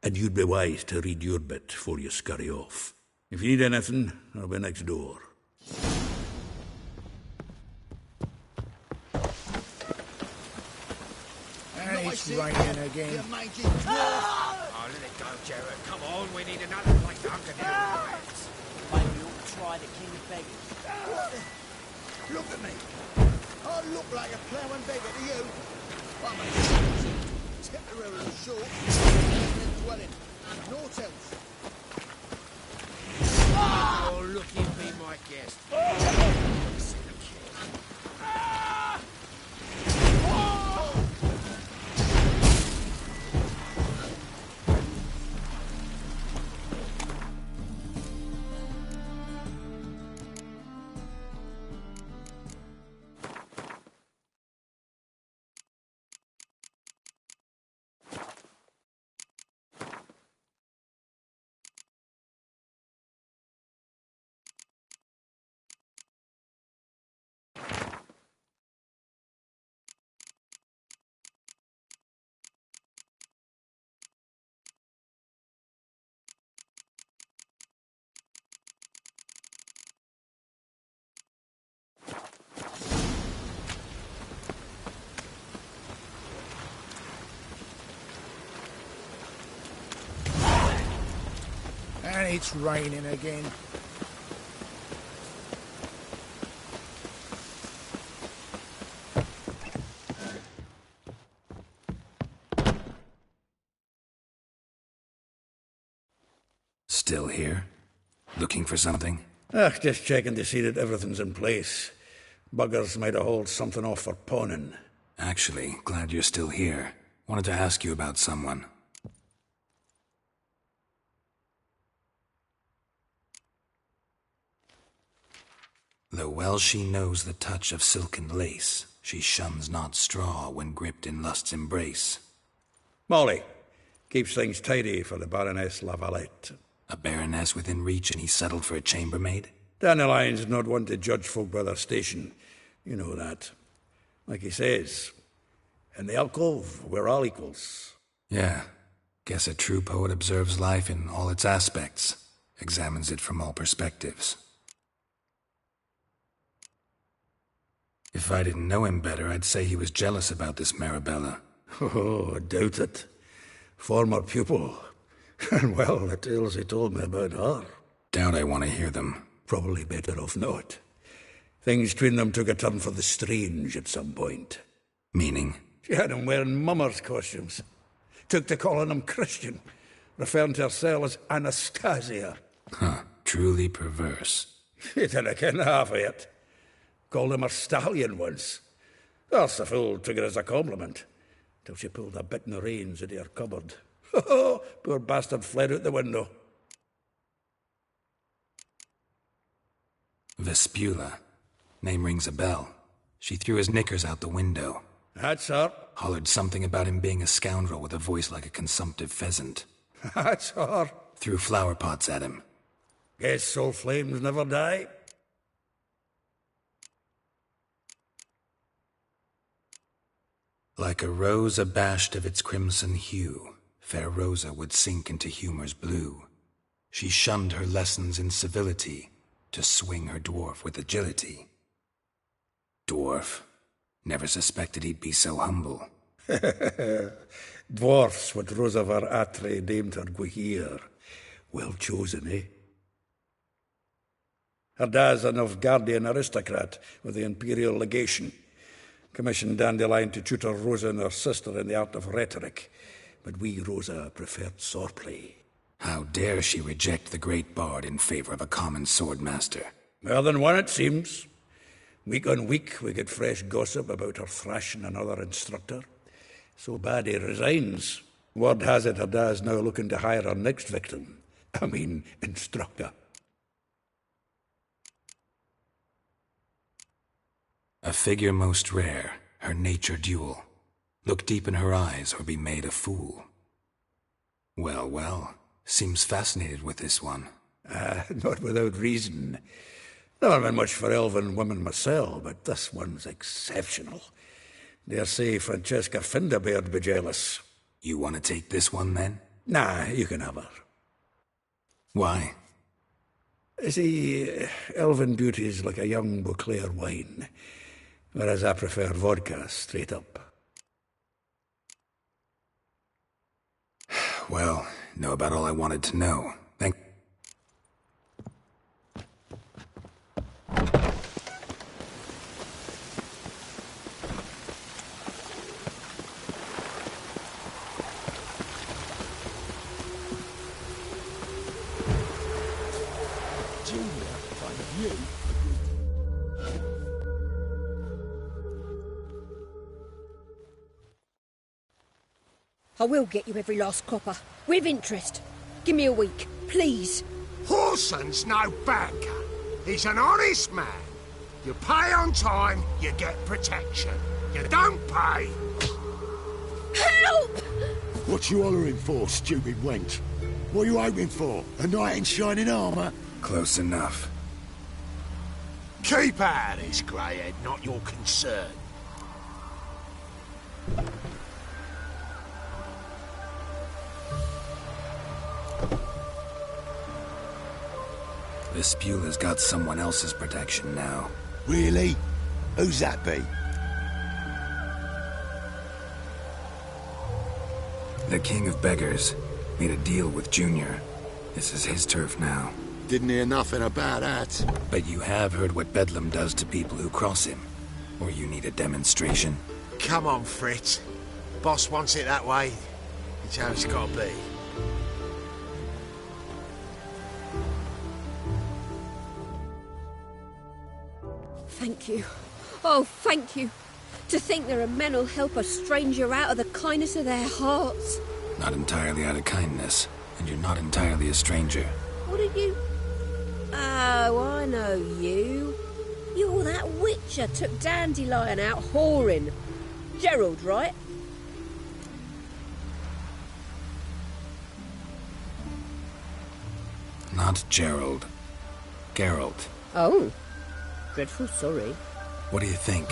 And you'd be wise to read your bit before you scurry off. If you need anything, I'll be next door. And it's raining again. Oh, let it go, Jared. Come on, we need another place to hunker down. Maybe we ought to try the King of Beggars. Look at me. I look like a ploughing beggar to you. I'm a temporarily short, dwelling, naught else. Oh, look in, be my guest. See the king. And it's raining again. Still here? Looking for something? Just checking to see that everything's in place. Buggers might have hauled something off for pawning. Actually, glad you're still here. Wanted to ask you about someone. Though well she knows the touch of silken lace, she shuns not straw when gripped in lust's embrace. Molly keeps things tidy for the Baroness Lavalette. A baroness within reach, and he settled for a chambermaid? Dandelion's not one to judge folk by their station. You know that. Like he says, in the alcove, we're all equals. Yeah. Guess a true poet observes life in all its aspects, examines it from all perspectives. If I didn't know him better, I'd say he was jealous about this Marabella. Oh, I doubt it. Former pupil. And well, the tales he told me about her. Doubt I want to hear them. Probably better off not. Things between them took a turn for the strange at some point. Meaning? She had him wearing mummers' costumes. Took to calling him Christian, referring to herself as Anastasia. Huh, truly perverse. He didn't ken half of it. Called him a stallion once. Us, the fool, took it as a compliment, till she pulled a bit in the reins into her cupboard. Poor bastard fled out the window. Vespula. Name rings a bell. She threw his knickers out the window. That's her. Hollered something about him being a scoundrel with a voice like a consumptive pheasant. That's her. Threw flower pots at him. Guess soul flames never die. Like a rose abashed of its crimson hue, fair Rosa would sink into humor's blue. She shunned her lessons in civility, to swing her dwarf with agility. Dwarf. Never suspected he'd be so humble. Dwarfs what Rosa var Atre named her Guahir. Well chosen, eh? Her dad's a Novgardian aristocrat with the Imperial Legation. Commissioned Dandelion to tutor Rosa and her sister in the art of rhetoric. But we, Rosa, preferred swordplay. How dare she reject the great bard in favor of a common swordmaster? More than one, it seems. Week on week, we get fresh gossip about her thrashing another instructor. So bad he resigns. Word has it her dad's now looking to hire her next victim. Instructor. A figure most rare, her nature dual. Look deep in her eyes or be made a fool. Well, well, seems fascinated with this one. Not without reason. Never been much for elven women myself, but this one's exceptional. Dare say Francesca Finderbeard be jealous. You want to take this one, then? Nah, you can have her. Why? See, elven beauty's like a young Beauclair wine, whereas I prefer vodka straight up. Well, know about all I wanted to know. Thank... I will get you every last copper, with interest. Give me a week, please. Horson's no banker. He's an honest man. You pay on time, you get protection. You don't pay... Help! What you hollering for, stupid wench? What are you hoping for? A knight in shining armour? Close enough. Keep out of this, greyhead, not your concern. The Spewler's got someone else's protection now. Really? Who's that be? The King of Beggars made a deal with Junior. This is his turf now. Didn't hear nothing about that. But you have heard what Bedlam does to people who cross him. Or you need a demonstration? Come on, Fritz. Boss wants it that way. It's how it's gotta be. Thank you. Oh, thank you. To think there are men who'll help a stranger out of the kindness of their hearts. Not entirely out of kindness, and you're not entirely a stranger. What are you... Oh, I know you. You're that witcher took Dandelion out whoring. Gerald, right? Not Gerald. Geralt. Oh. Dreadful sorry. What do you think?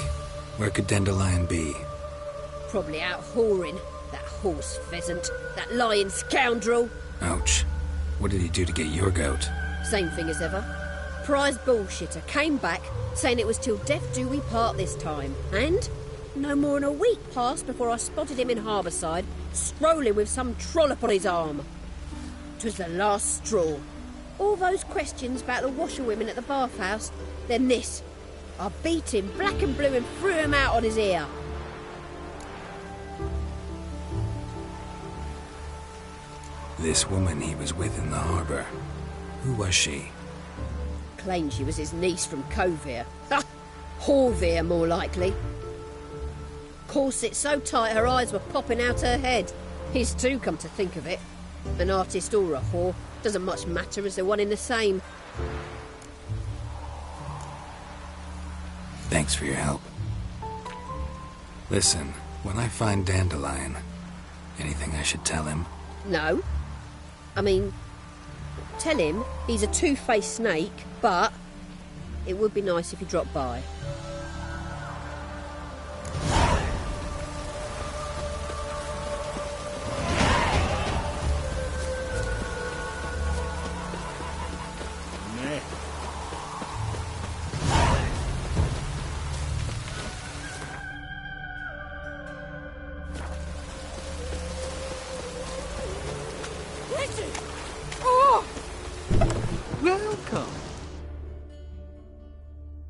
Where could Dandelion be? Probably out whoring. That horse pheasant. That lying scoundrel. Ouch. What did he do to get your goat? Same thing as ever. Prize bullshitter came back, saying it was till death do we part this time. And no more than a week passed before I spotted him in Harbourside, strolling with some trollop on his arm. 'Twas the last straw. All those questions about the washerwomen at the bathhouse, then this. I beat him black and blue and threw him out on his ear. This woman he was with in the harbour. Who was she? Claimed she was his niece from Covere. Ha! Horvere, more likely. Corset so tight her eyes were popping out her head. His too, come to think of it. An artist or a whore doesn't much matter as they're one in the same. Thanks for your help. Listen, when I find Dandelion, anything I should tell him? No. I mean, tell him he's a two-faced snake, but it would be nice if he dropped by.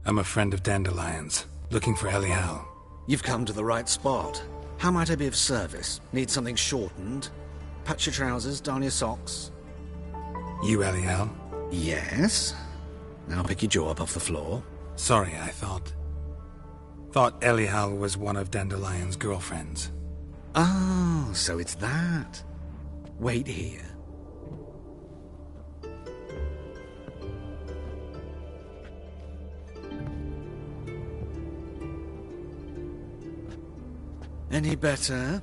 I'm a friend of Dandelion's, looking for Elial. You've come to the right spot. How might I be of service? Need something shortened? Patch your trousers, darn your socks. You Elial? Yes. Now pick your jaw up off the floor. Sorry, I thought Elial was one of Dandelion's girlfriends. Oh, so it's that. Wait here. Any better?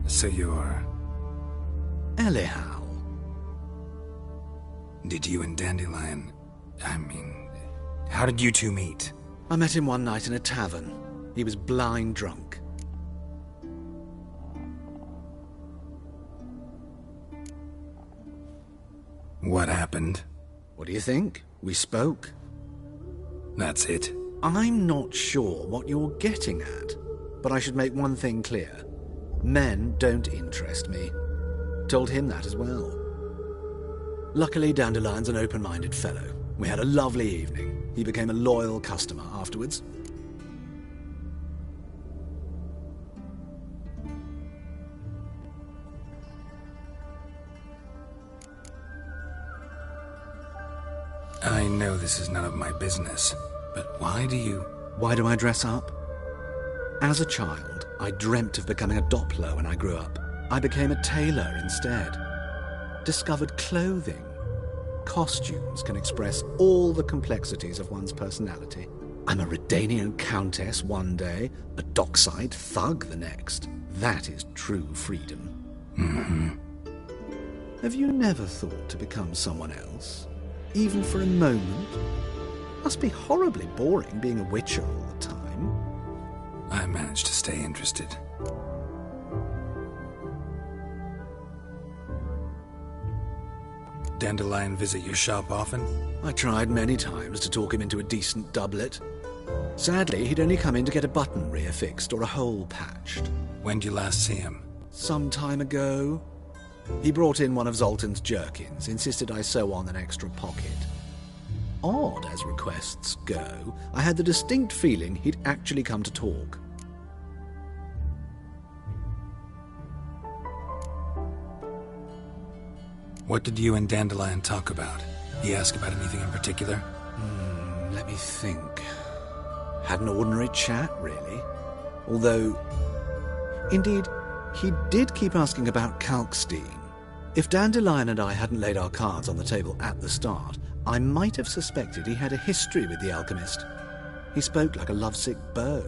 So you're... Elial. Did you and Dandelion I mean, how did you two meet? I met him one night in a tavern. He was blind drunk. What happened? What do you think? We spoke. That's it. I'm not sure what you're getting at, but I should make one thing clear. Men don't interest me. Told him that as well. Luckily, Dandelion's an open-minded fellow. We had a lovely evening. He became a loyal customer afterwards. I know this is none of my business, but why do I dress up? As a child, I dreamt of becoming a Doppler when I grew up. I became a tailor instead. Discovered clothing. Costumes can express all the complexities of one's personality. I'm a Redanian countess one day, a dockside thug the next. That is true freedom. Mm-hmm. Have you never thought to become someone else? Even for a moment? Must be horribly boring being a witcher all the time. I managed to stay interested. Dandelion visit your shop often? I tried many times to talk him into a decent doublet. Sadly, he'd only come in to get a button reaffixed or a hole patched. When'd you last see him? Some time ago. He brought in one of Zoltan's jerkins, insisted I sew on an extra pocket. Odd as requests go, I had the distinct feeling he'd actually come to talk. What did you and Dandelion talk about? He asked about anything in particular? Let me think. Had an ordinary chat, really. Although, indeed, he did keep asking about Kalkstein. If Dandelion and I hadn't laid our cards on the table at the start, I might have suspected he had a history with the alchemist. He spoke like a lovesick beau.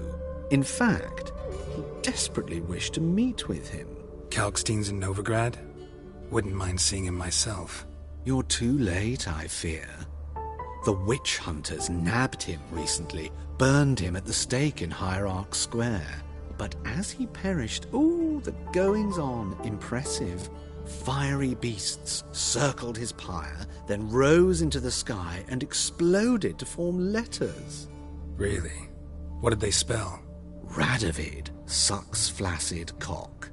In fact, he desperately wished to meet with him. Kalkstein's in Novigrad? Wouldn't mind seeing him myself. You're too late, I fear. The witch hunters nabbed him recently, burned him at the stake in Hierarch Square. But as he perished, the goings-on, impressive. Fiery beasts circled his pyre, then rose into the sky and exploded to form letters. Really? What did they spell? Radovid sucks flaccid cock.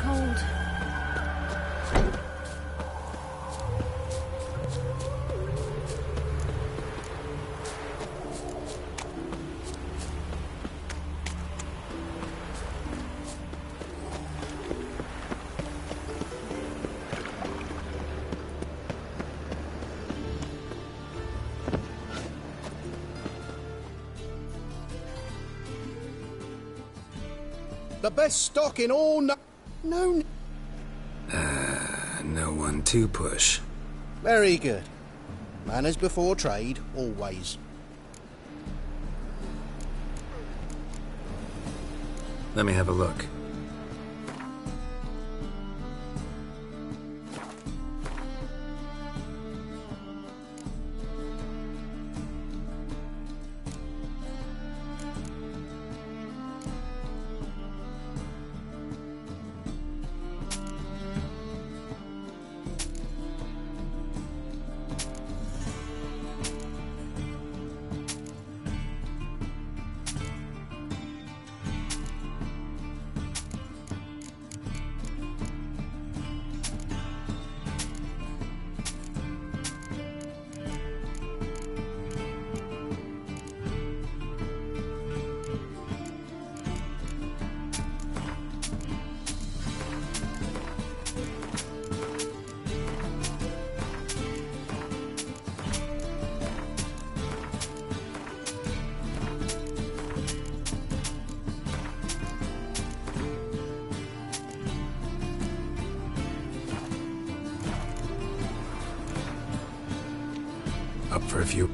Cold. The best stock in all No. No one to push. Very good. Manners before trade, always. Let me have a look. Up for a few.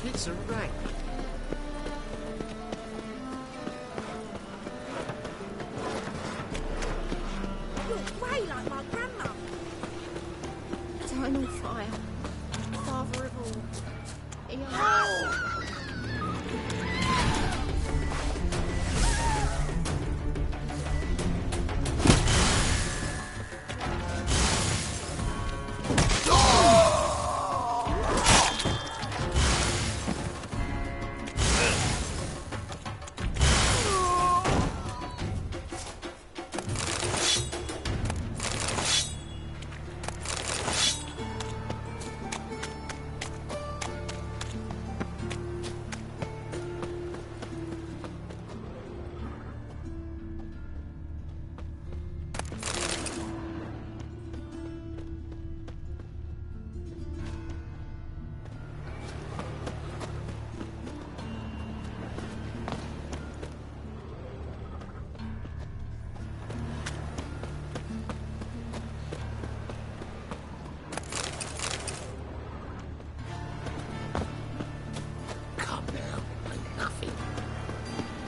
It's a rat. You're grey like my grandma. Eternal fire. Father of all.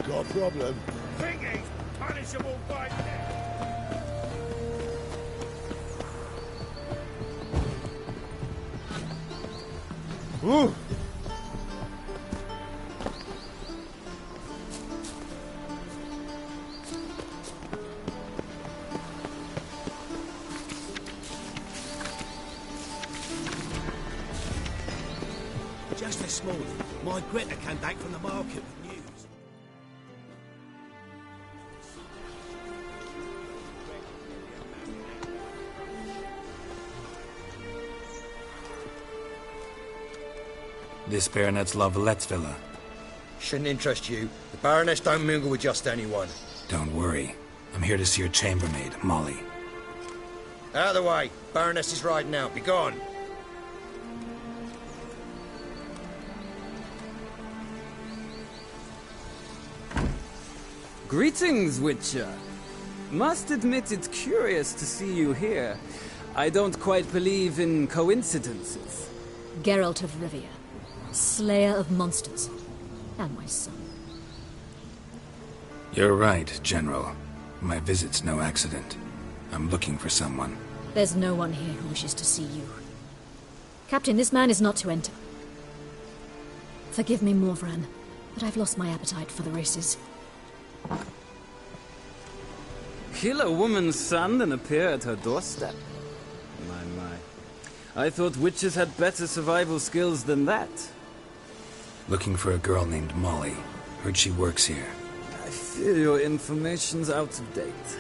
Got a problem? Think he's punishable by death. Ooh. Just this morning, my Greta came back from the market with news. This Baronet's Lavalettes villa. Shouldn't interest you. The Baroness don't mingle with just anyone. Don't worry. I'm here to see your chambermaid, Molly. Out of the way. Baroness is riding out. Be gone. Greetings, Witcher. Must admit it's curious to see you here. I don't quite believe in coincidences. Geralt of Rivia, slayer of monsters, and my son. You're right, General. My visit's no accident. I'm looking for someone. There's no one here who wishes to see you. Captain, this man is not to enter. Forgive me, Morvran, but I've lost my appetite for the races. Kill a woman's son and appear at her doorstep? My. I thought witches had better survival skills than that. Looking for a girl named Molly. Heard she works here. I fear your information's out of date.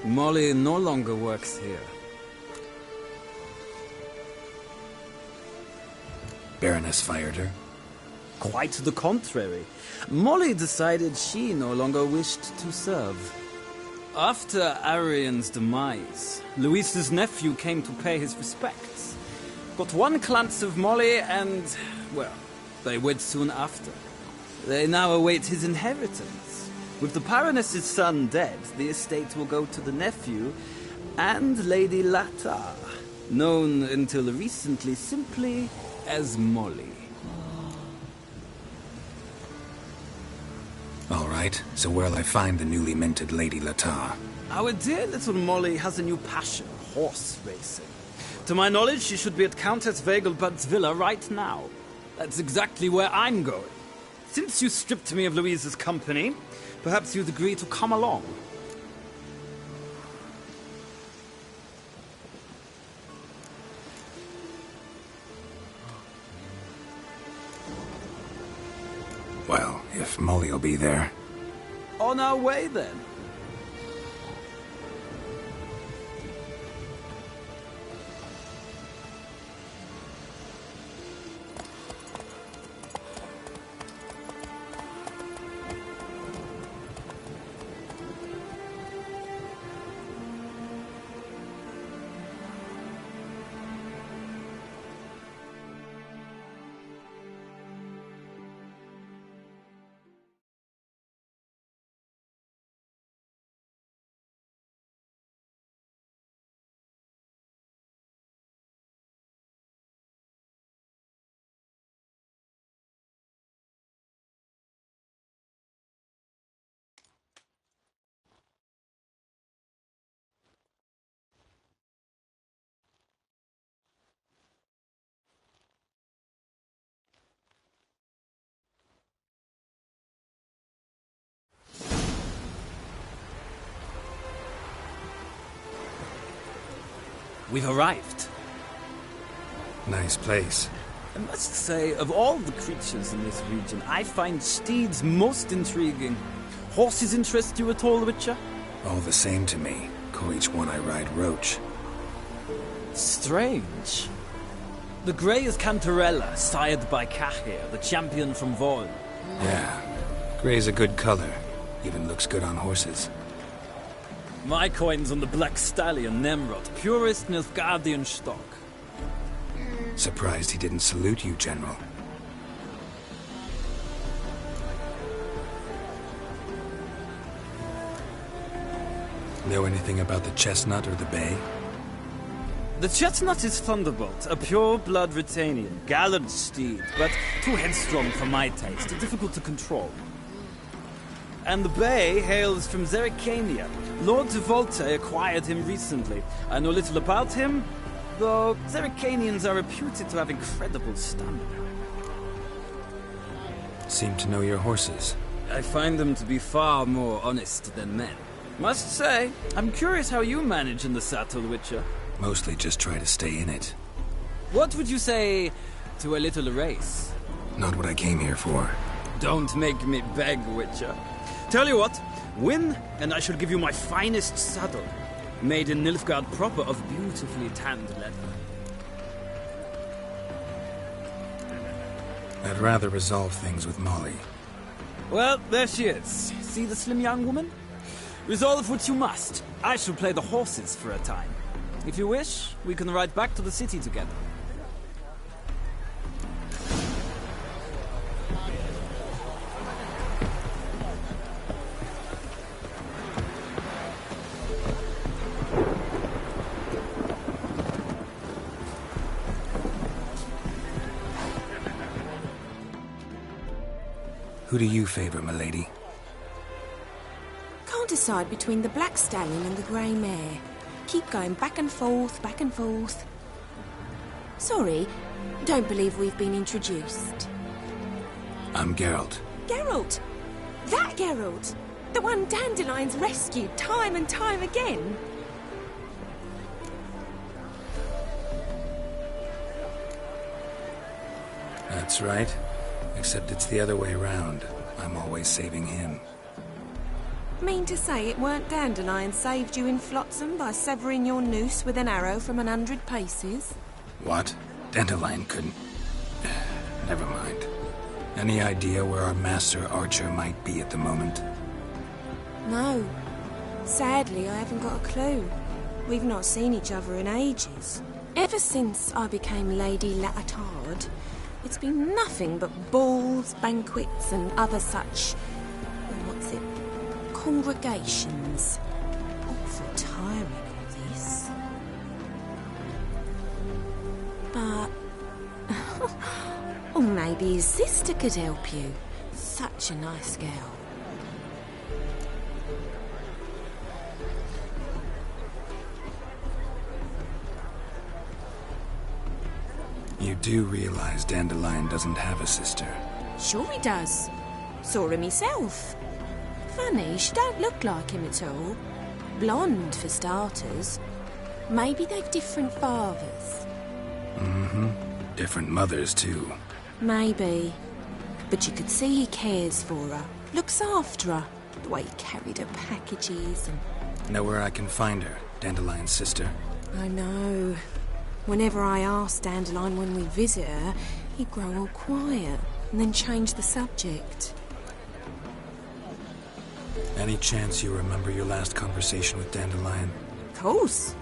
Molly no longer works here. Baroness fired her? Quite the contrary. Molly decided she no longer wished to serve. After Arian's demise, Luis's nephew came to pay his respects. Got one glance of Molly and, well, they wed soon after. They now await his inheritance. With the Baroness's son dead, the estate will go to the nephew and Lady Latar, known until recently simply as Molly. All right, so where'll I find the newly minted Lady Latar? Our dear little Molly has a new passion, horse racing. To my knowledge, she should be at Countess Vegelbud's villa right now. That's exactly where I'm going. Since you stripped me of Louise's company, perhaps you'd agree to come along. Well, if Molly will be there. On our way, then. we've arrived. Nice place. I must say, of all the creatures in this region, I find steeds most intriguing. Horses interest you at all, Witcher? All the same to me. Call each one I ride Roach. Strange. The grey is Cantarella, sired by Cahir, the champion from Vol. Yeah. Grey's a good color. Even looks good on horses. My coin's on the Black Stallion, Nemrod, purest Nilfgaardian stock. Surprised he didn't salute you, General. Know anything about the Chestnut or the Bay? The Chestnut is Thunderbolt, a pure-blood Britannian, gallant steed, but too headstrong for my taste, difficult to control. And the Bay hails from Zerrikania. Lord de Volte acquired him recently. I know little about him, though Zerrikanians are reputed to have incredible stamina. Seem to know your horses. I find them to be far more honest than men. Must say, I'm curious how you manage in the saddle, Witcher. Mostly just try to stay in it. What would you say to a little race? Not what I came here for. Don't make me beg, Witcher. Tell you what, win, and I shall give you my finest saddle. Made in Nilfgaard proper of beautifully tanned leather. I'd rather resolve things with Molly. Well, there she is. See the slim young woman? Resolve what you must. I shall play the horses for a time. If you wish, we can ride back to the city together. Who do you favor, milady? Can't decide between the Black Stallion and the Grey Mare. Keep going back and forth, back and forth. Sorry, don't believe we've been introduced. I'm Geralt. Geralt! That Geralt! The one Dandelion's rescued time and time again. That's right. Except it's the other way around. I'm always saving him. Mean to say it weren't Dandelion saved you in Flotsam by severing your noose with an arrow from 100 paces? What? Dandelion couldn't... Never mind. Any idea where our master archer might be at the moment? No. Sadly, I haven't got a clue. We've not seen each other in ages. Ever since I became Lady Latard, it's been nothing but balls, banquets, and other such... what's it? Congregations. Awful tiring, all this. But... or maybe his sister could help you. Such a nice girl. You do realize Dandelion doesn't have a sister? Sure he does. Saw him himself. Funny, she don't look like him at all. Blonde, for starters. Maybe they've different fathers. Mm-hmm. Different mothers, too. Maybe. But you could see he cares for her. Looks after her. The way he carried her packages and... Know where I can find her, Dandelion's sister? I know. Whenever I ask Dandelion when we visit her, he'd grow all quiet and then change the subject. Any chance you remember your last conversation with Dandelion? Of course.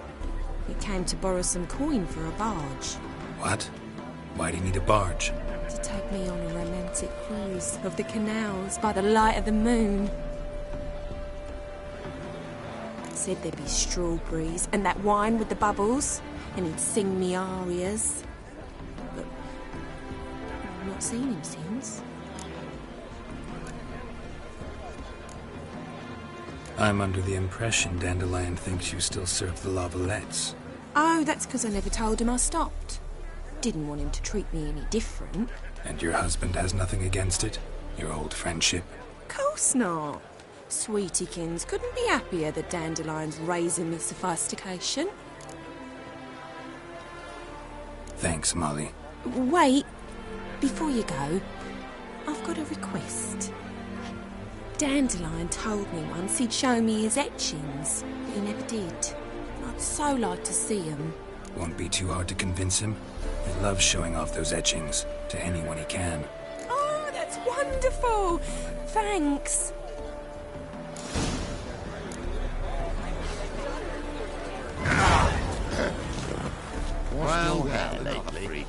He came to borrow some coin for a barge. What? Why'd he need a barge? To take me on a romantic cruise of the canals by the light of the moon. Said there'd be strawberries and that wine with the bubbles, and he'd sing me arias. But I've not seen him since. I'm under the impression Dandelion thinks you still serve the Lavalettes. Oh, that's because I never told him I stopped. Didn't want him to treat me any different. And your husband has nothing against it? Your old friendship? Course not. Sweetiekins couldn't be happier that Dandelion's raising me sophistication. Thanks, Molly. Wait, before you go, I've got a request. Dandelion told me once he'd show me his etchings, but he never did. I'd so like to see them. Won't be too hard to convince him. He loves showing off those etchings to anyone he can. Oh, that's wonderful! Thanks. Well, lately.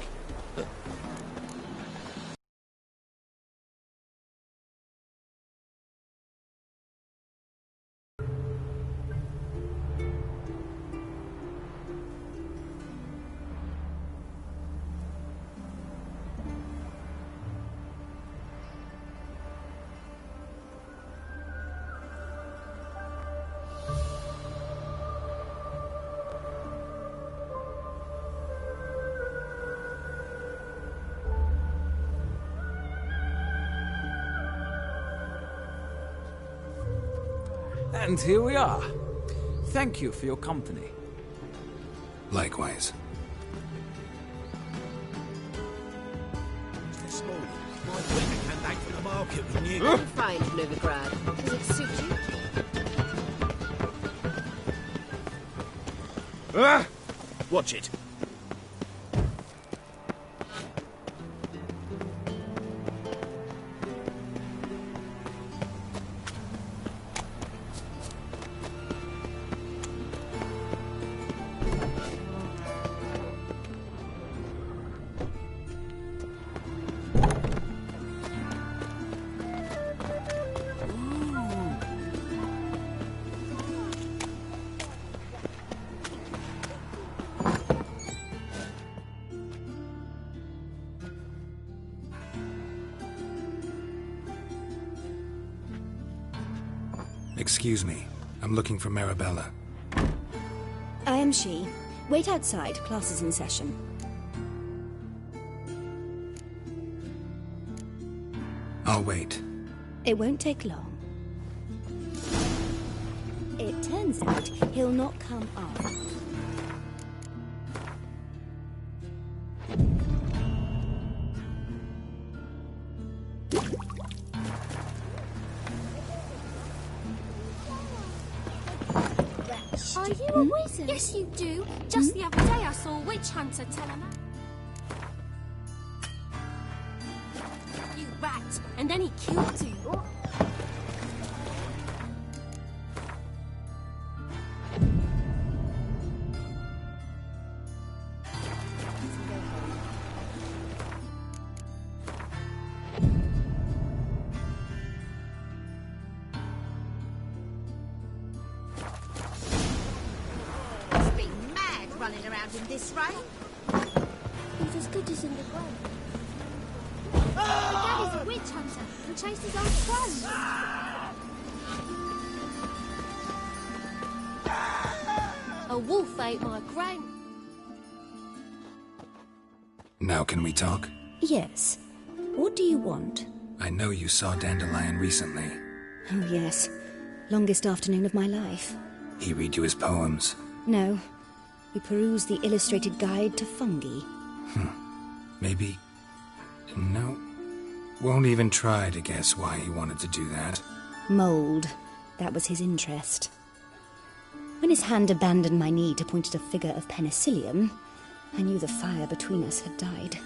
And here we are. Thank you for your company. Likewise. This morning, my women came back from the market with new... I'm fine, Novigrad. Does it suit you? Ah! Watch it. Excuse me. I'm looking for Marabella. I am she. Wait outside. Class is in session. I'll wait. It won't take long. It turns out he'll not come up. Are you a wizard? Yes, you do. Just the other day I saw a witch hunter tell him. You rat! And then he killed you. Running around in this rain? He's as good as in the grave. My daddy's a witch hunter who chased his old clothes. A wolf ate my grain. Now can we talk? Yes. What do you want? I know you saw Dandelion recently. Oh, yes. Longest afternoon of my life. He read you his poems? No. We perused the illustrated guide to fungi. Maybe... No. Won't even try to guess why he wanted to do that. Mould. That was his interest. When his hand abandoned my knee to point at a figure of penicillium, I knew the fire between us had died.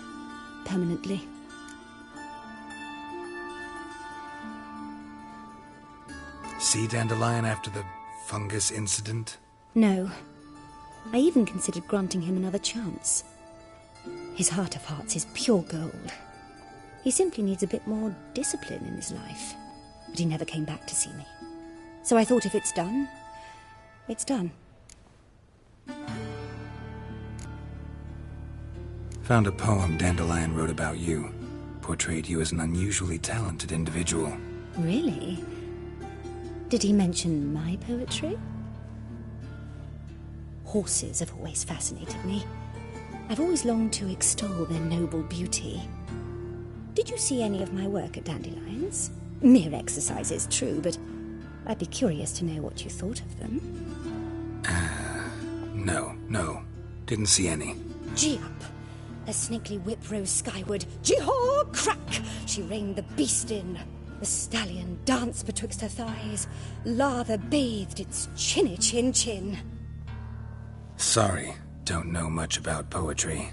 Permanently. See Dandelion after the fungus incident? No. I even considered granting him another chance. His heart of hearts is pure gold. He simply needs a bit more discipline in his life. But he never came back to see me. So I thought if it's done, it's done. Found a poem Dandelion wrote about you. Portrayed you as an unusually talented individual. Really? Did he mention my poetry? Horses have always fascinated me. I've always longed to extol their noble beauty. Did you see any of my work at Dandelion's? Mere exercises, true, but I'd be curious to know what you thought of them. No. Didn't see any. Gee up. A snakely whip rose skyward. Jee-haw! Crack! She reined the beast in. The stallion danced betwixt her thighs. Lather bathed its chinny chin-chin. Sorry, don't know much about poetry.